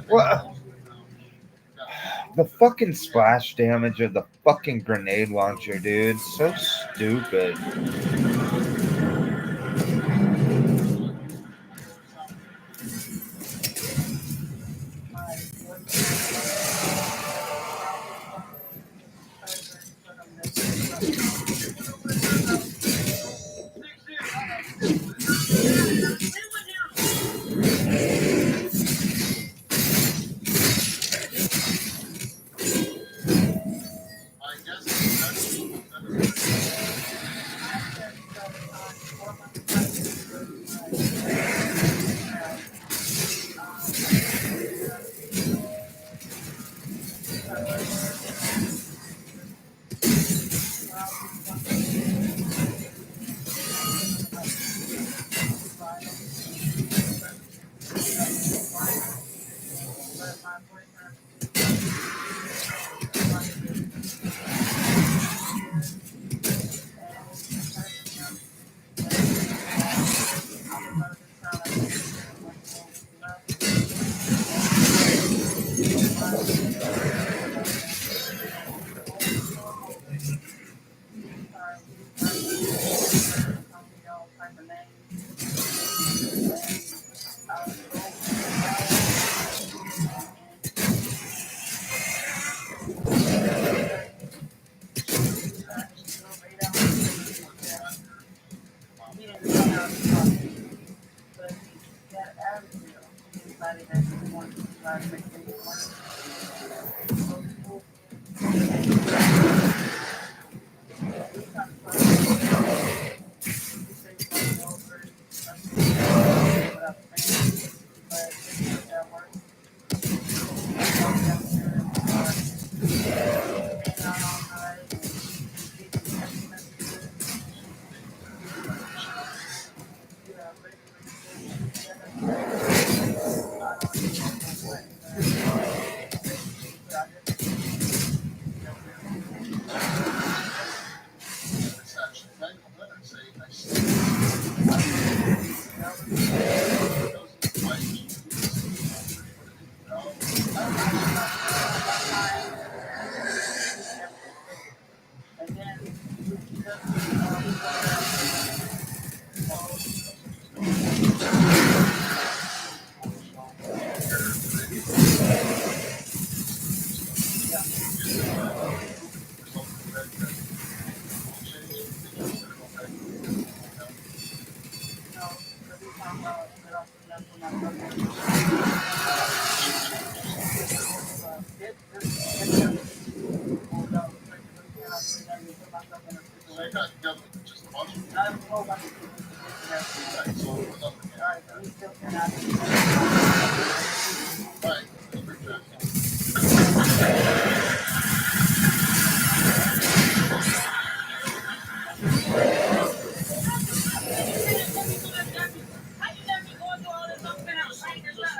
What? The fucking splash damage of the fucking grenade launcher, dude. So stupid.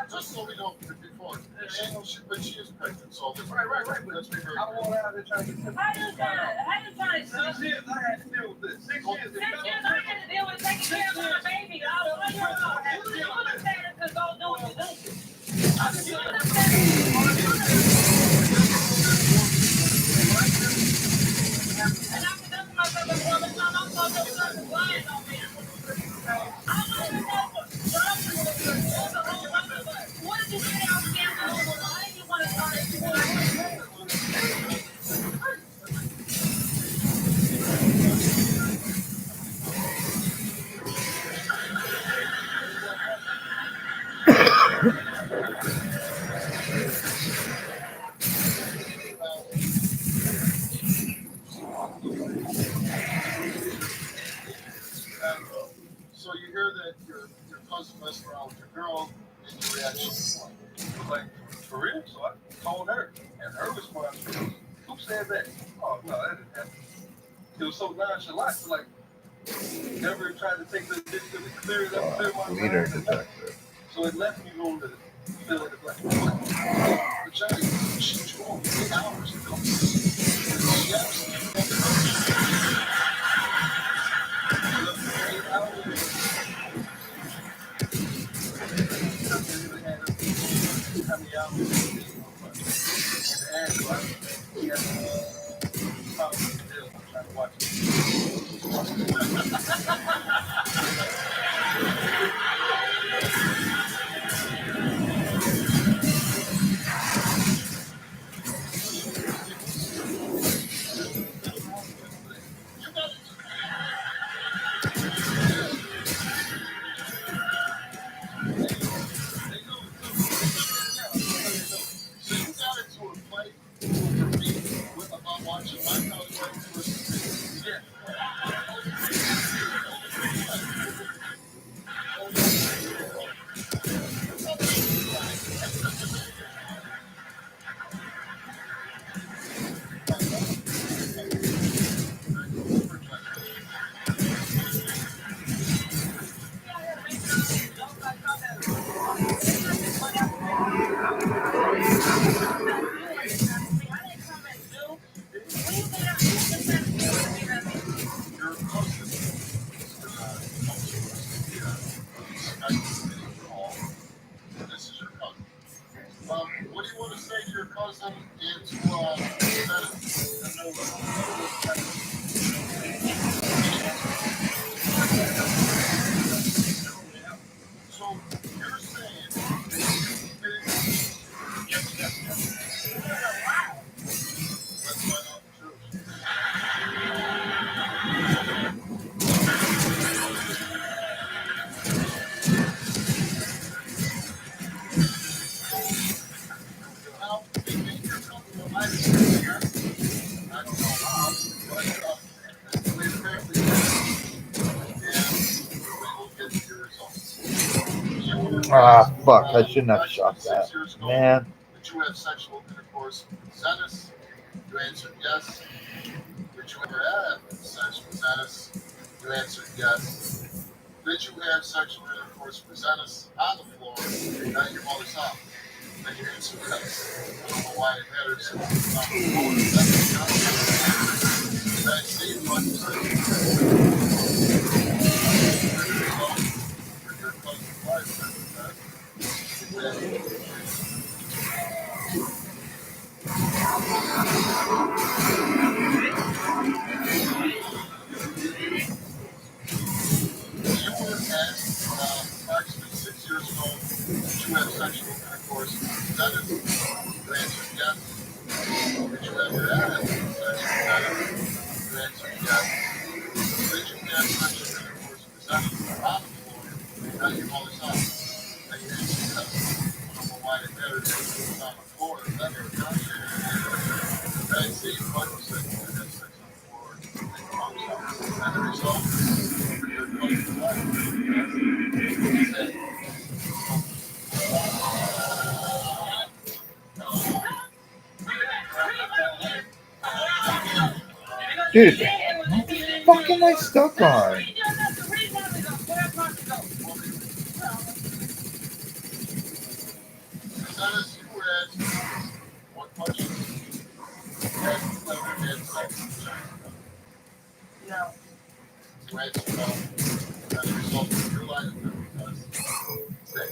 Just so we don't before. But she is pregnant, so right. Let's be very. I don't want to have to try to get. How you trying to 6 years I had to deal with this. 6 years. 6 years I had to deal with taking care of my baby. I was 1 year old. You understand it to go do what you do. You understand it. And I can do myself as well as I'm supposed to be lying on me. I want to know what did you say I was getting over? Why did you want to start it? So you hear that your cousin messed around with your girl, and your reaction was like, for real? So I told her, and her response was, who said that? Oh, no, that didn't happen. It was so nonchalant, like, Never tried to take the digital clear it up, clear my Leader mind. detector. So it left me room to fill in the blank. But Johnny, she drove 8 hours to come see the chefs from the country. 8 hours. How many hours? And so she had trying to watch it. What do you want to say to your cousin and to so you're saying let's find out the truth. Now, they think you're coming to my I don't know how, but we apparently we'll get to your results. Ah, fuck, I shouldn't have shot that. Man. Did you have sexual intercourse with Zenas? You answered yes. Did you ever have sex with Zenas? You answered yes. Did you have sexual intercourse with Zenas on the floor that your mother saw? Then you answered yes. I don't know why it matters. On the floor. Did I see you what you said? Your cousin's wife You were asked approximately 6 years ago, did you have sexual intercourse with Zenas? You answered yes. Did you ever have sex with Zenas? You answered yes. Did you have sexual intercourse with Zenas on the floor that your mother saw? And you answered yes. I don't know why it matters if it was on the floor or never conscious. I see what you said you had sex on the floor and your mother saw. And the result for your cousin's life. Dude, what the fuck am I stuck on? Dennis, you were asked what question have you ever had sex with China? No. You answered no. As a result of your line of because say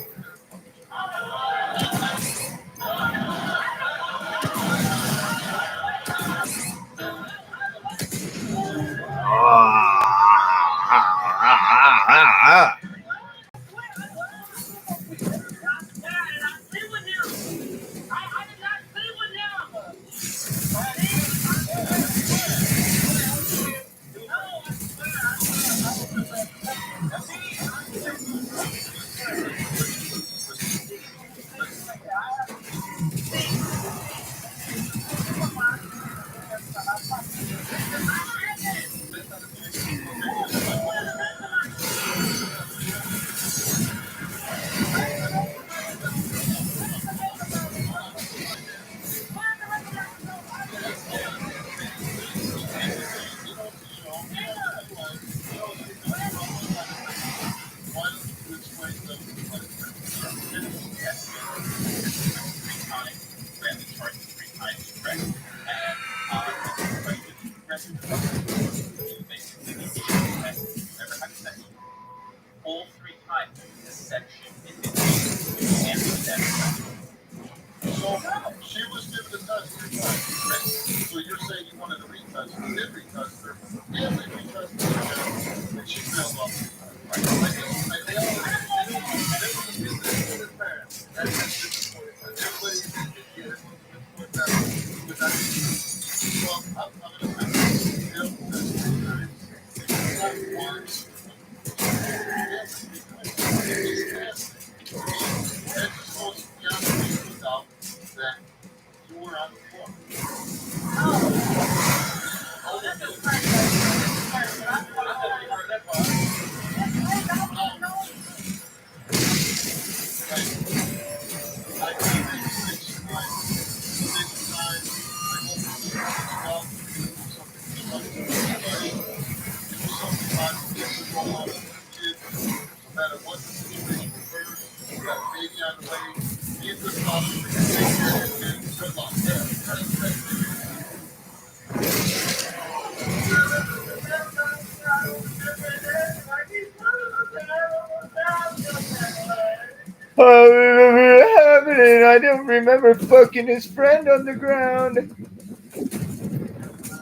I remember it happening. I don't remember fucking his friend on the ground.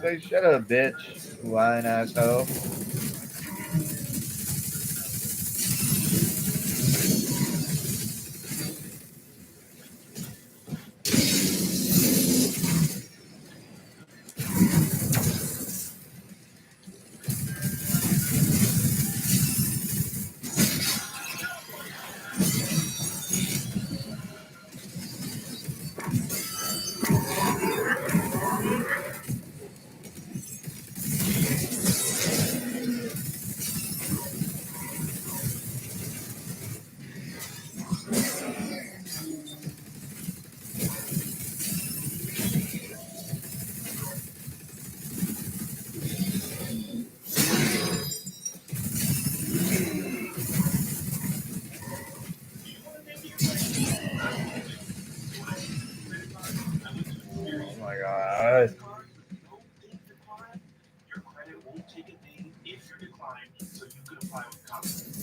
Like, shut up, bitch. Lying asshole. Oh my god. Your credit won't take a thing if you're declined, so you can apply with confidence.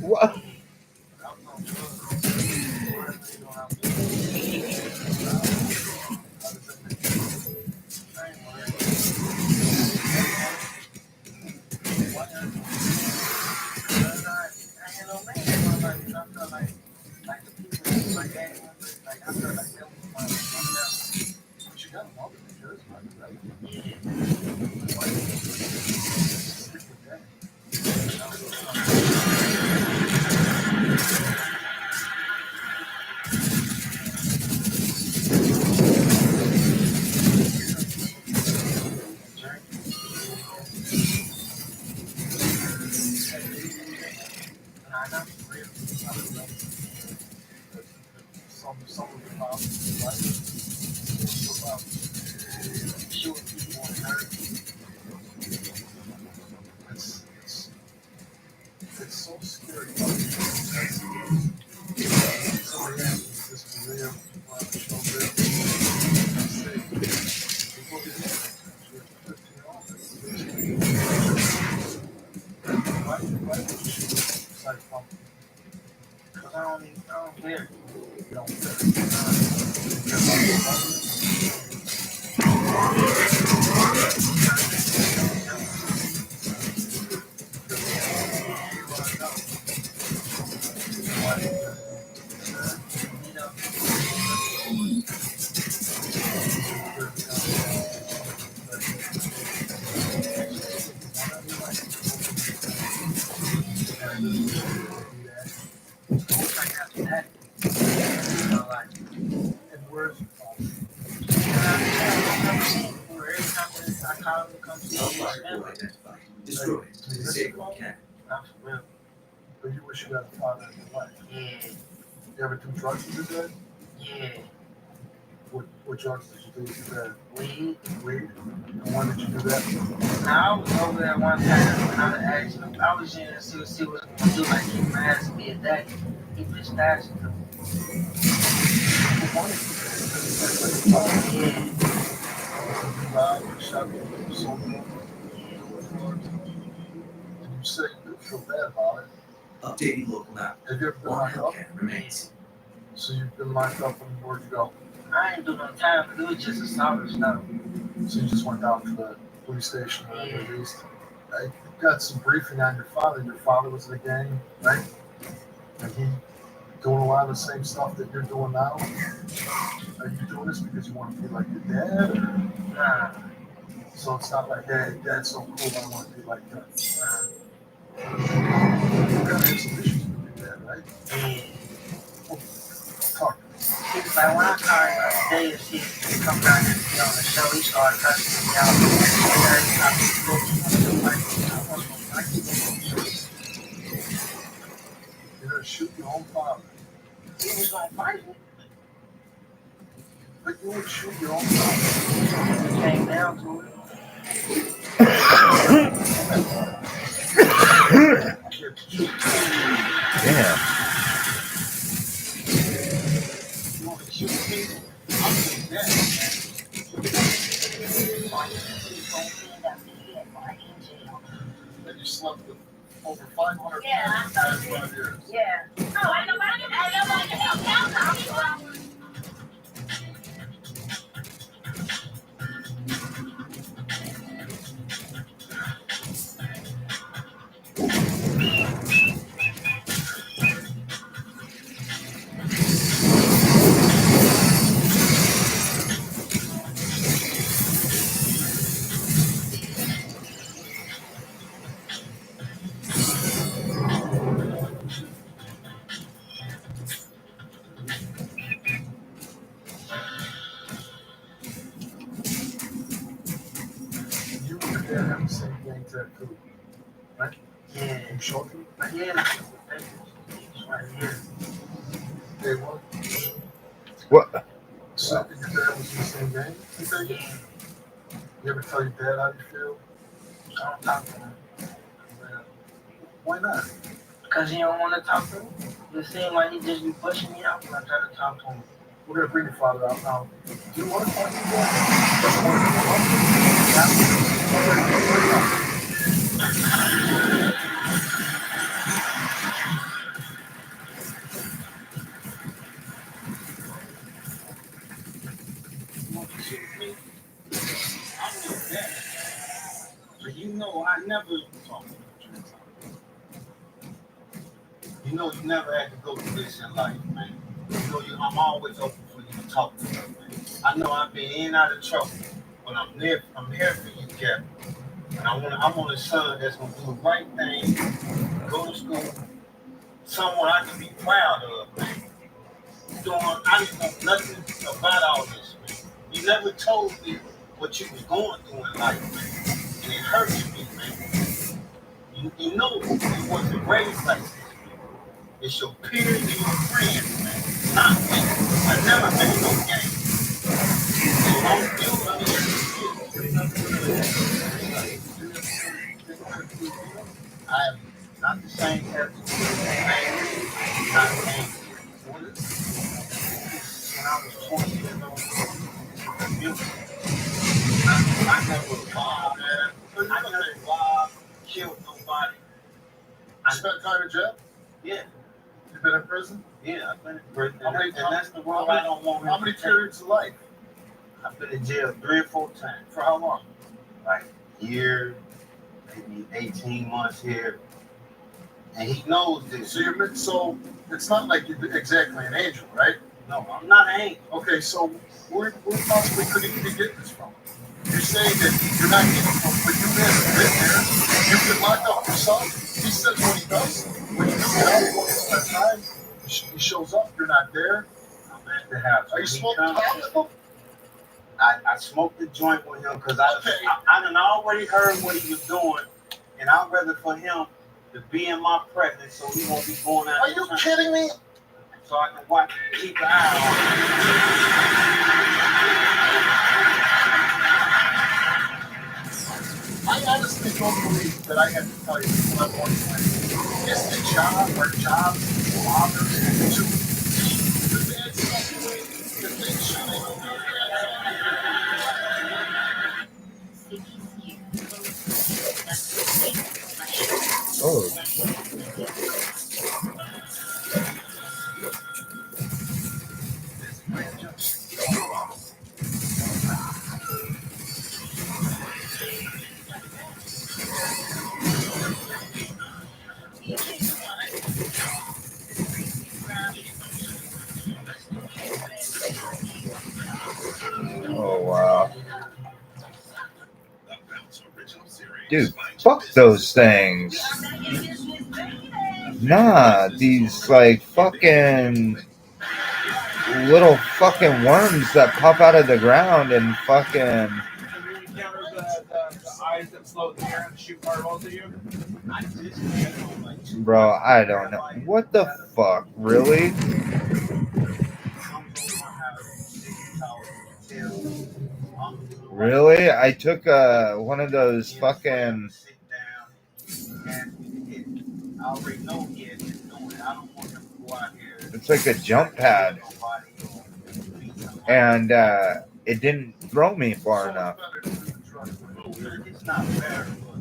What? really do that. After that, you know, like, And where's your father? I've never seen him before. Every time I call him to come see me, Identified. Destroy it to disable the cat. not for real. But you wish you had a father in your life. Yeah, You ever do drugs with your dad? yeah. What drugs did you do with your dad? Weed. Weed? And when did you do that? Now, I was over there one time when I asked him, I was in to see what he was going to do, like he might have to be a daddy. He just asked him. Yeah. You lied, you shot me, you sold me, and you say you feel bad about it. Updating local map. Have you ever been One locked up? Hellcat remains. So you've been locked up and where'd you go? I ain't do no time, but it was just a solid stuff. So you just went down to the police station or at least. I got some briefing on your father. Your father was in the gang, right? And he doing a lot of the same stuff that you're doing now. Are you doing this because you want to be like your dad? Or? Nah. So it's not like, hey, dad's so cool, I want to be like that. Nah. You gotta have some issues with your dad, right? Yeah. Well, talk to me. He was like, when I called him the other day and shit, he come down here to be on the show, he started cussing me out. You're gonna shoot your own father. He was gonna fight me. But you would shoot your own father. It came down to it. Damn. You want to shoot me? I'm doing that. That you slept with over 500 Yeah, in the past 5 years. Yeah. Oh, I nobody can help out. You and your dad have the same gang tattoo, right? Yeah. You showed me? Yeah. Right here. Day one? What? So your dad was in the same gang? You think? You ever tell your dad how you feel? I don't talk to him. Man, why not? Because he don't want to talk to me. It seems like he just be pushing me out when I try to talk to him. We're gonna bring your father out now. Do you want to talk to your dad? Doesn't want to come You want to shoot me? I'm doing that. But you know, I never talk to you. You know, you never had to go through this in life, man. You know, I'm always open for you to talk to me, man. I know I've been in and out of trouble, but I'm here for you, Captain. And I want a son that's gonna do the right thing, go to school, someone I can be proud of, man. I didn't know nothing about all this, man. You never told me what you was going through in life, man. And it hurts me, man. You know it wasn't raised like this, man. It's your peers and your friends, man. Not me. I never been no game. So don't feel under I am not the same tattoo. Not angry. When I was 20 years old, I never robbed, man. I never robbed, killed nobody. I spent time in jail? Yeah. You've been in prison? Yeah, I've been in prison. How many And that's the road I don't want. How many periods of life? I've been in jail 3 or 4 times. For how long? Like a year, maybe 18 months here. And he knows this. So it's not like you're exactly an angel, right? No, I'm not an angel. Okay, so where possibly could he be getting this from? You're saying that you're not getting it from, but you haven't been there. You've been locked up yourself. He says what he does. By the time he shows up, you're not there. Are you smoking pot with him? I smoked the joint with him because I done already heard what he was doing, and I'd rather for him to be in my presence so he won't be going out. Are you kidding me? So I can watch, keep an eye on him. I honestly don't believe that I have to tell you this one more time. It's the job or jobs, fathers, to keep the bad stuff away, to make sure they don't do Oh. Oh, wow. Dude, fuck those things. Nah, these, like, fucking little fucking worms that pop out of the ground and fucking... And then you counter the eyes that float in the air and shoot fireballs at you? Bro, I don't know. What the fuck? Really? Really? I took one of those fucking... It's like a jump pad. And it didn't throw me far enough. It's not fair, but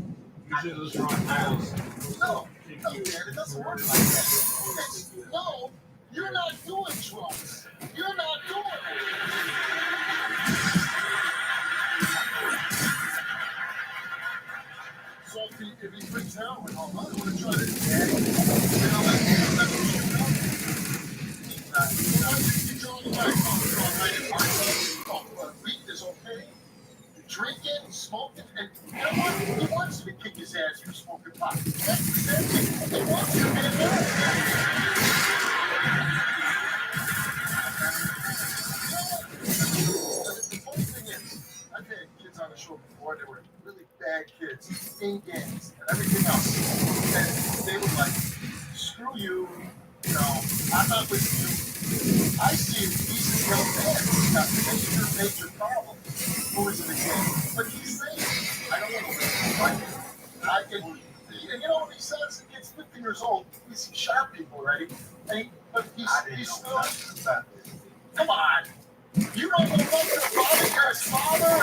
usually those are on miles. No, it doesn't work like that. No, you're not doing drugs. You're not doing it. So if he brings heroin home, I want to try to weed is okay. Drinking, smoking, and you know what? He wants you to kick his ass for smoking pot. That's the same thing. He wants you to be a man. The funny thing is, I've had kids on the show before. They were really bad kids, in gangs, and everything else. And they were like, screw you, you know, I'm not with you. I see a decent young man who's got major problems. Who is in the game? But he's saying, I don't want to live this life. I can, and you know what he says? He gets 50 years old. He's sharp people, right? But he's still, come on. You don't want to love your father, you're his father.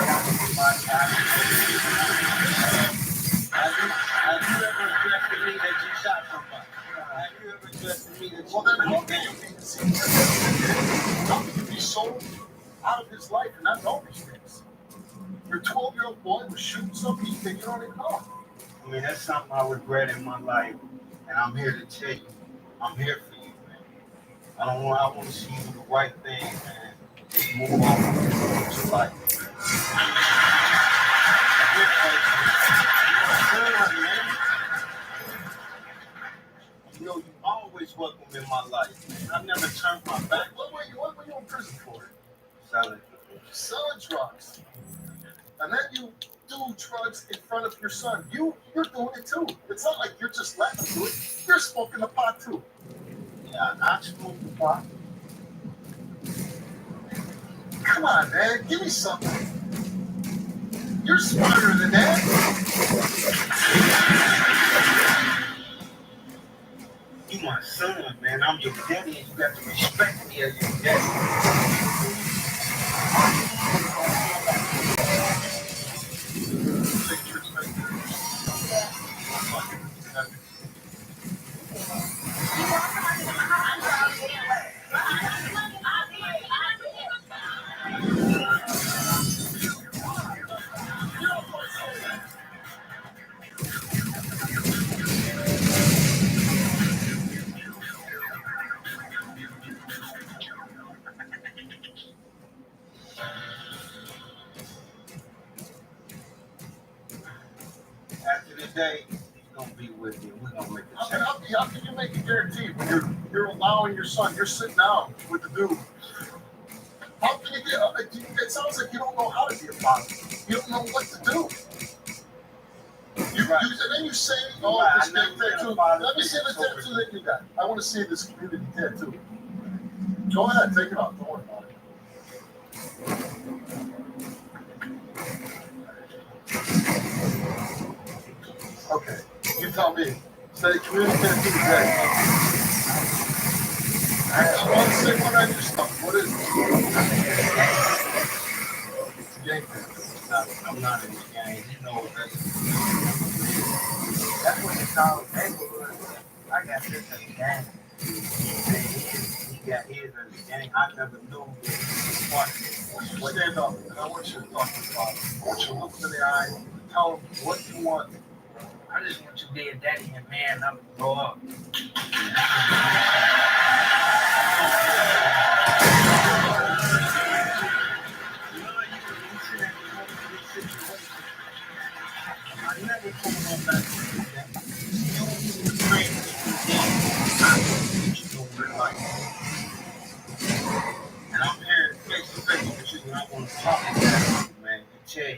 Have you ever addressed to me that you shot somebody? Have you ever addressed to me that you... Well, then how can you be so out of his life and not know these things? Your 12-year-old boy was shooting something you don't even know. I mean, that's something I regret in my life, and I'm here to tell you, I'm here for you, man. I want to see you do the right thing, man. Move on with your life. You know, you always welcome in my life, man. I've never turned my back. What were you in prison for? Selling drugs. And then you do drugs in front of your son. You're doing it too. It's not like you're just letting him do it. You're smoking the pot too. Yeah, I smoke the pot. Come on, man. Give me something. You're smarter than that. You my son, man. I'm your daddy, and you got to respect me as your daddy. After the day, he's gonna be with you. We're gonna make a change. can you make a guarantee when you're allowing your son? You're sitting down with the dude. How can you get? It sounds like you don't know how to be a father. You don't know what to do. And then you say, "Oh, this big tattoo." Let me see the tattoo that you got. I want to see this community tattoo. Go ahead, take it off. Don't worry about it. Okay, you tell me. Say community tattoo today. I want to say one on your stuff. What is it? It's a gang tattoo. I'm not in the game. You know that's what they call neighborhood. I got this in the game. He got his in the game. I never knew what. Stand up, and I want you to talk to your father. I want you to look him in the eye, tell him what you want. I just want you to be a daddy and man up and grow up. I never told him that. And I'm here face to face with you, and I want to talk to you, man, and tell you.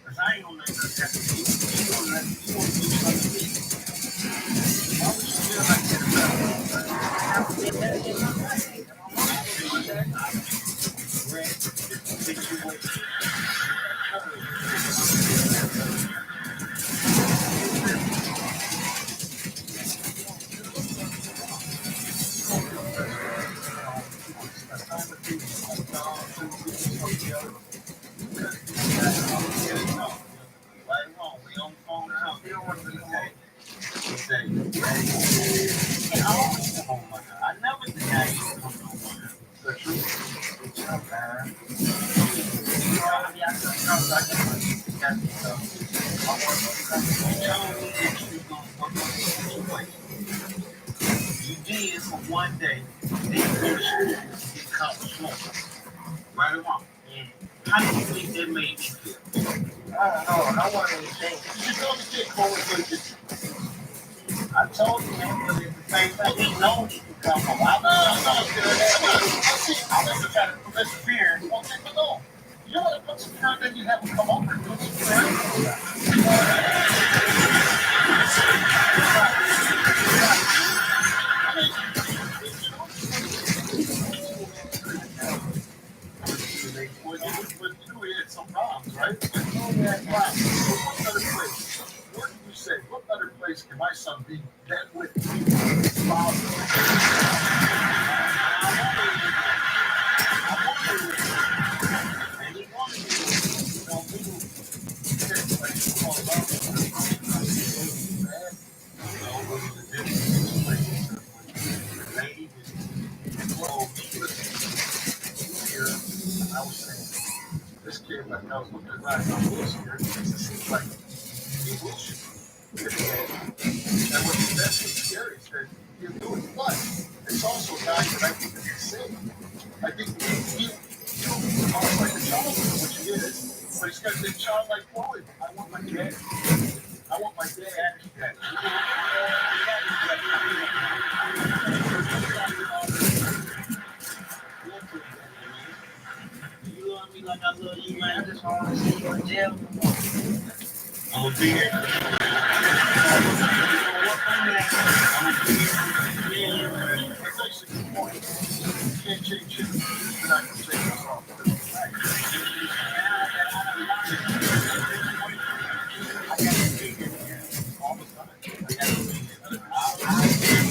Because I ain't gonna let that happen to you. You gonna do something to me. Why would you feel like that about me? I never denied you come on. The truth. You did for one day, then you go to school and get caught smoking. Right or wrong? How do you think that made me feel? I don't know. I want anything. You told me to get cold and good. I told you, man, but at the same time, he knows you can come home. I see. I never got to put some fear. Okay, but no. You want to put some fear, then you have to come over and put some fear. We had some problems, right? What other place? What did you say? What other place can my son be that with me? I was saying, this kid, like I was looking at last time, was here. It seems like he will shoot. And that's what's scary is that he'll do it. But it's also a guy that I think is safe. I think he almost like a child, which he is. But he's got this childlike quality. I want my dad. I want my dad. You love me like I love you, man. I just want to see you in jail. I'm gonna be here. I'm gonna be here. That's actually the point. You can't change shit. You're not gonna change yourself. I gotta be here all the time. I gotta be here.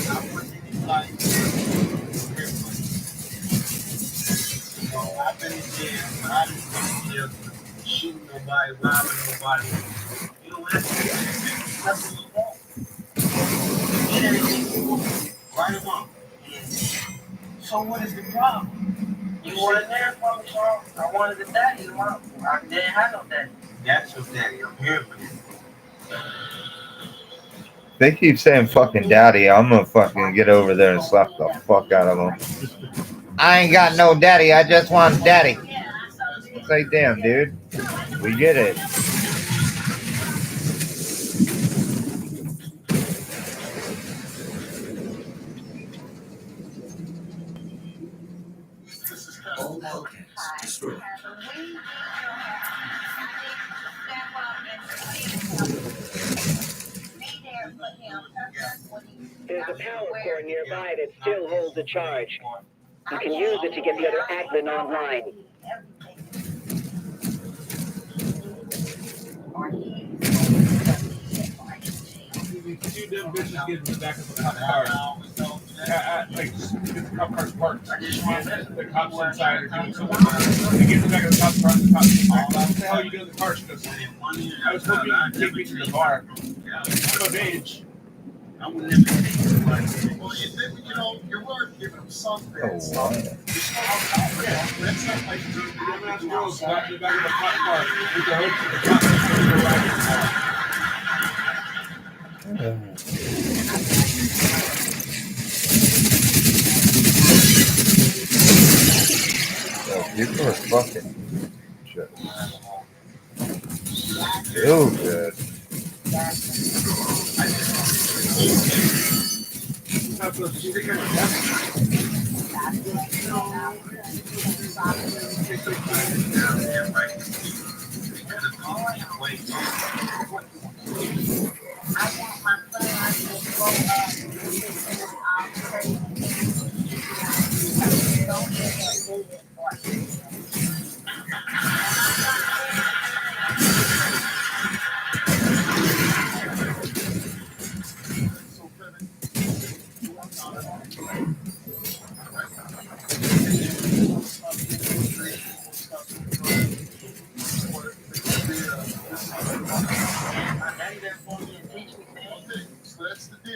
I want anybody. I've been in jail, but I've been in jail shooting nobody, robbing nobody. You know, that's what you want. Get everything you want, right or wrong. So what is the problem? You weren't there for me, Sean. I wanted a daddy, Mom. I didn't have no daddy. That's your daddy. I'm here for you. They keep saying fucking daddy. I'm gonna fucking get over there and slap the fuck out of them. I ain't got no daddy. I just want daddy. It's like, damn, dude. We get it. All Hellcats destroyed. There's a power core nearby that still holds a charge. You can use it to get the other admin online. Two dumb bitches get in the back of the cop car. Like, get the cop car's parked. The cops inside are doing something. They get in the back of the cop car, and the cops like, what the hell are you doing in the car? She goes, I was hoping you could take me to the bar. I'm of age. I would never take you like that. Well, you know, you were giving them something. Oh, wow. That's not like you Dumbass girls got in the back of the cop car with the hopes that the cops are going to go ride in the car. People are fucking shit. So good.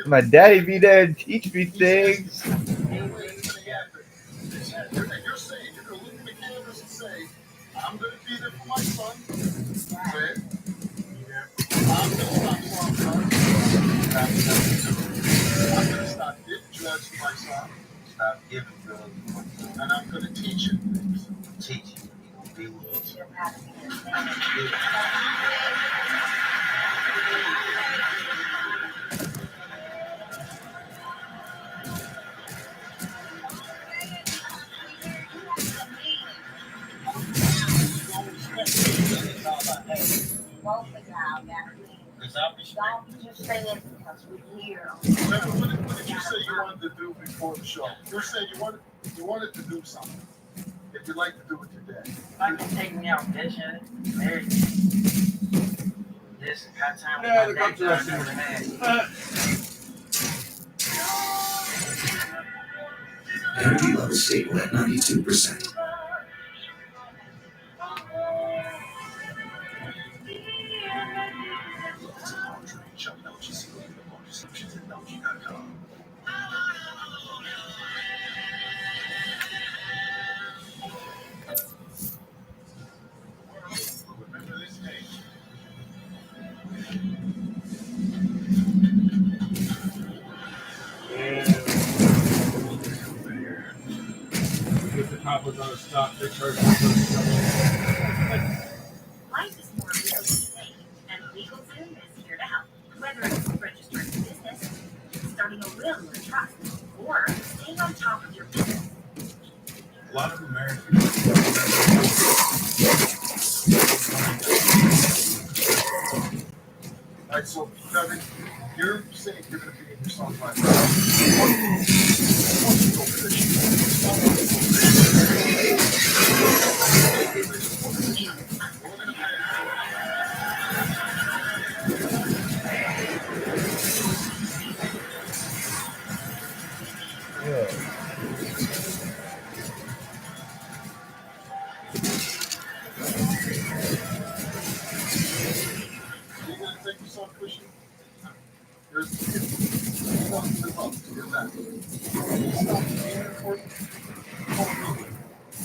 My daddy be there and teach me things. You're saying, you're going to look in the cameras and say, I'm going to be there for my son. Right? I'm going to stop I'm going to stop giving drugs to my son. Stop giving drugs to my son. And I'm going to teach him things. Teach him. Be with us. Don't just say it because we're here. What did you say you wanted to do before the show? You were saying you wanted to do something. If you'd like to do it today. I can take me out fishing, everything. Just got time with Yeah, the my cops are neck arresting Energy level stable at 92%. If the cop was on a stop, they charged him. Life is more legally safe, and LegalZoom is here to help. Whether it's registering a business, starting a will or a trust, or staying on top of your business. A lot of Americans. All right, so Kevin, you're saying you're going to be in your son's life.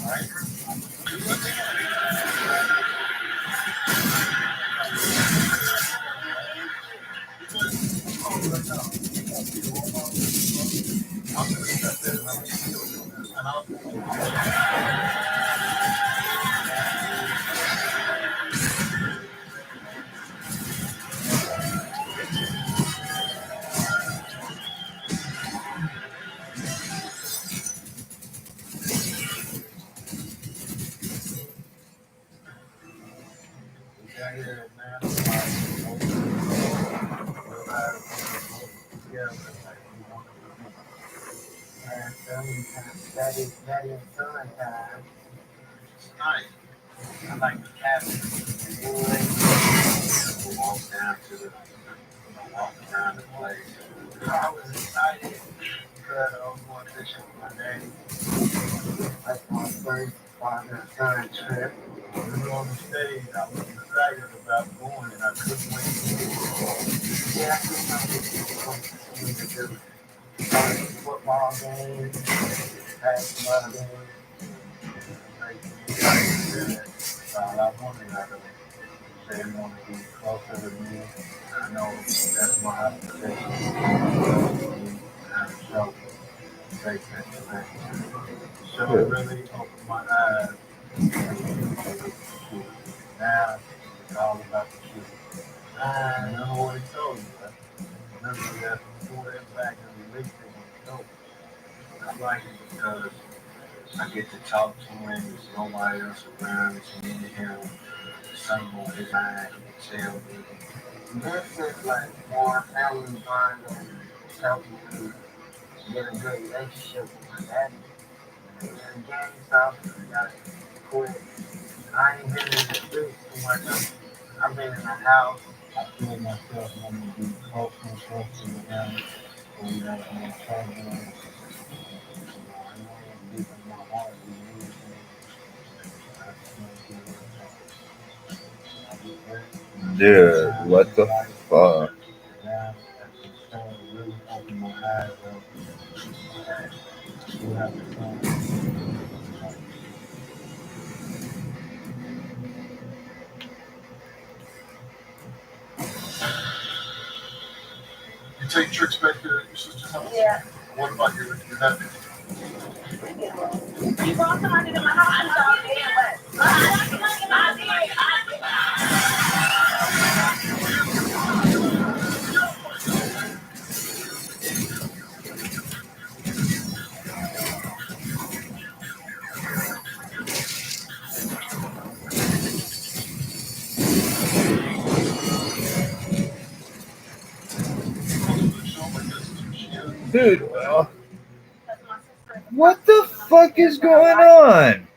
Alright? Yeah, man. That is son time. Nice. I like the cabin. We'll walk down to walk around the place. I was excited because I was going fishing with my daddy. That's my first father-son trip. We were on the stage. I was excited about going, and I couldn't wait. Yeah, I couldn't wait to do football games, basketball games. I wanted to say they want to be closer to me. I know that's my obsession. So, great satisfaction. So it really opened my eyes. Now it's all about the truth. I don't know what he told you, but remember that before that back and released it when he told me. I like it because I get to talk to him. There's nobody else around. It's me and him. Something on his mind. He can tell me. And that's just like more family bond and helping me get a good relationship with my daddy. And gang stuff, I got quit. I ain't been in the streets too much. I've been in the house. I feel myself wanting to be close and closer to him. So we don't have trouble. I know deep in my heart we need him. I can't give it up. Dude, what the fuck? Yeah, so really opened my eyes up. You have to come. You take tricks back to your sister's house? Yeah. What about your nephew? You brought somebody to my house and y'all did what? Dude, what the fuck is going on?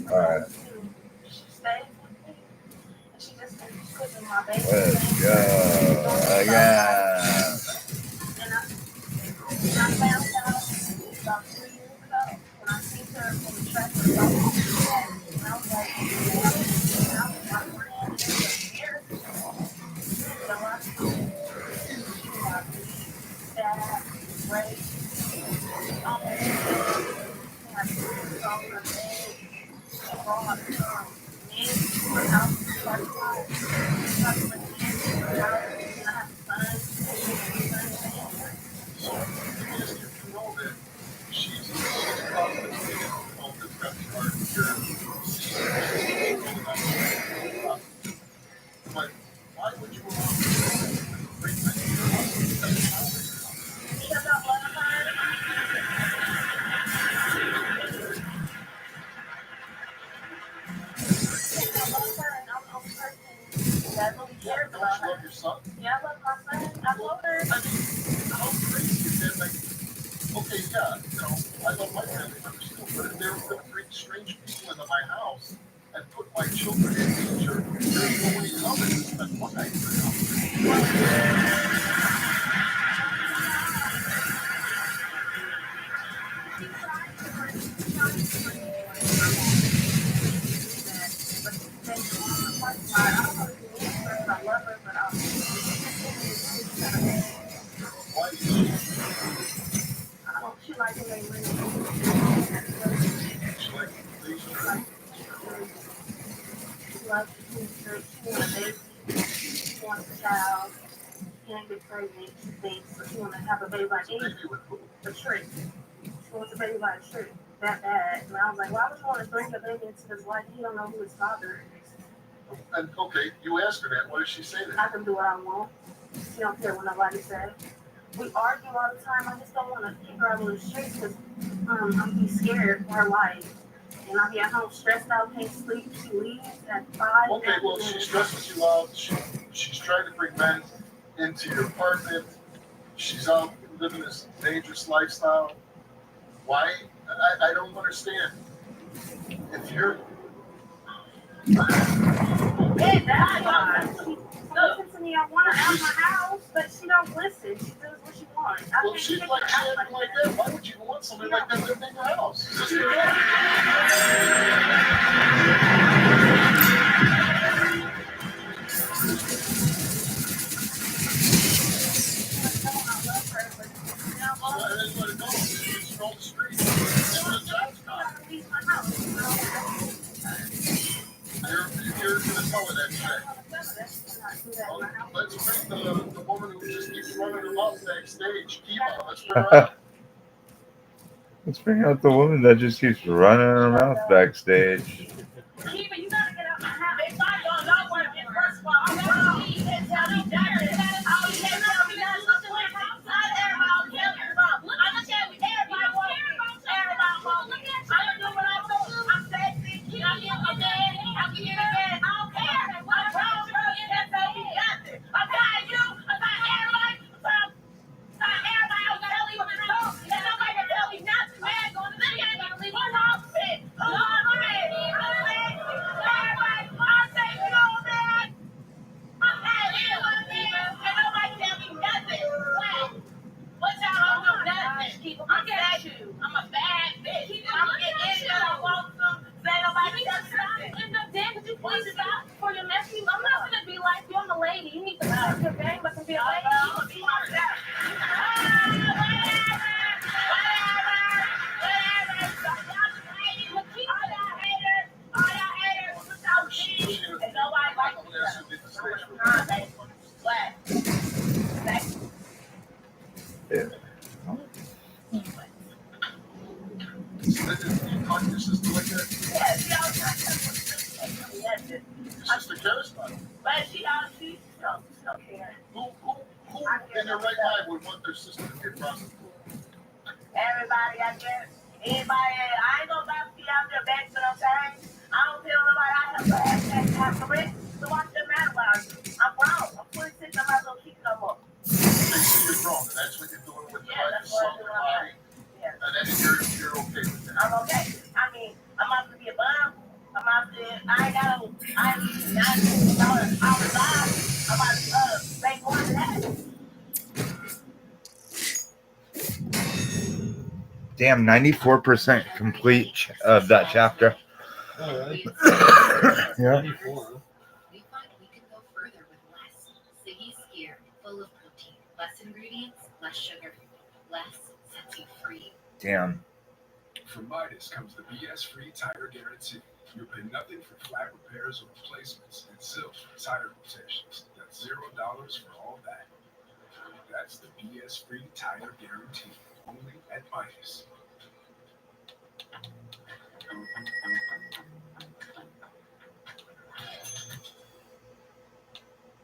Alright. Let's go again. But why would you That really cares about her. Yeah, I love my son. I told her. How crazy is that? Like, okay, yeah, I love my family members too, but if they were going to bring strange people into my house and put my children in danger, there's no way coming. That's why. She likes the way women she likes to keep her. She wants a baby. She wants a child. She ain't get pregnant. She thinks, but she wants to have a baby by any a trick. She wants a baby by a trick. That bad. And I was like, why would you want to bring the baby into his life? You don't know who his father is. And okay, you asked her that. What did she say then? I can do what I want. She don't care what nobody says. We argue all the time. I just don't want to keep her out of the streets because I'm be scared for her life. And I'll be at home stressed out, can't sleep. She leaves at 5. Okay, well, she stresses you out. She's trying to bring men into your apartment. She's out living this dangerous lifestyle. Why? I don't understand. If you're... Hey, Dad, listen to me. I want her out of my house, but she don't listen. She does what she wants. Well, she's like acting like that. Why would you want somebody like that living in your house? You're going to tell her that shit. Let's bring the woman who just keeps running her mouth backstage. Kiva, let's bring her out. Let's bring out the woman that just keeps running her mouth backstage. Kiva, you gotta get out my house. If I don't know what it is, first of all, I'm going to tell me that. I was telling you that something like that. Not everybody will tell you about. I'm going to tell you, everybody wants to everybody wants to. I'm going to do what I do. I'm sexy. I'm getting my man. I'm getting a man. I don't care. I'm trying to that's how we got this. I'm tired of you. I'm tired of everybody. Everybody will tell me what to do. And nobody can tell me nothing. Man, going to see it. What's wrong with it? What's wrong with it? I'm sexy. Everybody, I'm sexy all day. I'm tired of you. And nobody tell me nothing. What y'all don't know nothing. I'm sexy. I'm a bad bitch. I'm going to get anything I want to. Say nobody tell me nothing. Dan, could you please stop for your messy? I'm not going to be like you. I'm a lady. You need to stop your game, but to be a lady. I'm going to be myself. Yeah. You talk to your sister like that? Yeah, she always tries to Your sister cares about it. but she don't care. Who in their right mind would want their sister to get prostituted? Everybody, I guess. Anybody, I ain't gonna about to be out there begging for no change. I don't feel nobody out here for have to rent. So what's the matter about you? I'm grown. I'm 26. I'm not gonna keep no more. They see you're grown, and that's what you're doing with your life. You're selling your body. Yeah. And then you're okay with that. I'm okay. I mean, I'm about to be a bum. I'm about to, I ain't $19 out of life. I'm about to make more than that. Damn, 94% complete of that chapter. All right. Yeah. 94. We find we can go further with less. Siggy Skier, full of protein, less ingredients, less sugar, less sets you free. Damn. From Midas comes the BS-free tire guarantee. You pay nothing for flat repairs or replacements and silk tire rotations. That's $0 for all that. That's the BS-free tire guarantee. Only at Midas.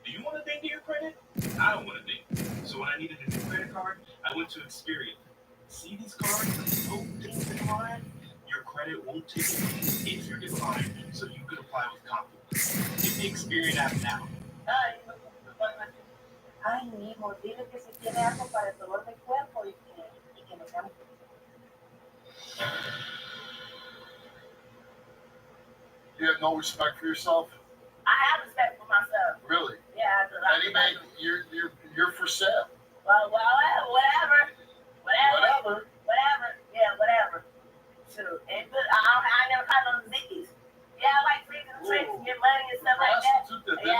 Do you want to ding to your credit? I don't want to ding. So when I needed a new credit card, I went to Experian. See these cards with no ding decline? Your credit won't take a ding if you're declined, so you can apply with confidence. Get the Experian app now. Ay, mijo, dile que si tiene algo para el dolor de cuerpo y que me llame. You have no respect for yourself? I have respect for myself. Really? Yeah, Anyway, you're for sale. Well, whatever. Yeah, whatever. Shoot, and good. I never caught no zickies. Yeah, I like freaking tricks and get money and stuff like that. Yeah,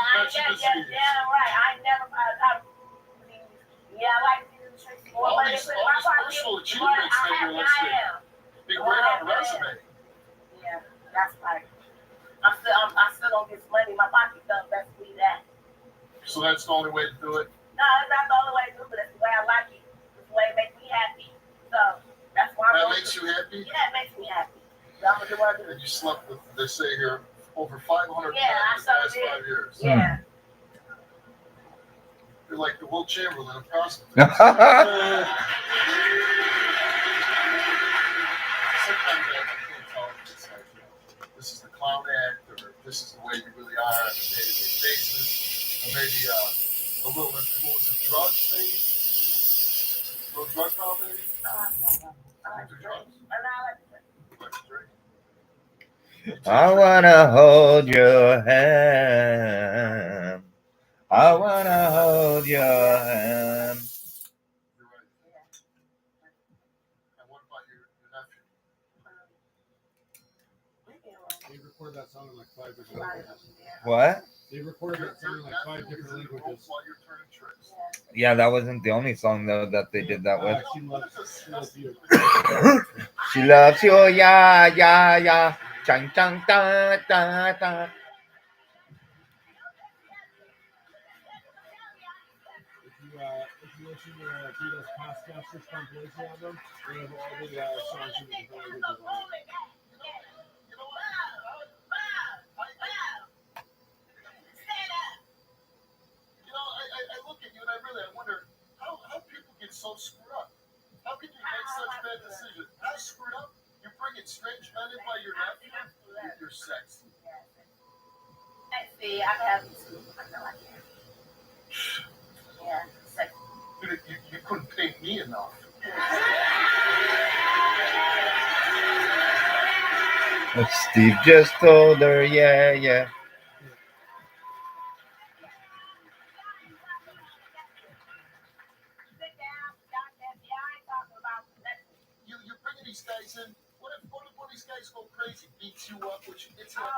right. I never caught zickies. Yeah, I like freaking tricks. All these personal achievements that you're listing. Be great on a resume. Yeah, that's right. I still don't get money in my pocket though. Let's leave that. So that's the only way to do it? No, that's not the only way to do it, but that's the way I like it. It's the way it makes me happy. So that's why That makes you happy? Yeah, it makes me happy. So I'm gonna do what I do. And you slept with, they say here, over 500 men Yeah, I in the so past did. 5 years. Yeah. You're like the Will Chamberlain of prostitutes. Sometimes I can't tell if it's like this is the way you really are on a day-to-day basis, or maybe a little influence of drugs, maybe. A little drug problem, maybe. You do drugs? You like to drink? I wanna hold your hand. I wanna hold your hand. You're right. And what about your nephew? They recorded that song in like 5 different languages. What? They recorded that song in like 5 different languages. While you're turning tricks. Yeah, that wasn't the only song though that they did that with. She loves you. She loves you, yeah, yeah, yeah. Chang, chang, da, da, da. If you listen to Beatles past Masters compilation album, they have all the songs in different languages on it. You know what? I look at you and I wonder how people get so screwed up. How can you make such bad decisions? How screwed up? You bring in strange men in by your nephew? You're sexy. Sexy, I have to. I know I can. Yeah, sexy. Dude, you couldn't pay me enough. Steve just told her, yeah, yeah. You're bringing these guys in. What if one of these guys go crazy, beats you up, which hits you up?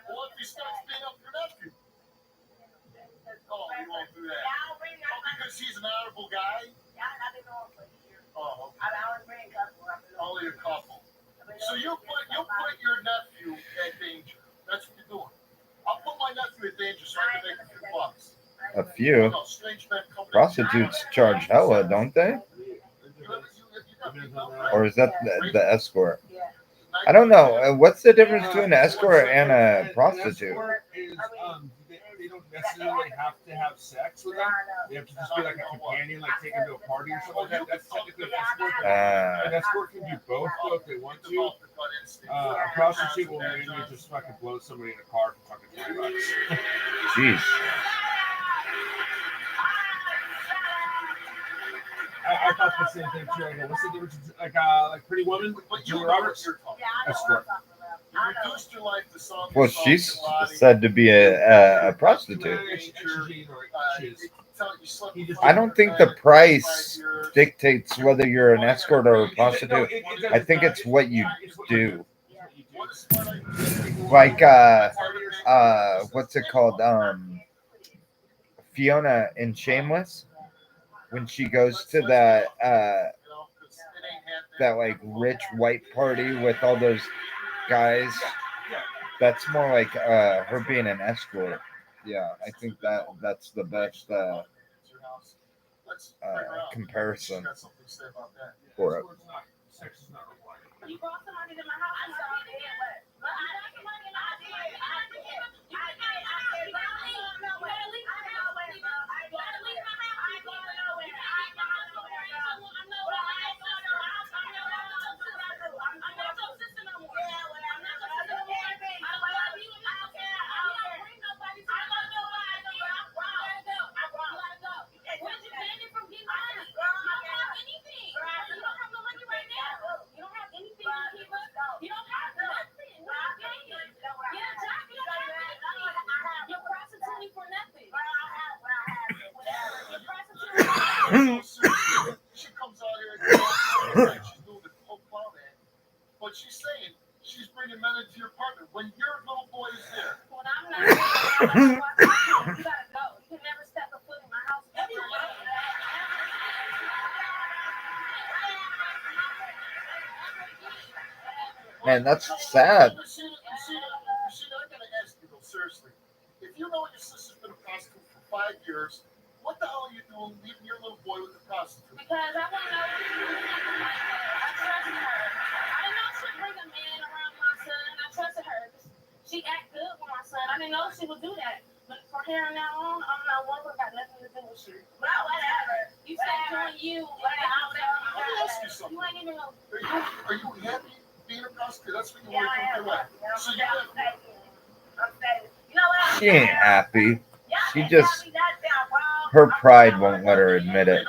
What if he starts beating up your nephew? Oh, he won't do that. Oh, because he's an honorable guy? Oh, okay. Only a couple. So you put your nephew at danger. That's what you're doing. I'll put my nephew at danger so I can make a few bucks. A few. No, strange men coming in. Prostitutes charge hella, don't they? Or is that the escort? I don't know. What's the difference between an escort and a prostitute? Escort is, they don't necessarily have to have sex with them. They have to just be like a companion, like take them to a party or something like that. That's technically an escort. An escort can do both, though, if they want to. A prostitute will mainly just fucking blow somebody in a car for fucking $20. Jeez. I thought the same thing too. I go, what's the difference? Like Pretty Woman, Julia Roberts, escort. Well, she's said to be a prostitute. I don't think the price dictates whether you're an escort or a prostitute. I think it's what you do. Like, what's it called? Fiona in Shameless, when she goes to that like rich white party with all those guys. That's more like her being an escort. Yeah, I think that's the best comparison for it. You brought somebody to my house. I saw it. But I got somebody in my house. She comes out here and she's doing the whole clown act, but she's saying she's bringing men into your apartment when your little boy is there. When I'm not there, you gotta go. You can never step a foot in my house. Man, that's sad. You see, I gotta ask you though, seriously. If you know your sister's been a prostitute for 5 years, what the hell are you doing leaving your little boy with the prostitute? Because I want to know. I trusted her. I didn't know she'd bring a man around my son. I trusted her. She act good with my son. I didn't know she would do that. But from here on now on, I'm not one who got nothing to do with you. But whatever. You said doing you. Let me ask you something. You ain't even know. Are you happy being a prostitute? good. That's what you want to do. So you She ain't happy. She just, her pride won't let her admit it.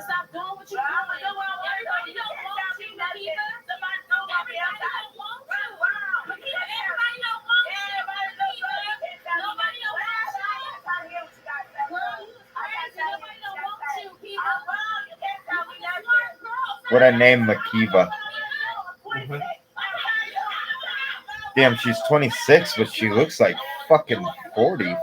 Stop doing what you're doing. Everybody don't want you, Makita. Everybody don't want you. Makita, everybody don't want you. Nobody don't want you. Girl, you crazy. Nobody don't want you, Kiva. What I named Makiva. Damn, she's 26, but she looks like fucking 40. You're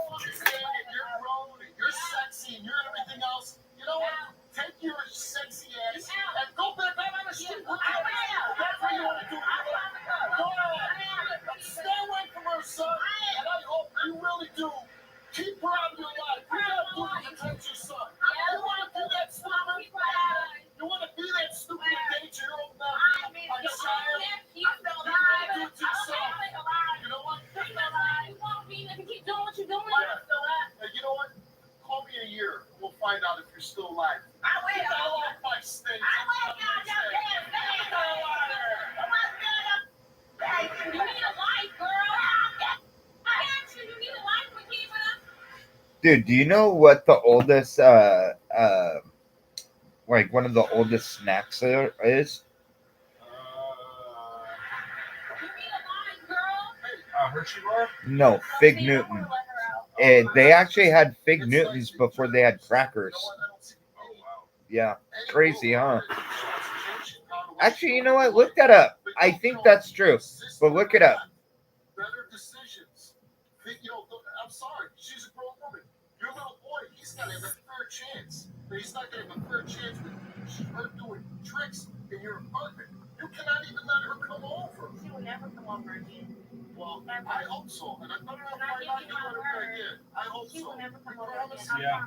sexy and you're everything else. You know what? Take your sexy ass and go back out on the street. That's what you want to do. Go ahead. Stay away from her, son. And I hope you really do. Keep her out of your life. You gotta do it to protect your son. You want to do that stupid? You want to be that stupid and date your old man? I'm sorry. You want to do it to your son. You know what? Keep doing what you're doing. Hey, you know what? Call me a year. We'll find out if you're still alive. I like my steak. You need a life, girl. You need a life, Makita. Dude, do you know what the oldest, like one of the oldest snacks there is? Hershey bar? No, Fig Newton. They actually had Fig Newtons before they had crackers. Yeah, crazy, huh? Actually, you know what? Look that up. I think that's true, but look it up. Better decisions. You know, I'm sorry. She's a grown woman. Your little boy, he's got to have a fair chance. But he's not going to have a fair chance with her doing tricks in your apartment. You cannot even let her come over. She will never come over again. Well, I hope so. And I better not find out you let her again. I hope so. She will never come over again. Yeah.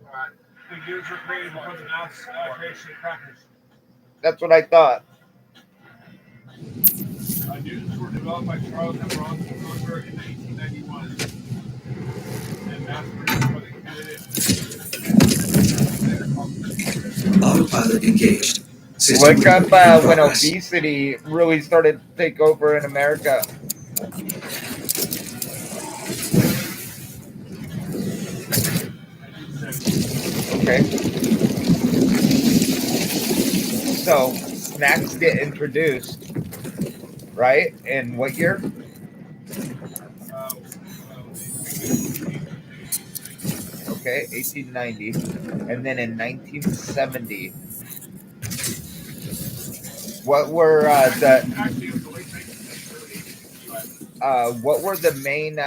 All right. The gears were created because of mass creation of crackers. That's what I thought. Newtons were developed by Charles and Rosenberg in 1991 and mass produced by the Autopilot engaged. Look up when obesity really started to take over in America. Okay. So, snacks get introduced, right? In what year? Okay, 1890. And then in 1970, what were the main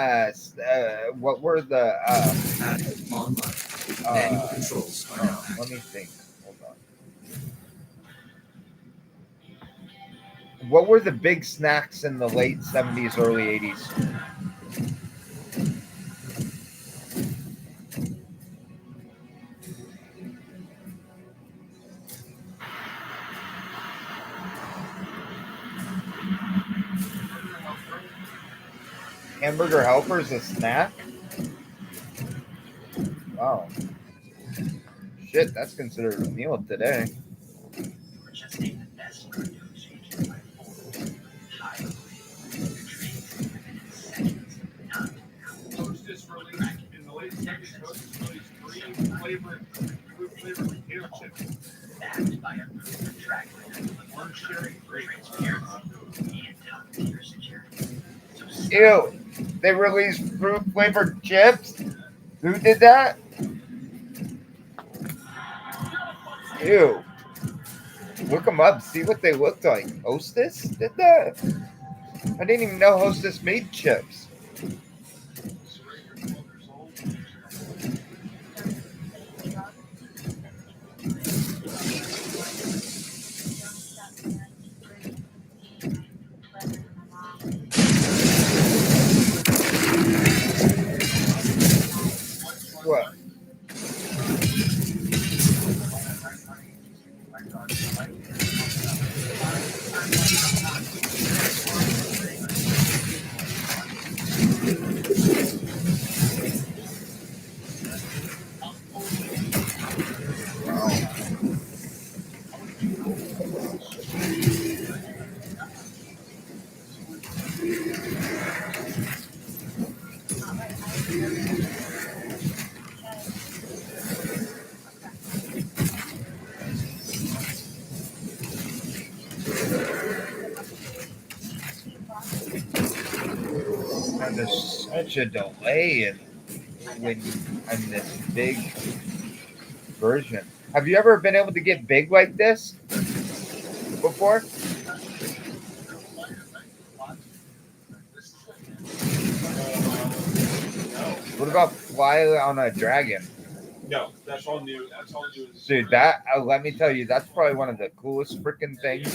what were the manual controls are now let me think. Hold on. What were the big snacks in the late 70s, early 80s? Hamburger Helper is a snack? Wow. Shit, that's considered a meal today. Hostess released in the late 70s. Hostess released 3 flavored potato chips. Backed by a proven track record of sharing transparency and top-tier security. Ew, they released fruit flavored chips? Who did that? Ew. Look them up, see what they looked like. Hostess did that? I didn't even know Hostess made chips. What? And there's such a delay in when I'm this big version. Have you ever been able to get big like this before? What about fly on a dragon? No, that's all new. That's all new. Dude, that let me tell you, that's probably one of the coolest freaking things.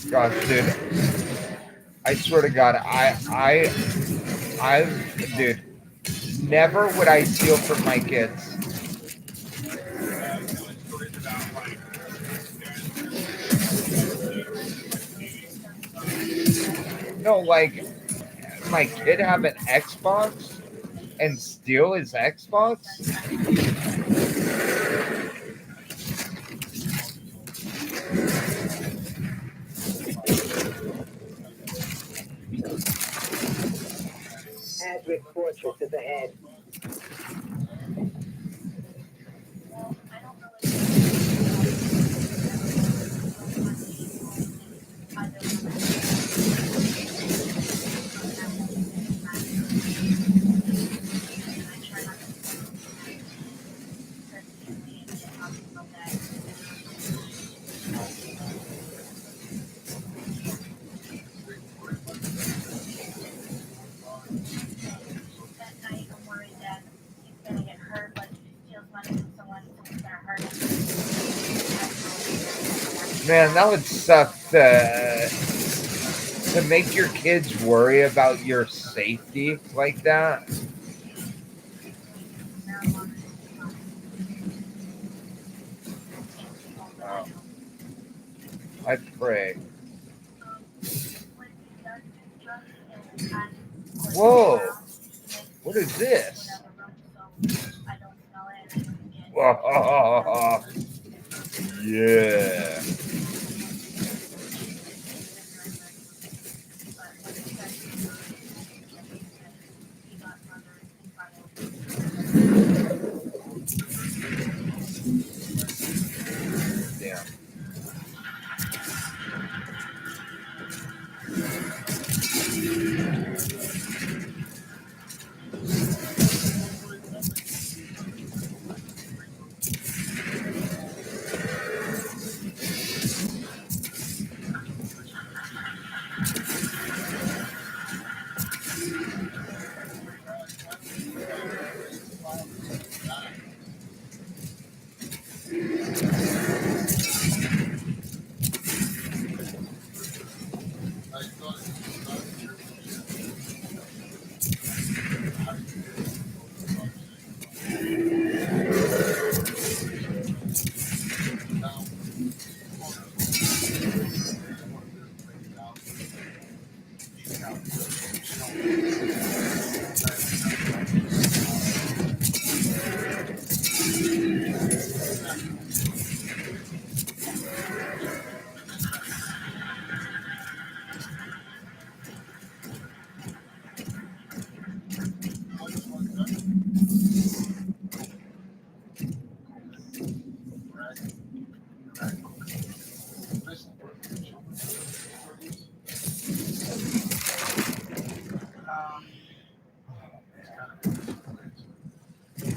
Gosh, dude, I swear to God, dude, never would I steal from my kids. No, like my kid have an Xbox and steal his Xbox. Adric Fortress is ahead. Man, that would suck to make your kids worry about your safety like that. Wow. I pray. Whoa. What is this? Whoa. Yeah. Damn.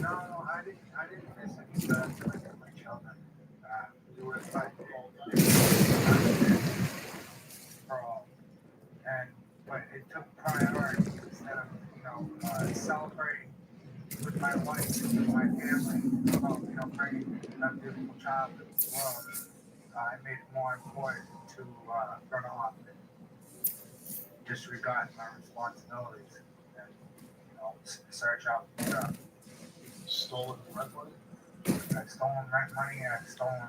No, I didn't miss any births when I got my children. We were like, but it took priority instead of, celebrating with my wife and my family about, bringing a beautiful child to the world, I made it more important to run off and disregard my responsibilities and, search out for Stolen rent money? I've stolen rent money and I've stolen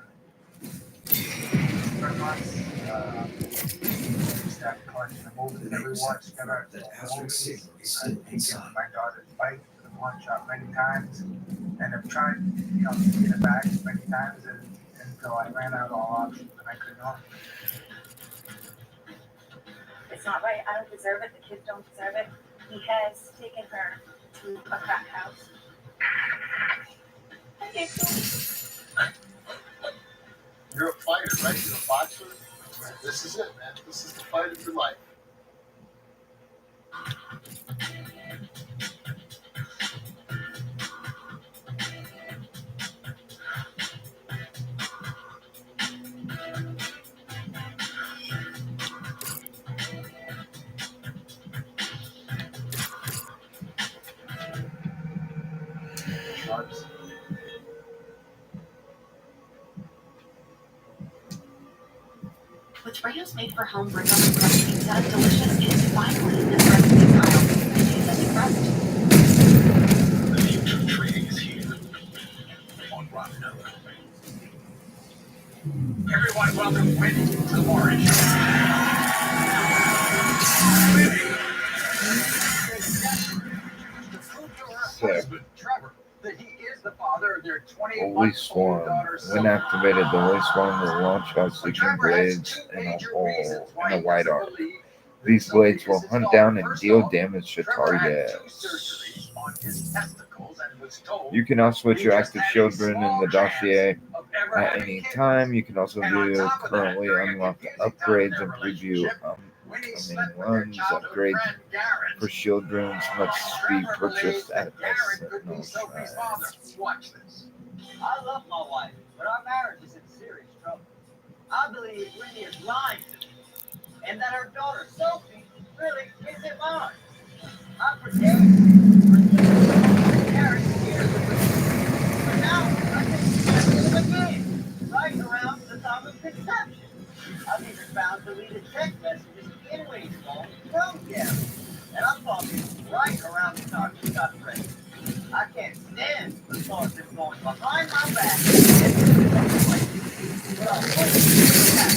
rent months. That collection of movies that we watched together. That Azra's signal is still I've taken inside. my daughter's bike to the pawn shop many times, and I've tried, to get it back many times until I ran out of all options and I could not. It's not right. I don't deserve it. The kids don't deserve it. He has taken her to a crack house. Okay, cool. You're a fighter, right? You're a boxer. This is it, man. This is the fight of your life. Sharks. With Rayo's made-for-home brick-oven crust pizza, delicious is finally in the recipe pile. Pizza's crust. The future of trading is here on Rock Nova. Everyone, welcome Whitney to the Warren Show. Sick. Trevor, that he is the father of their 20 Holy Swarm. When activated, the Holy Swarm will launch out seeking blades in a hole in a wide arc. These blades will hunt down and deal damage to targets. You can also switch your active children in the dossier at any time. You can also view currently unlocked upgrades and preview upcoming runs. Upgrades for children must be purchased at a Sentinel Shrine. Watch this. I love my wife, but our marriage is in serious trouble. I believe Wendy is lying to me, and that her daughter Sophie really isn't mine. I forgave you for marriage years ago, but now I think she's it again, right around the time of conception. I've even found deleted text messages in Wendy's phone from Gary, and I'm talking right around the time she got pregnant. I can't stand the thought of them going behind my back and doing something like this. But I wouldn't do that.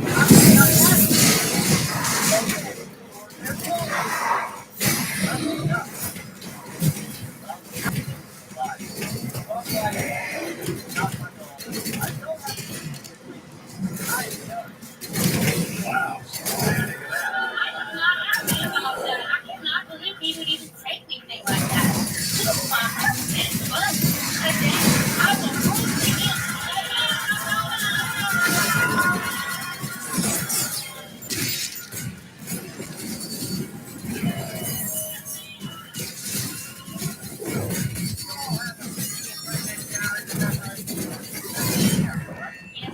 I mean, I'm happy. They're cool. I mean, nothing. Wow. I cannot believe he would even say anything like that. My husband, but I will prove to him.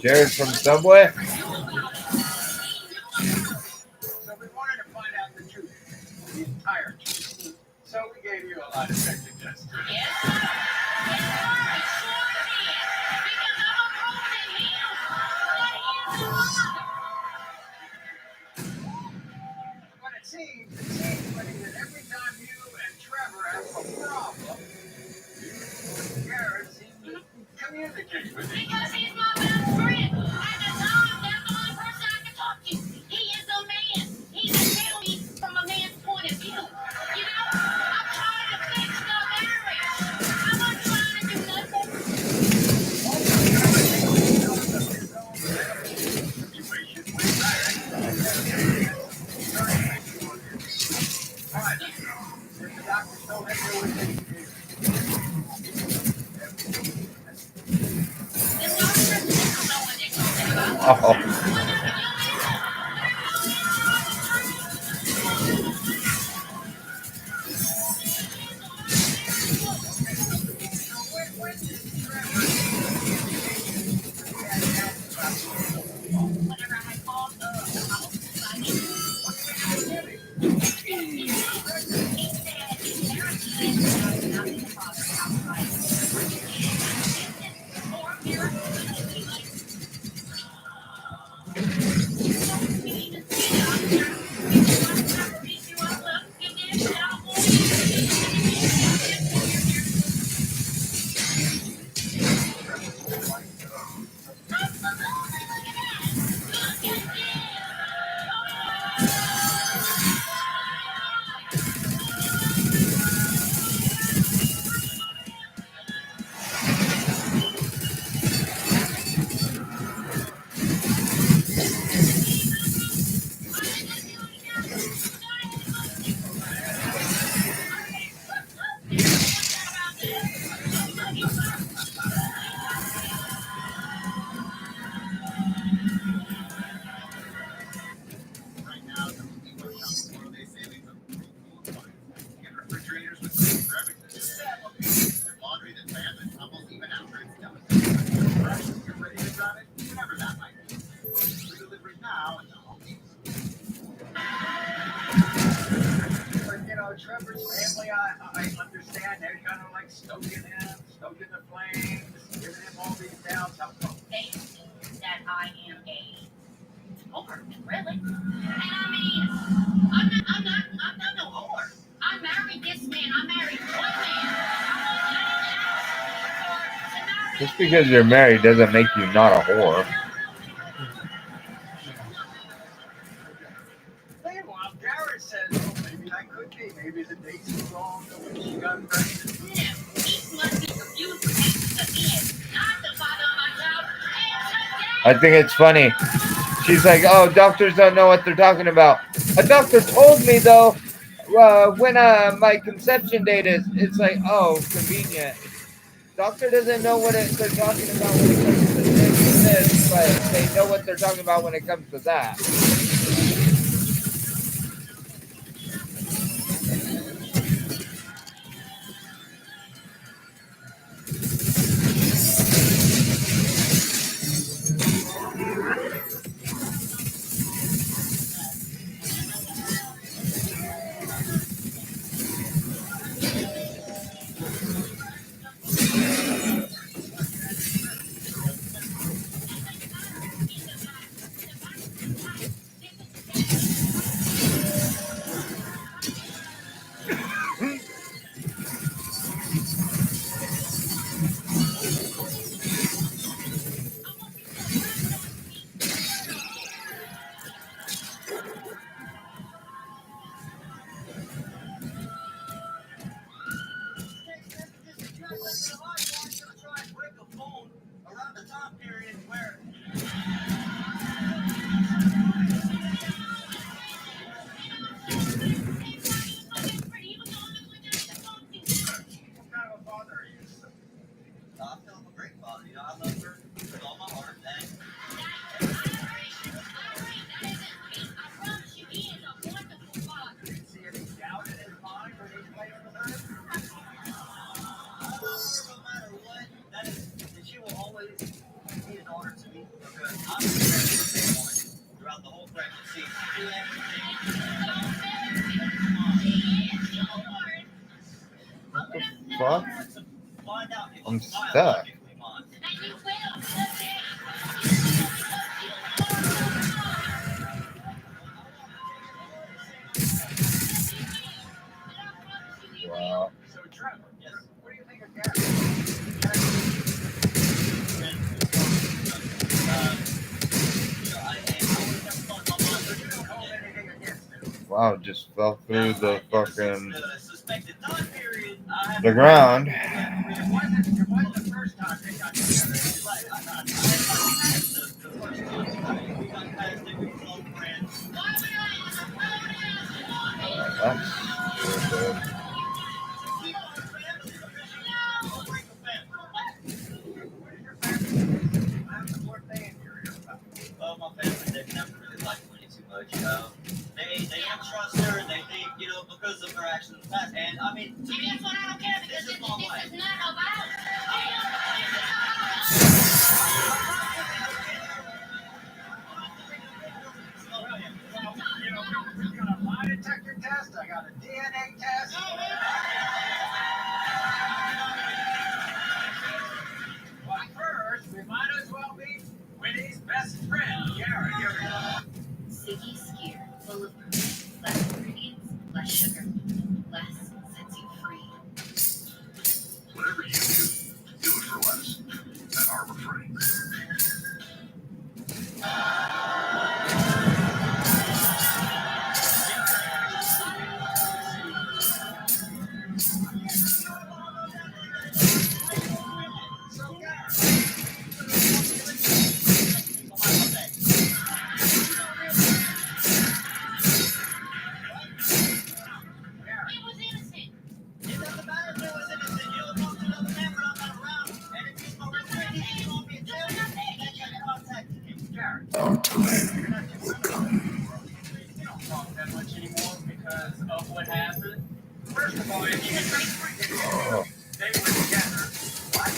Jared from Subway? So we wanted to find out the truth, the entire truth. So we gave you a lot of suggestions. But it seems Wendy, that every time you and Trevor have a problem, you and Garrett seem to communicate with each other. Because he's my best friend. And that's the only person I can talk to. He is a man. He's a family from a man's point of view. You know, I'm trying to fix the marriage. I'm not trying to do nothing. Oh. You're ready to drive it? Whenever that might be. For delivery now and But, you know, Trevor's family, I understand they're kind of like stoking the flames, giving him all these downs. They assume that I am a whore, really. And I mean, I'm not no whore. I married this man. I married one man. Just because you're married doesn't make you not a whore. Meanwhile, Garrett says, oh, maybe I could be. Maybe the dates were wrong the way she got pregnant. No, he must be confused with again. Not the father of my child. I think it's funny. She's like, oh, doctors don't know what they're talking about. A doctor told me, though, when my conception date is. It's like, oh, convenient. Doctor doesn't know what they're talking about when it comes to this, but they know what they're talking about when it comes to that. Around the time period where I feel I'm a great father. You know, I love her with all my heart. And see any doubt in his mind when he's playing with her? No matter what, that she will always be an honor to me because I'm the same one throughout the whole pregnancy. Do everything. What? I'm stuck. Wow. So, Trevor, yes. What do you think of Garrett? Wow, just fell through the fucking the ground. It wasn't the first time they got together. The first time. We got past it. We were all friends. That's stupid. Well, my family, they've never really liked Winnie too much. They don't trust her. They think, you know, because of her actions in the past. And I mean, to me, That's what I don't care because this is not about. You know, we got a lie detector test. I got a DNA test. But first, we might as well meet Winnie's best friend, Garrett. Here we go. Siggy Skier, full of protein, less ingredients, less sugar, less sets you free. Whatever you do it for less. At Harbor Freight. Our time will come. We don't talk that much anymore because of what happened. First of all, if you get they were together. Why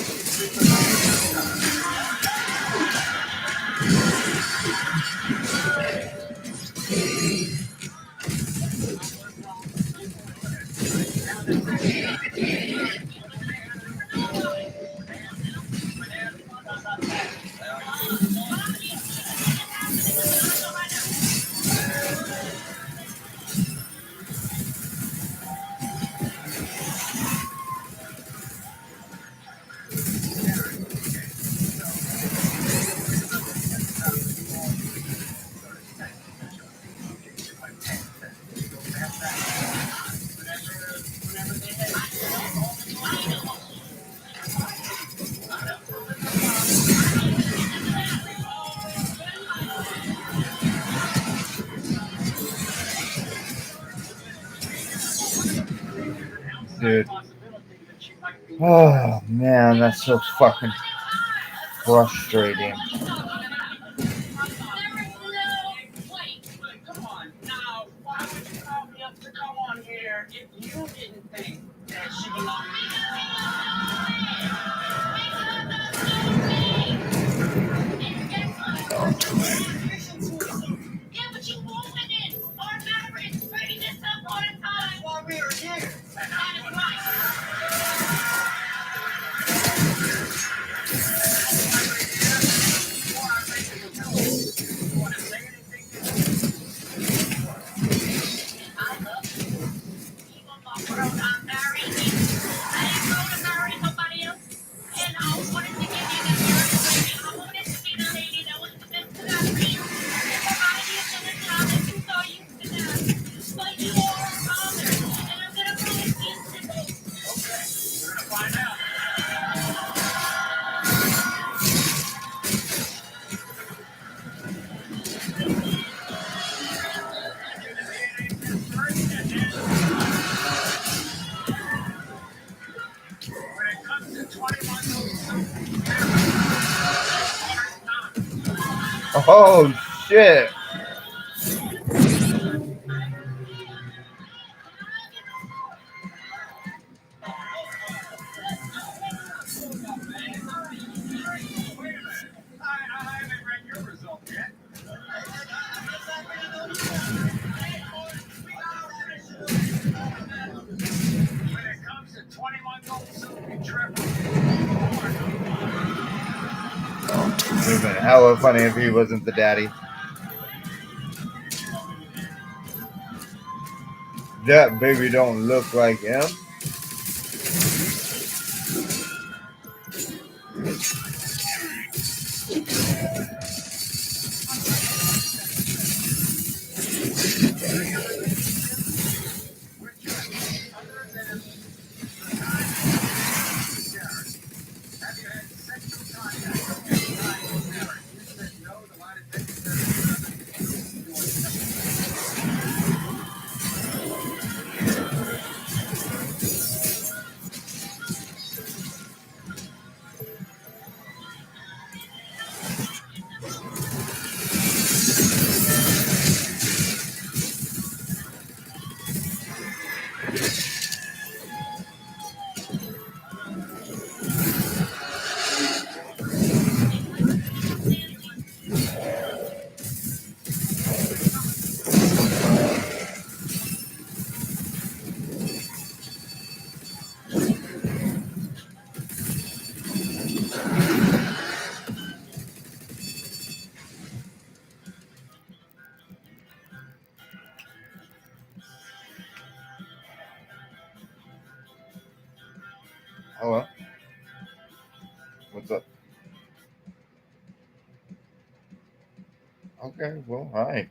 Dude. Oh man, that's so fucking frustrating. Come on, now, why would you call me up to come on here if you didn't think that she belonged? Yeah, but you wanted it. Our Mavericks bringing this up all the time. That's why we are here. That is right. Oh shit. It would have been hella funny if he wasn't the daddy. That baby don't look like him. Hello. What's up? Okay, well, hi.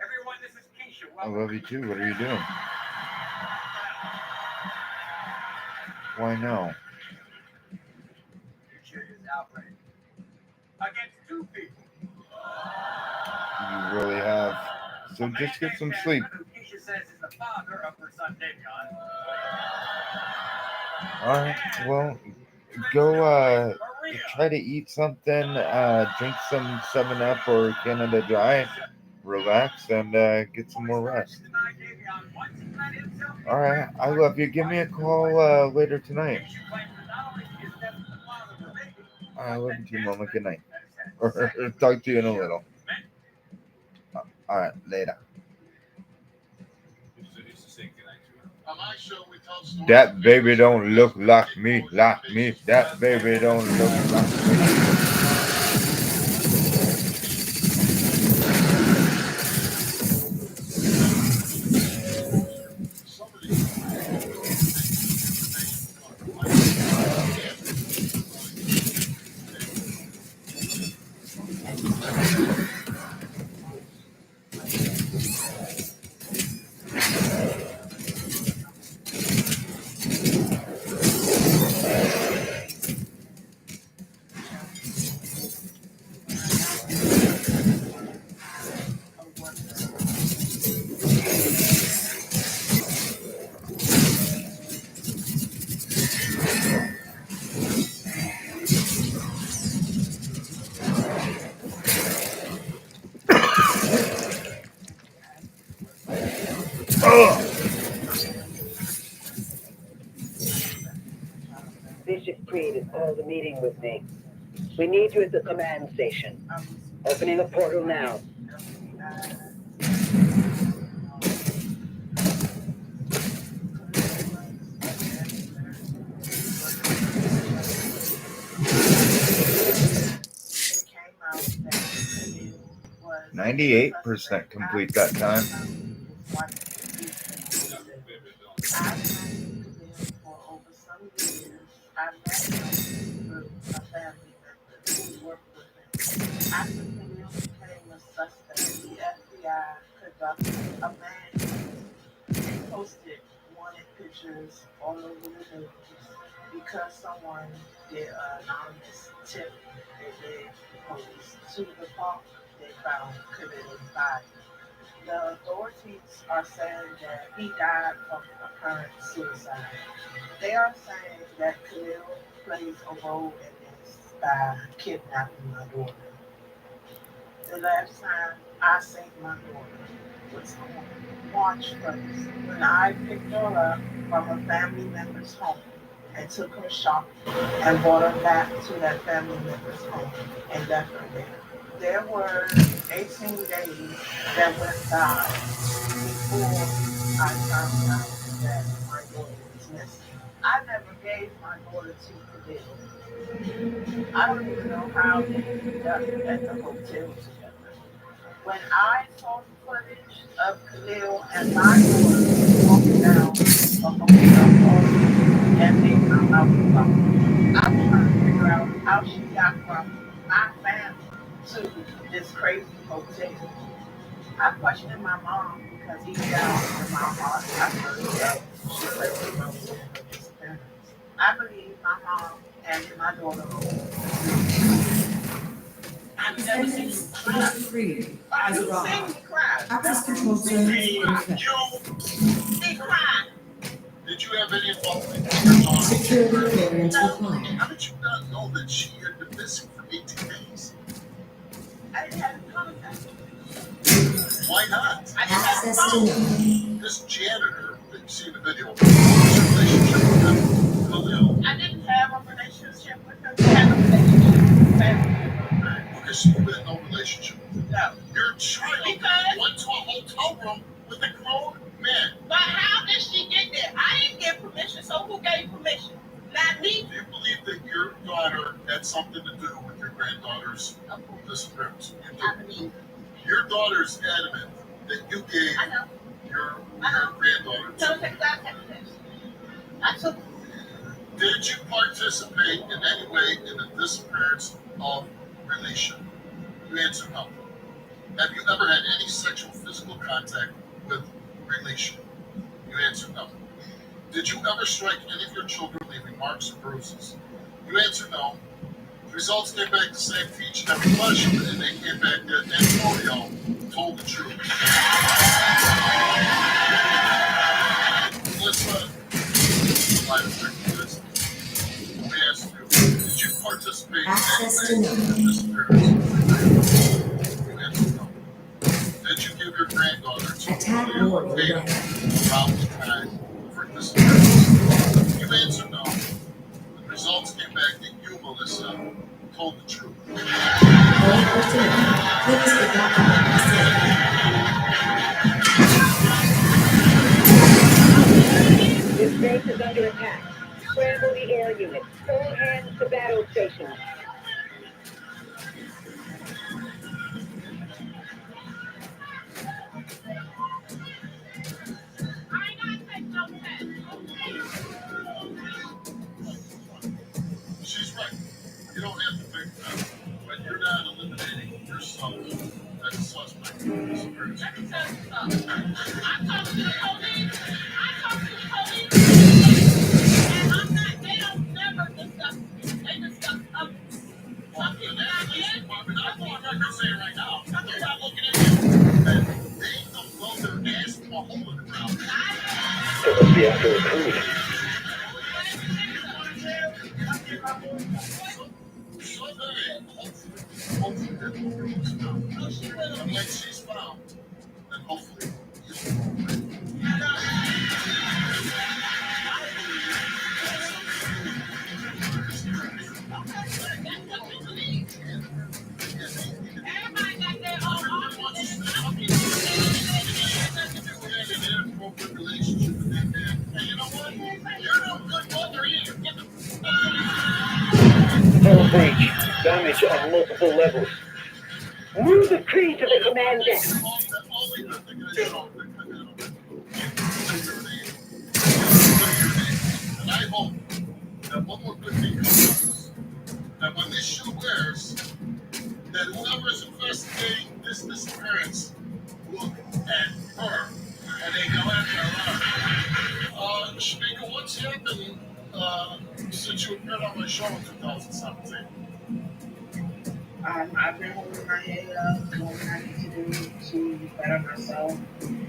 Everyone, this is Keisha. I love you too. What are you doing? Why no? Outbreak against two people. You really have. So just get some sleep. Keisha says is the father of her son Davion. Alright, well, go try to eat something, drink some 7-Up or Canada Dry, relax, and get some more rest. All right, I love you. Give me a call later tonight. I love you too, Mama. Good night. Or talk to you in a little. All right, later. That baby don't look like me, like me. That baby don't look like me. Bishop Creed has called a meeting with me. We need you at the command station. Opening a portal now. It came out that Camille was 98% complete that time. I've known Camille for over some years. I met him through a family member who worked with him. After Camille became a suspect, the FBI conducted a man and posted wanted pictures all over the news because someone did an anonymous tip that they posed to the park. They found Camille's body. The authorities are saying that he died from apparent suicide. They are saying that Camille plays a role in this by kidnapping my daughter. The last time I seen my daughter was on March 1st when I picked her up from a family member's home and took her shopping and brought her back to that family member's home and left her there. There were 18 days that went by before I found out that my daughter was missing. I never gave my daughter to Camille. I don't even know how they ended up at the hotel together. When I saw the footage of Khalil and my daughter walking down the hotel hall and made my mouth drop, I was trying to figure out how she got from my family to this crazy hotel. I questioned my mom because deep down in my heart, I really felt she played a role in her disappearance. I believe my mom and my daughter. I've never seen you cry. Free. I've never seen me cry. Access control zones in effect. Me cry. Did you have any involvement in your daughter? Security clearance required. How did you not know that she had been missing for 18 days? I didn't have contact. Why not? Access denied. This janitor that you see in the video, what's your relationship with Khalil? I didn't have a relationship with her. I had a relationship with family member of mine. Okay, so you had no relationship with her. No. Your child went to a hotel room with a grown man. But how did she get there? I didn't get permission, so who gave permission? Not me. Do you believe that your daughter had something to do with your granddaughter's disappearance? You do. I believe. Your daughter's adamant that you gave your granddaughter to her. I took. Did you participate in any way in the disappearance of Relisha? You answer no. Have you ever had any sexual physical contact with Relisha? You answer no. Did you ever strike any of your children leaving marks or bruises? You answer no. The results came back the same for each and every question, and they came back that Antonio told the truth. Let's lie detector test. Let me ask you, did you participate in the disappearance? You answer no. Did you give your granddaughter to Attack warrior ready. Problems had for this. You answered no. The results came back that you, Melissa, told the truth. All personnel, please evacuate the facility. This base is under attack. Scramble the air units. All hands to battle stations. She's right. You don't have to pick them, but you're not eliminating yourself as a suspect. Let me tell you something. I talked to the police. And I'm not, they don't never discuss me. They discuss others. Some people not yet. I'm going to say it right now. They're not looking at you. And they don't blow their ass from a hole in the ground. So let's be after a recruit. Hopefully that woman was found. And when she's found, then hopefully you'll go away. Everybody got their own argument. Relationship with that man. And you know what? You're no good mother either. Hull breach. Damage on multiple levels. Move the crew to the command deck. And I hope that one more good thing comes from this. That when this shoe wears, that whoever is investigating this disappearance look at her and they go after her. Shamika, what's happened since you appeared on my show in 2017? I've been holding my head up, doing what I need to do to better myself.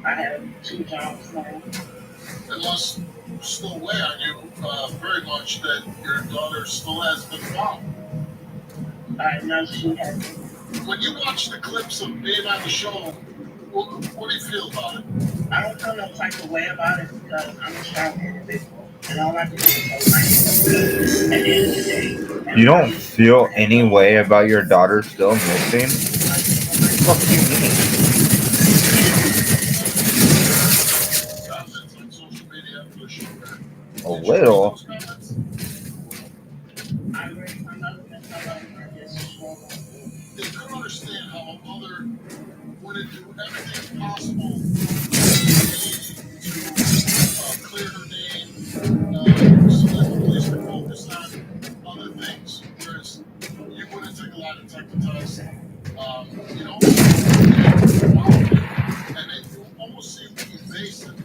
I have 2 jobs now. It must still weigh on you very much that your daughter still has been found. I know she has. When you watch the clips of being on the show, what do you feel about it? I don't feel no type of way about it because I'm a strong individual. And all I can do is hold my head up. At the end of the day. You don't feel any way about your daughter still missing? What do you mean? A little. They couldn't understand how a mother wouldn't do everything possible to clear her name so that the police could focus on other things. Whereas you wouldn't take a lot of time to tell us, you know, and they almost seem evasive.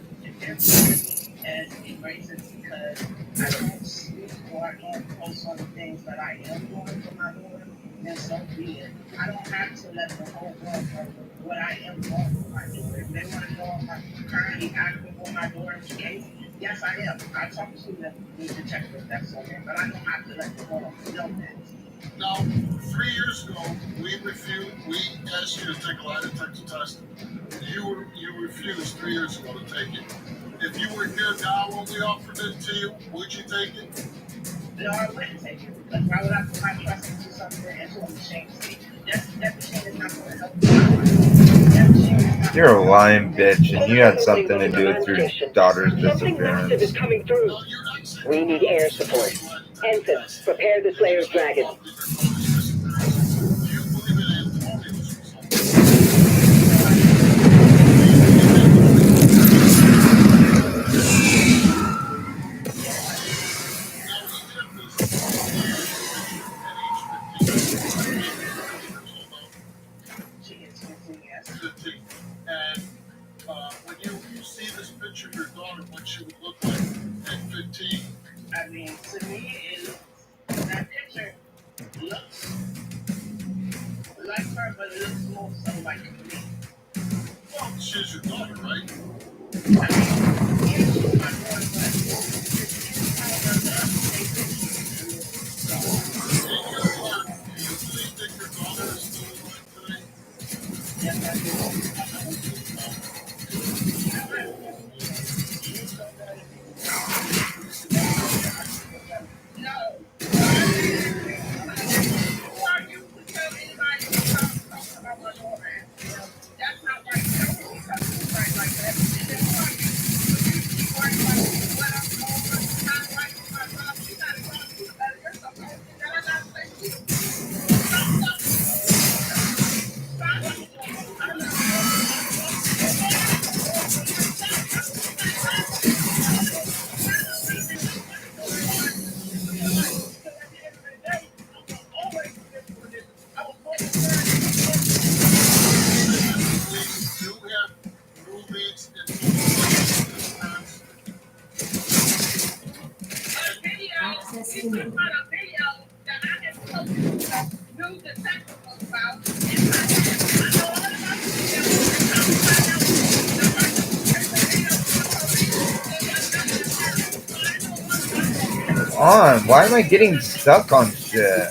And erase because I don't speak or I don't post on the things that I am doing for my daughter, and so be it. I don't have to let the whole world know what I am doing for my daughter. If they want to know if I'm currently active for my daughter's case, yes, I am. I talk to the detective that's on there, but I don't have to let the world know that. Now, 3 years ago, we asked you to take a lie detector test. You refused 3 years ago to take it. If you were here now when we offered it to you, would you take it? No, I wouldn't take it. Because why would I put my trust into something into a machine state? That machine is not going to help me. You're a lying bitch, and you had something to do with your daughter's disappearance. Is coming through. We need air support. Ensign, prepare the Slayer's Dragon. And when you see this picture of your daughter, what she would look like at 15? I mean, to me, that picture looks like her, but it looks more so like me. Well, she's your daughter, right? I mean, yeah, she's my daughter, but Livestreaming. On, why am I getting stuck on shit?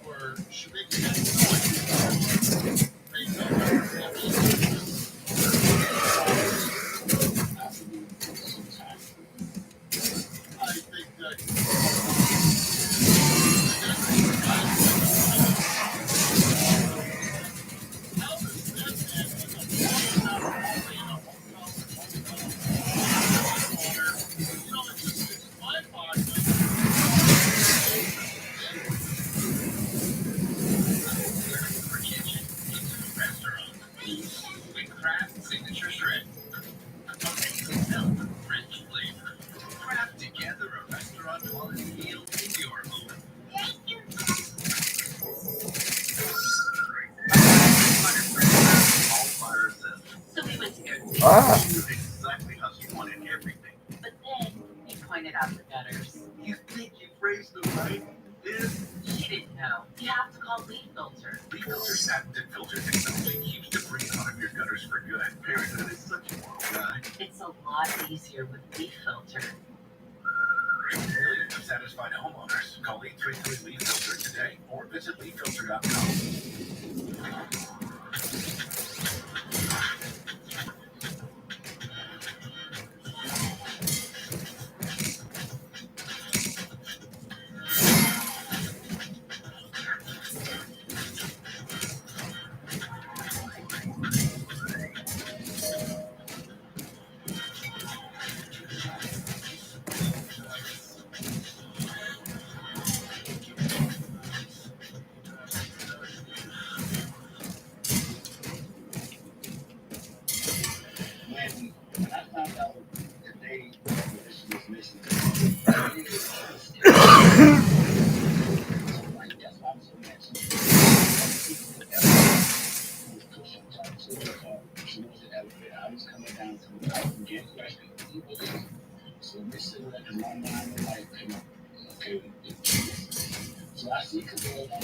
Where Shamika had no idea I think that With Kraft Signature Shred. Amazing milk, rich flavor. Craft together a restaurant quality meal in your home. So we went to go see exactly how she wanted everything. But then he pointed out the gutters. You think you phrased them right? She didn't know. You have to call Leaf Filter. Leaf Filter's patented filter technology keeps debris out of your gutters for good. Parenthood is such a ride. It's a lot easier with Leaf Filter. Millions of satisfied homeowners. Call 833 Leaf Filter today or visit leaffilter.com. When I found out today this was missing, like that's why I'm so mad. She was the elevator. I was coming down to the house and getting questions. So we're sitting there in my mind, I'm like, okay, so I see Camille down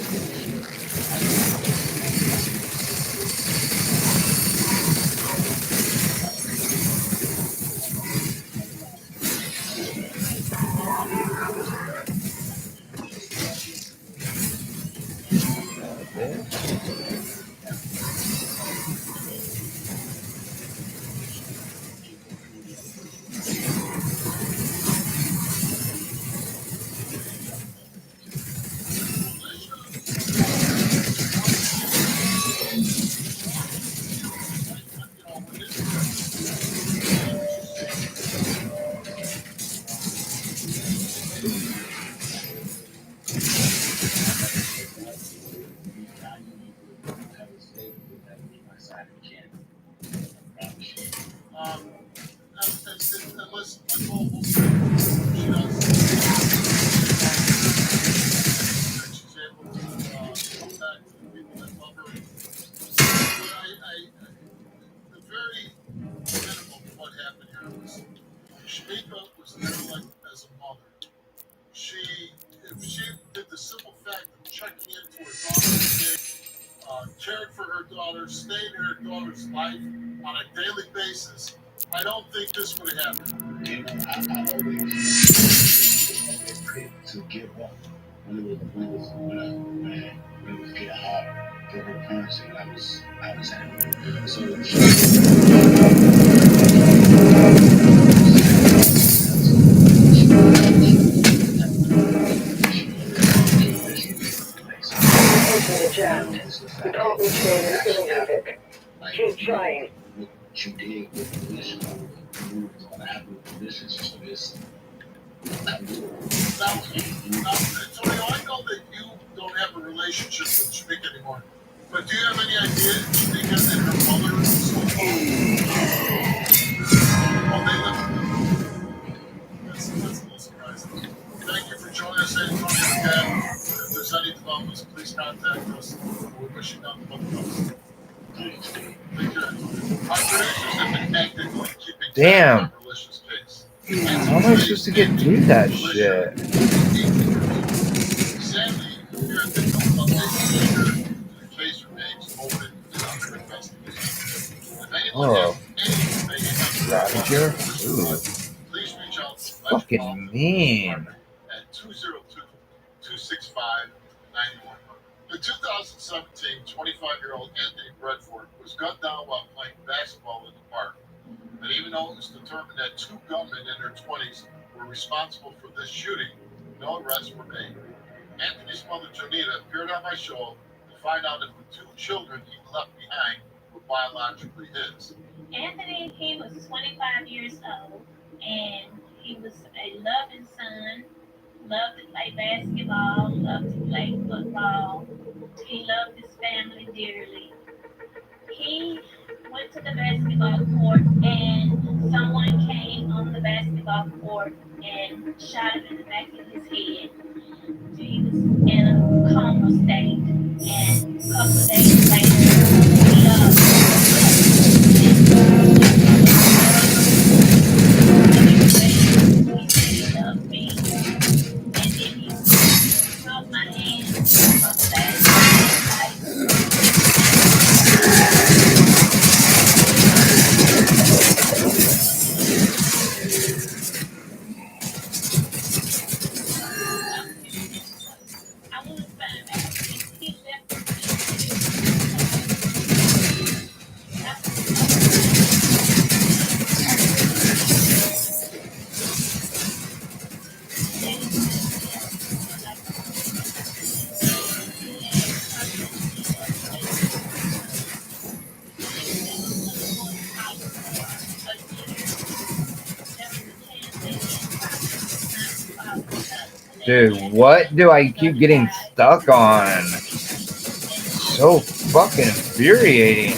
the very minimum of what happened here was Shamika was there like as a mother. If she did the simple fact of checking into her daughter's day, cared for her daughter, stayed in her daughter's life on a daily basis, I don't think this would have happened. You know, I always quick to give up when it was getting hard for her parents and I was happy. So Open the chat. You can't reach me in traffic. Keep trying. What you did with the mission was going to happen with this is just this. Now, Antonio, I know that you don't have a relationship with Shamika anymore. But do you have any idea, Nika and her mother so far? Oh, they live with them. That's a little surprising. Thank you for joining us, Antonio again. If there's any developments, please contact us. We're wishing nothing but the best. Take care, Antonio. Our producers have been actively keeping tabs Damn. on Alicia's case. How am I supposed to get through that shit? Sadly, here at the Film Update Feature, the case remains open and under investigation. If anyone Oh. has any information Out of here? Ooh. please reach out to Fucking mean. at 202-265-9100. In 2017, 25-year-old Anthony Bradford was gunned down while playing basketball in the park. And even though it was determined that two gunmen in their 20s were responsible for this shooting, no arrests were made. Anthony's mother, Jonita, appeared on my show to find out if the two children he left behind were biologically his. Anthony, he was 25 years old, and he was a loving son, loved to play basketball, loved to play football. He loved his family dearly. He went to the basketball court, and someone came on the basketball court and shot him in the back of his head. He was in a coma state, and a couple of days later, he loved me, and then he held my hand for the last time. I want to find out if he left Dude, what do I keep getting stuck on? So fucking infuriating.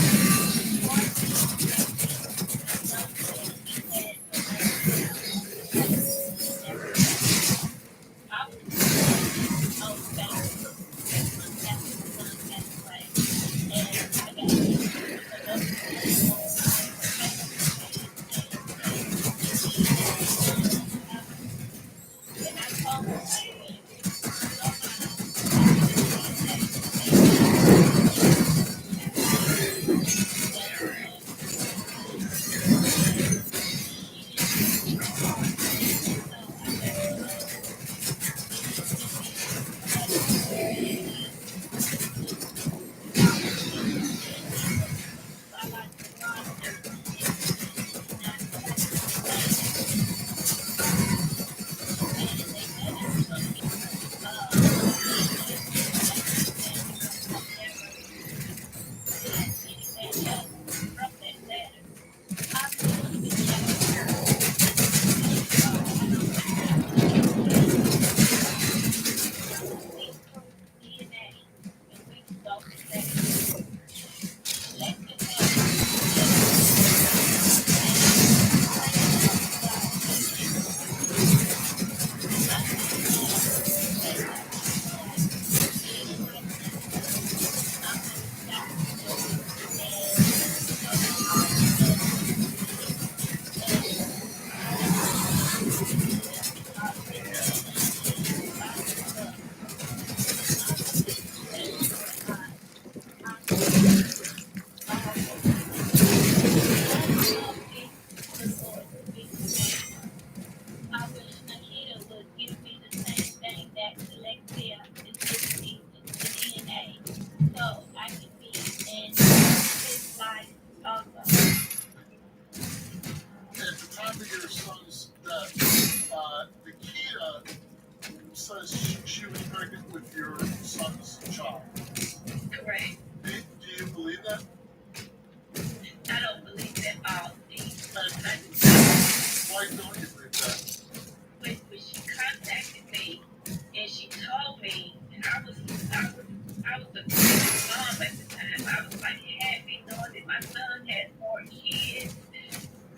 was like happy knowing that my son had 4 kids,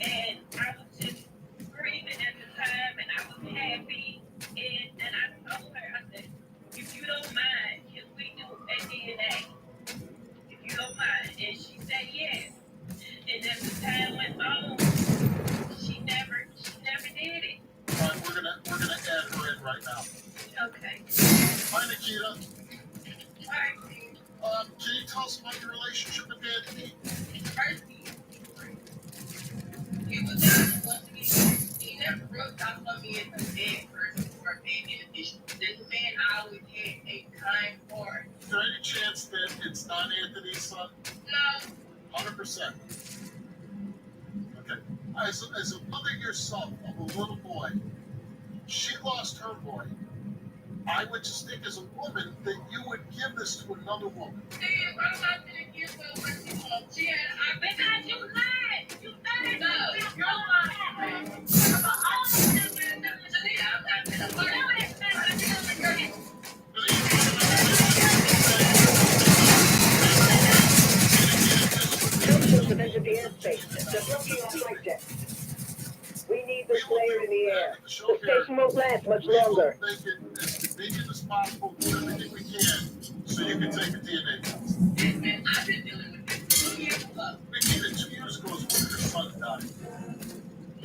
and I was just grieving at the time, and I was happy. And then I told her, I said, if you don't mind, can we do a DNA? If you don't mind. And she said yes. And as the time went on, she never did it. All right, we're gonna add her in right now. Okay. Hi, Nikita. Hi. Can you tell us about your relationship with Anthony? First, he was not supposed to be. He never wrote out for me as a bad person or being beneficial. This man I always had a kind heart. Is there any chance that it's not Anthony's son? No. 100%. Okay. As a mother yourself of a little boy, she lost her boy. I would just think as a woman that you would give this to another woman. See, if I'm not going to give her what she wants, because you lied. You lied. No, you're lying. I'm not going to Joseph to visit the airspace. Disrupting our flight deck. We need the Slayer in the air. The station won't last much longer. We'll make it as convenient as possible, do everything we can, so you can take a DNA test. I've been dealing with this for 2 years ago. Nikita, 2 years ago is when your son died.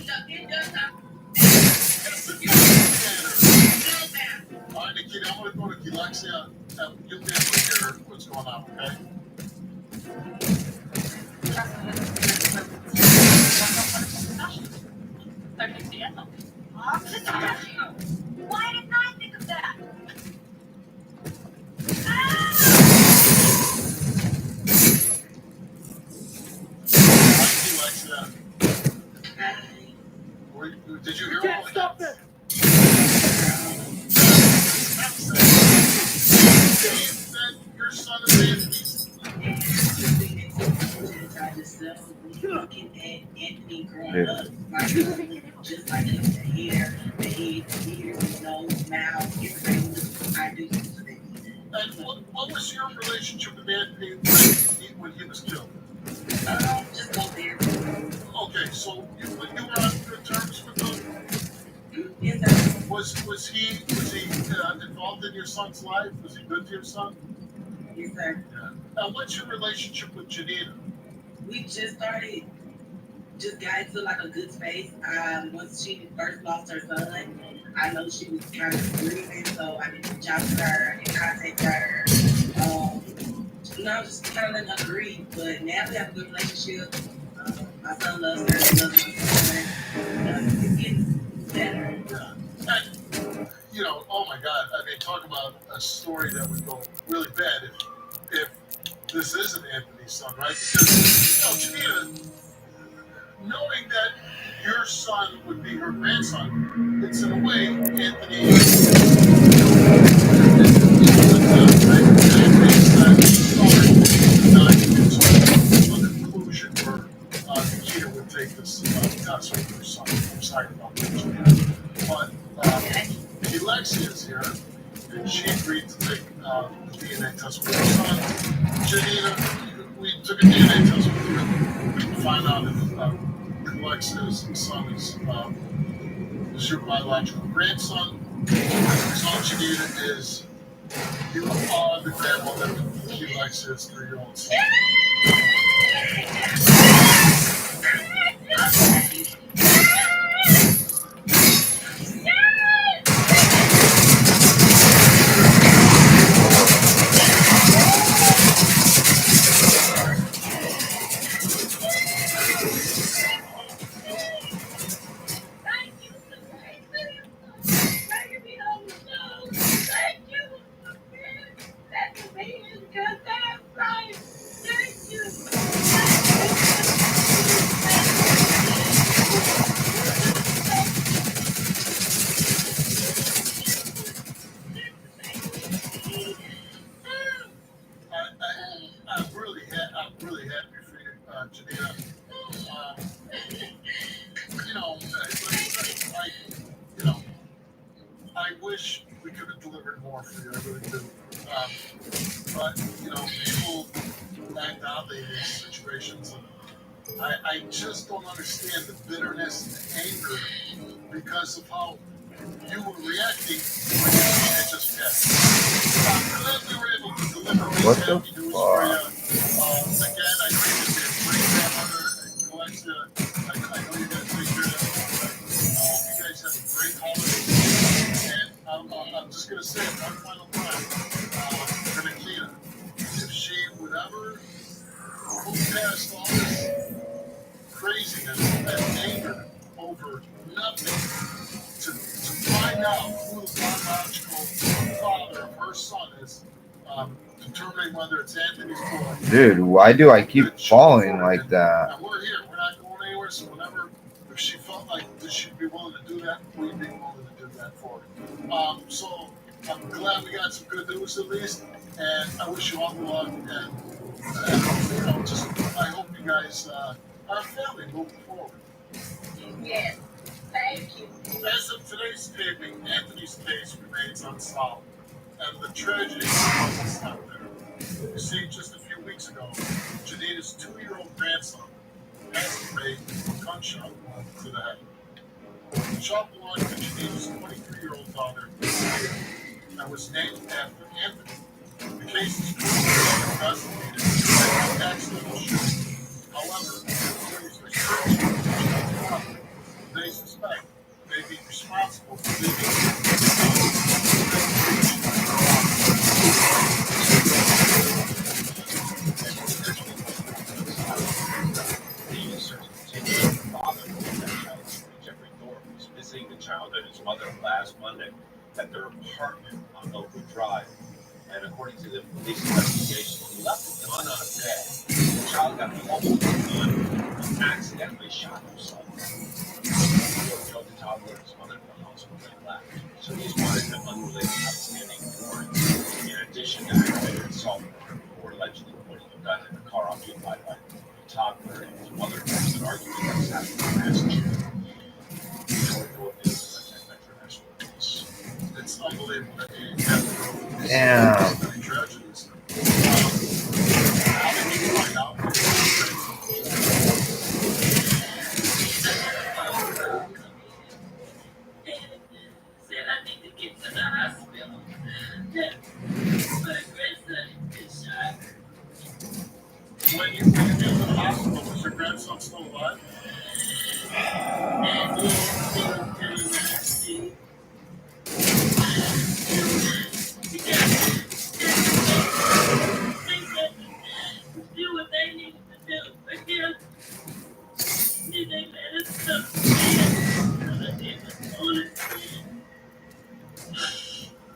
No, it does not. Yes, it does. All right, Nikita, I'm going to go to Alexia. You'll be able to hear what's going on, okay? Why didn't I think of that? Alexia. Did you hear all of Stop that? Your son is Anthony's. Looking at Anthony growing up, my son just like him, the hair, the head, the ears, the nose, mouth, everything was I do to them. And what was your relationship with Anthony when he was killed? Just go there. Okay, so you were on good terms with him? Yes, sir. Was he involved in your son's life? Was he good to your son? Yes, sir. Yeah. Now, what's your relationship with Janina? We just started, just got into like a good space. Once she first lost her son, I know she was kind of grieving, so I didn't reach out to her and contact her. Just kind of letting her grieve. But now we have a good relationship. My son loves her, she loves my son. It's getting better. Yeah. And, oh my God, I mean, talk about a story that would go really bad if this isn't Anthony's son, right? Because, Janina, knowing that your son would be her grandson, it's in a way, Anthony, conclusion where Nikita would take this test with her son. I'm sorry about that, but Alexia is here, and she agreed to take the DNA test with her son. Janina, we took a DNA test with her to find out if Alexia's son is your biological grandson. So Janina is you are the grandmother of Alexia's 3-year-old son. I'm really happy for you, Janina. I wish we could have delivered more for you. I really do. But people act oddly in these situations. And I just don't understand the bitterness and the anger because of how you were reacting when you had just passed. I'm glad we were able to deliver What these the happy news for you. fuck? Again, I know you're going to be a great grandmother, and Alexa, I know you're going to take care of them. I hope you guys have a great holiday. And I'm just going to say it one final time. For Nikita, if she would ever move past all this craziness and anger over nothing to find out who the biological father of her son is, determining whether it's Anthony's boy. Dude, why do I keep falling like that? And we're here. We're not going anywhere. So whenever, if she felt like she'd be willing to do that, we'd be willing to do that for her. So I'm glad we got some good news at least, and I wish you all the luck. And I hope you guys are a family moving forward. Yes, thank you. As of today's taping, Anthony's case remains unsolved, and the tragedy doesn't stop there. You see, just a few weeks ago, Janita's 2-year-old grandson passed away from a gunshot wound to the head. The child belonged to Janita's 23-year-old daughter, and was named after Anthony. The case is currently investigated as an accidental shooting. However, authorities are searching for Janita's father, who they suspect may be responsible for leaving Jeffrey Thorpe was visiting the child and his mother last Monday at their apartment on Oakwood Drive. And according to the police investigation, he left the gun on a bed. The child got hold of the gun and accidentally shot himself. The toddler and his mother in the hospital and left. So he's wanted an unrelated outstanding warrant. In addition to aggravated assault for allegedly putting a gun in the car occupied by the toddler and his mother was an argument that was happening last June. It's unbelievable that you Damn. have many tragedies. How did you find out? Said I need to get to the hospital. My grandson is shot. When you get to the hospital, was your grandson still alive? Do what they need to do for him. They let us come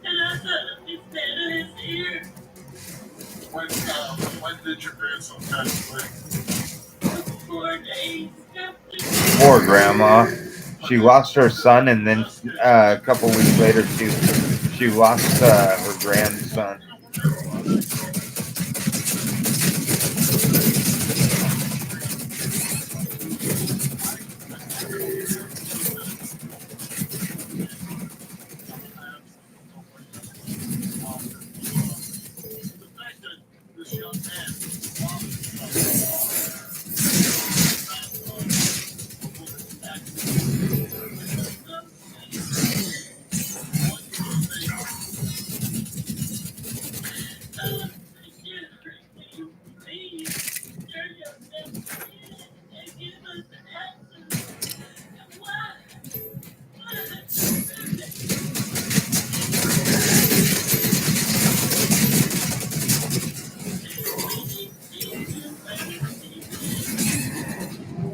and I thought it better his ear. When did your grandson pass away? 4 days after. Poor grandma. She lost her son, and then a couple weeks later, she lost her grandson.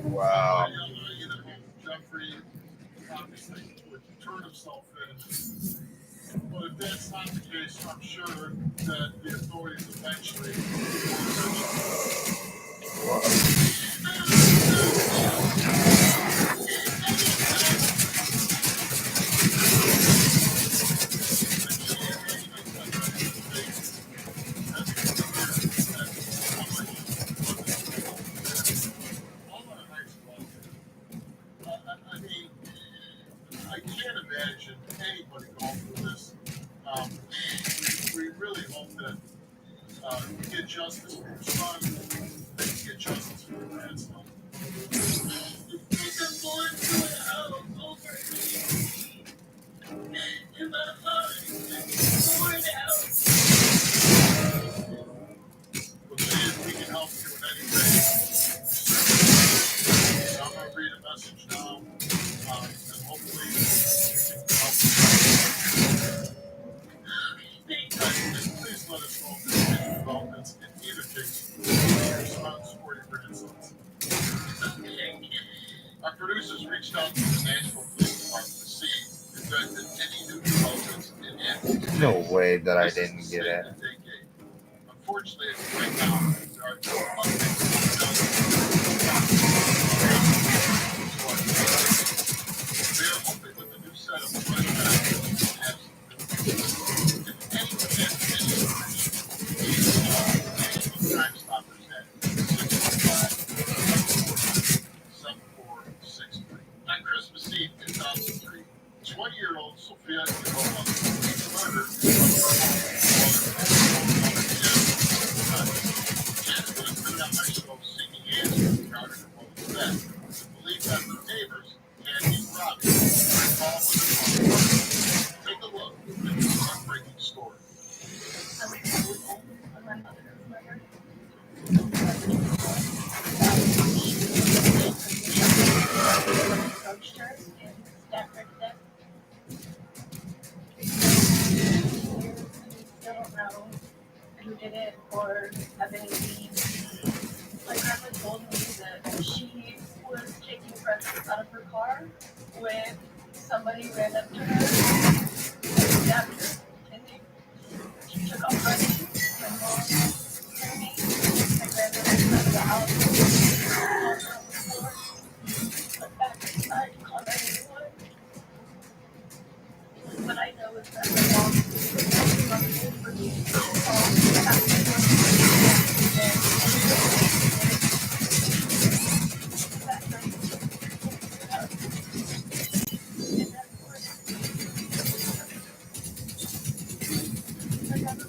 Wow. Jeffrey obviously would turn himself in. But if that's not the case, I'm sure that the authorities eventually I mean, I can't imagine anybody going through this. We really hope that you get get justice for your son, they can get justice for your grandson. Mr. Ford threw a house over me. And my heart is poured out. We'll see if we can help you in any way. So I'm going to read a message now, and hopefully we can help you. Please let us know if there's any developments in either case, your sons or your grandsons. Our producers reached out to the Nashville Police Department to see if there had been any new developments in Anthony. No way that I didn't get it. Unfortunately, right now, there are no updates. We are hoping with the new set of flashbacks we'll have some new. If anyone has any information, please Crime Stoppers at 615-7463. On Christmas Eve 2003, 20-year-old Sophia Ivanova was murdered in front of her home. Janet was put on my show seeking answers regarding her mother's death. We believe that her neighbors, Candy and Robbie, recall when her mother murdered. Take a look at this heartbreaking story. I was home when my mother was murdered. Approached her and stabbed her to death. Still don't know who did it or have any leads. My grandma told me that she was taking presents out of her car when somebody ran up to her and stabbed her. And she took off running. My mom and me, my grandmother went to the house, called her on the floor, went back inside, called 911. What I know is that my mom was running for me to call that night. And that's what I got to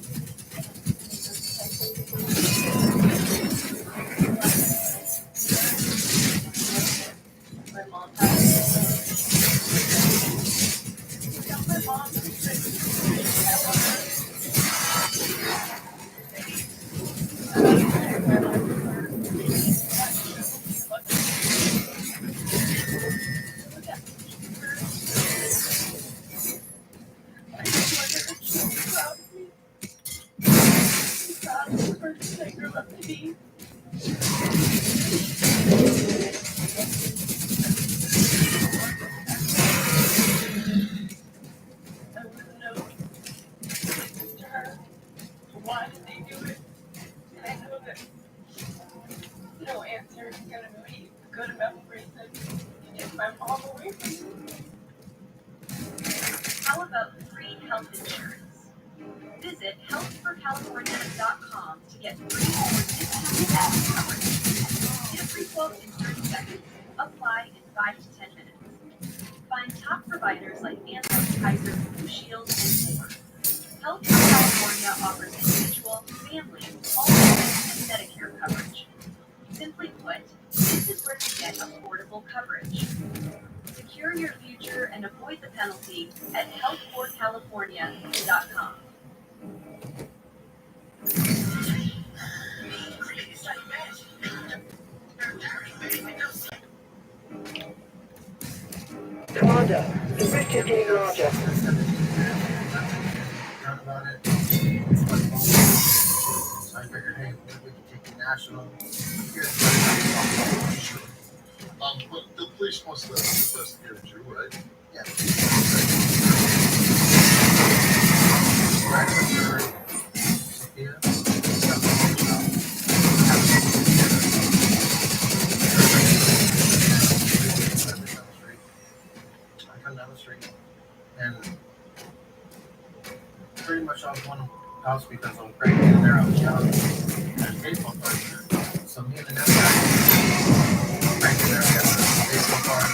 my mom my mom why did they do it? And I know that no answer is going to be a good enough reason to take my mom away from me. How about free health insurance? Visit healthforcalifornia.com to get free or discounted health coverage. Get a free quote in 30 seconds. Apply in 5 to 10 minutes. Find top providers like Anthem, Kaiser, Blue Shield, and more. Health for California offers individual, family, all-inclusive, and Medicare coverage. Simply put, this is where you get affordable coverage. Secure your future and avoid the penalty at healthforcalifornia.com. Commander, the rift is getting larger. About it. So I figured, hey, maybe we can take the national. But the police must have investigated you, right? Yeah. I come down the street, and pretty much I was one house because I'm crazy and there I was young. There's baseball cards there. So me and the next guy, right there, I got the baseball card.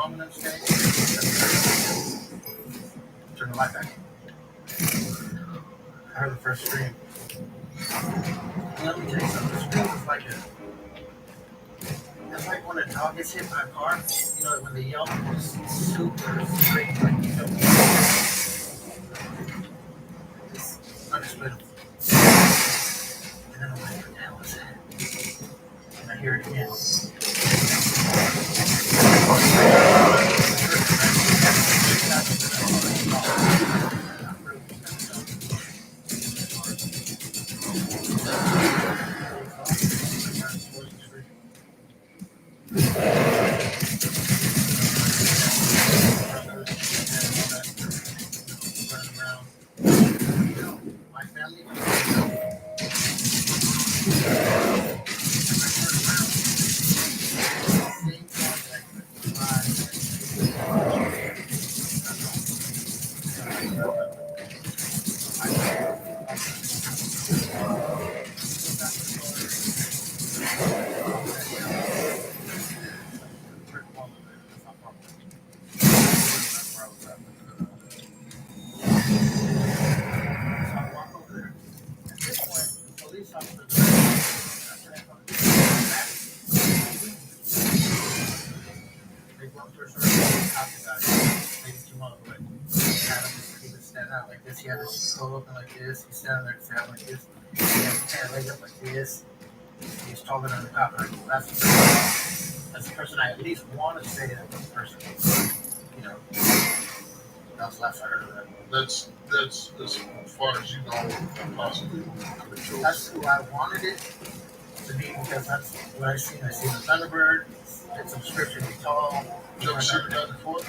dominance game. Turn the light back. I heard the first scream. Let me tell you something. The scream is like it's like when a dog gets hit by a car. You know, when they yell, it's super straight, like you know. It's unexplainable. And then I'm like, what the hell is that? And I hear it again. My family. They walked through a circle, talked about it, maybe 2 months away. He was standing out like this, he had his toe open like this, he's standing there standing like this, he had his hand laid up like this, he's taller than the cop, like, that's the person I at least want to say that was the person. You know, that was the last I heard of that. That's as far as you know, possibly. That's who I wanted it to be because that's what I seen. I seen the Thunderbird. It's a description of tall. You ever seen the guy before?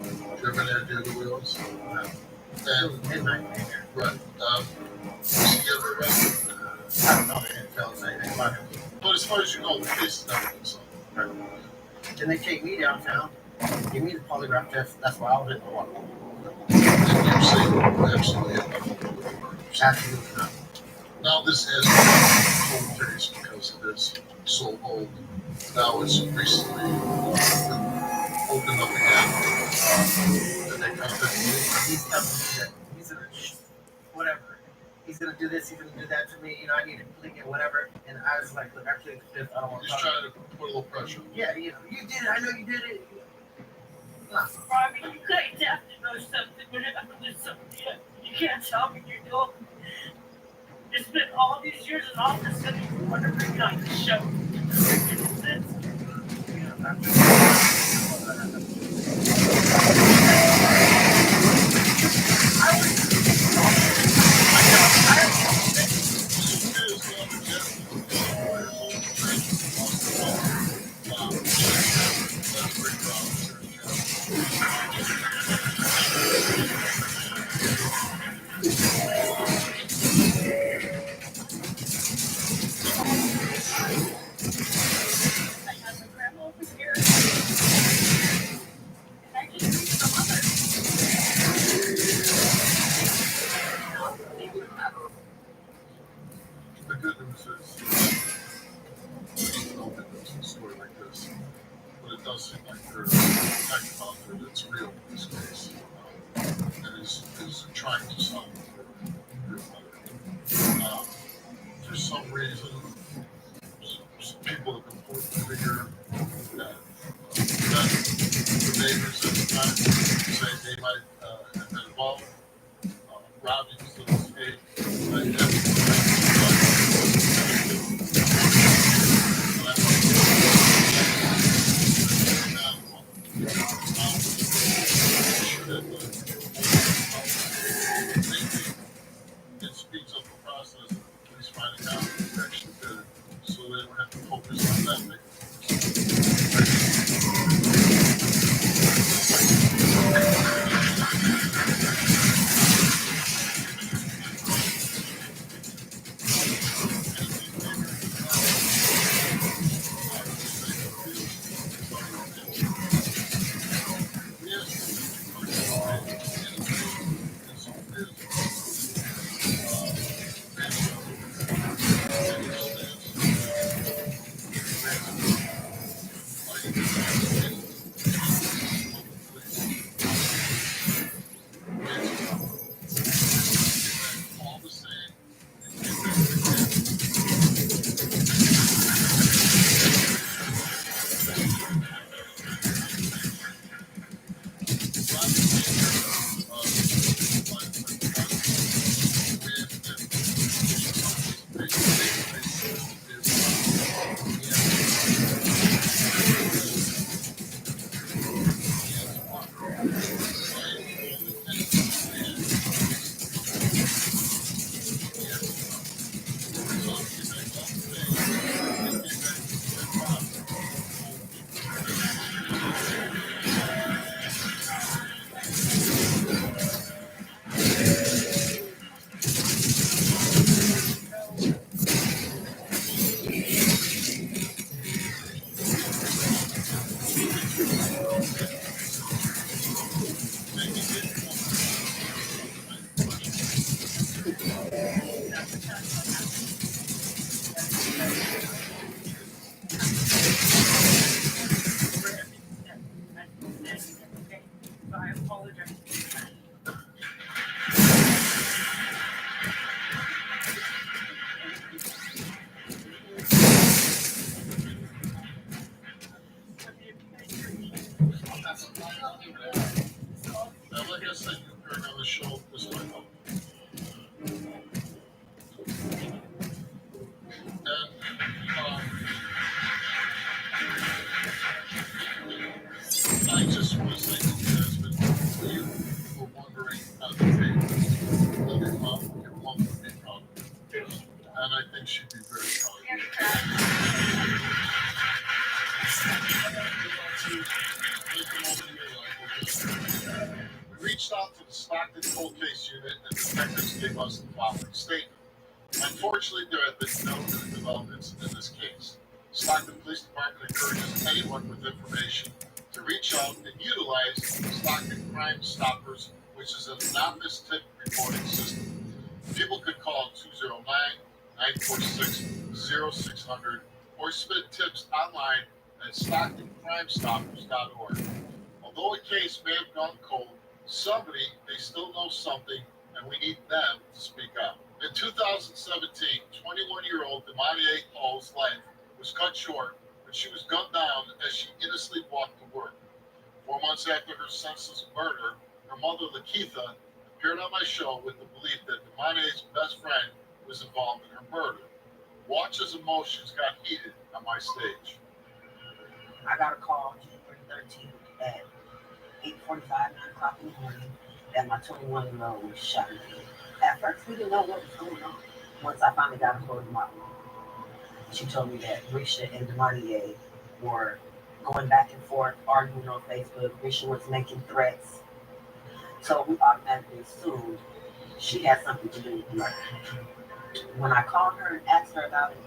You ever had to do the wheels? No. It was midnight in here. Right. Was he ever arrested? I don't know. They didn't tell us anything about him. But as far as you know, the case is never been solved. Right. Then they take me downtown, give me the polygraph test. That's why I was in the water. And you say absolutely nothing. Absolutely not. Now this has been a cold case because it is so old. Now it's recently been opened up again. And they contact me. He's telling me that he's gonna whatever. He's gonna do this. He's gonna do that to me. You know, I need to plead it, whatever. And I was like, look, I plead the fifth. I don't want to. He's trying to put a little pressure. Yeah, you know, you did it. I know you did it. Nah. Robbie, you guys have to know something. When it happens to something, you can't tell me you don't. It's been all these years, and all of a sudden you want to bring it on the show. The good news is, I don't think there's a story like this, but it does seem like there's a detective out there that's real in this case, and is trying to solve it for your mother. For some reason, some people have been pulling the figure that the neighbors at the time say they might have been involved. Robbie was in escape. It speeds up the process of police finding out who actually did it, so they don't have to focus on that. Very proud. We reached out to the Stockton Cold Case Unit and detectives gave us the following statement. Unfortunately, there have been no new developments in this case. Stockton Police Department encourages anyone with information to reach out and utilize Stockton Crime Stoppers, which is an anonymous tip reporting system. People could call 209-946-0600 or submit tips online at StocktonCrimeStoppers.org. Although a case may have gone cold, somebody may still know something, and we need them to speak up. In 2017, 21-year-old Demarie Hall's life was cut short when she was gunned down as she innocently walked to work. 4 months after her senseless murder, her mother, Lakeitha, appeared on my show with the belief that Demarie's best friend was involved in her murder. Watch as emotions got heated on my stage. I got a call January 13th at 8:45, 9 o'clock in the morning that my 21-year-old was shot and killed. At first, we didn't know what was going on. Once I finally got a hold of my mom, she told me that Risha and Demarie were going back and forth, arguing on Facebook. Risha was making threats. So we automatically assumed she had something to do with the murder. When I called her and asked her about it,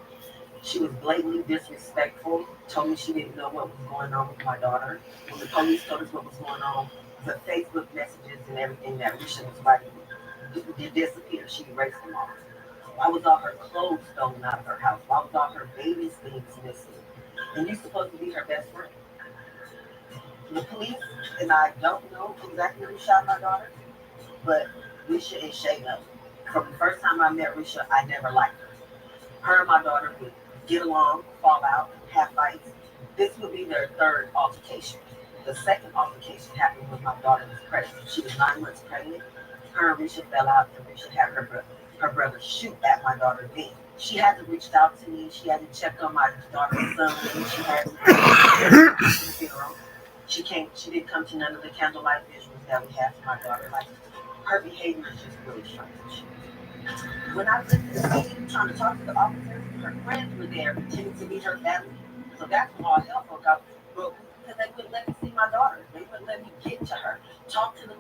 she was blatantly disrespectful, told me she didn't know what was going on with my daughter. When the police told us what was going on, the Facebook messages and everything that Risha was writing did disappear. She erased them all. Why was all her clothes stolen out of her house? Why was all her baby's things missing? And you're supposed to be her best friend. The police and I don't know exactly who shot my daughter, but Risha and Shay know. From the first time I met Risha, I never liked her. Her and my daughter would get along, fall out, have fights. This would be their third altercation. The second altercation happened when my daughter was pregnant. She was 9 months pregnant. Her and Risha fell out, and Risha had her brother shoot at my daughter then. She hadn't reached out to me. She hadn't checked on my daughter's son. She hadn't been to the funeral. She didn't come to none of the candlelight visuals that we had for my daughter. Like, her behavior is just really strange. When I was at the meeting trying to talk to the officers, her friends were there pretending to be her family. So that's when all hell broke out. But because they wouldn't let me see my daughter. They wouldn't let me get to her. Talk to the lead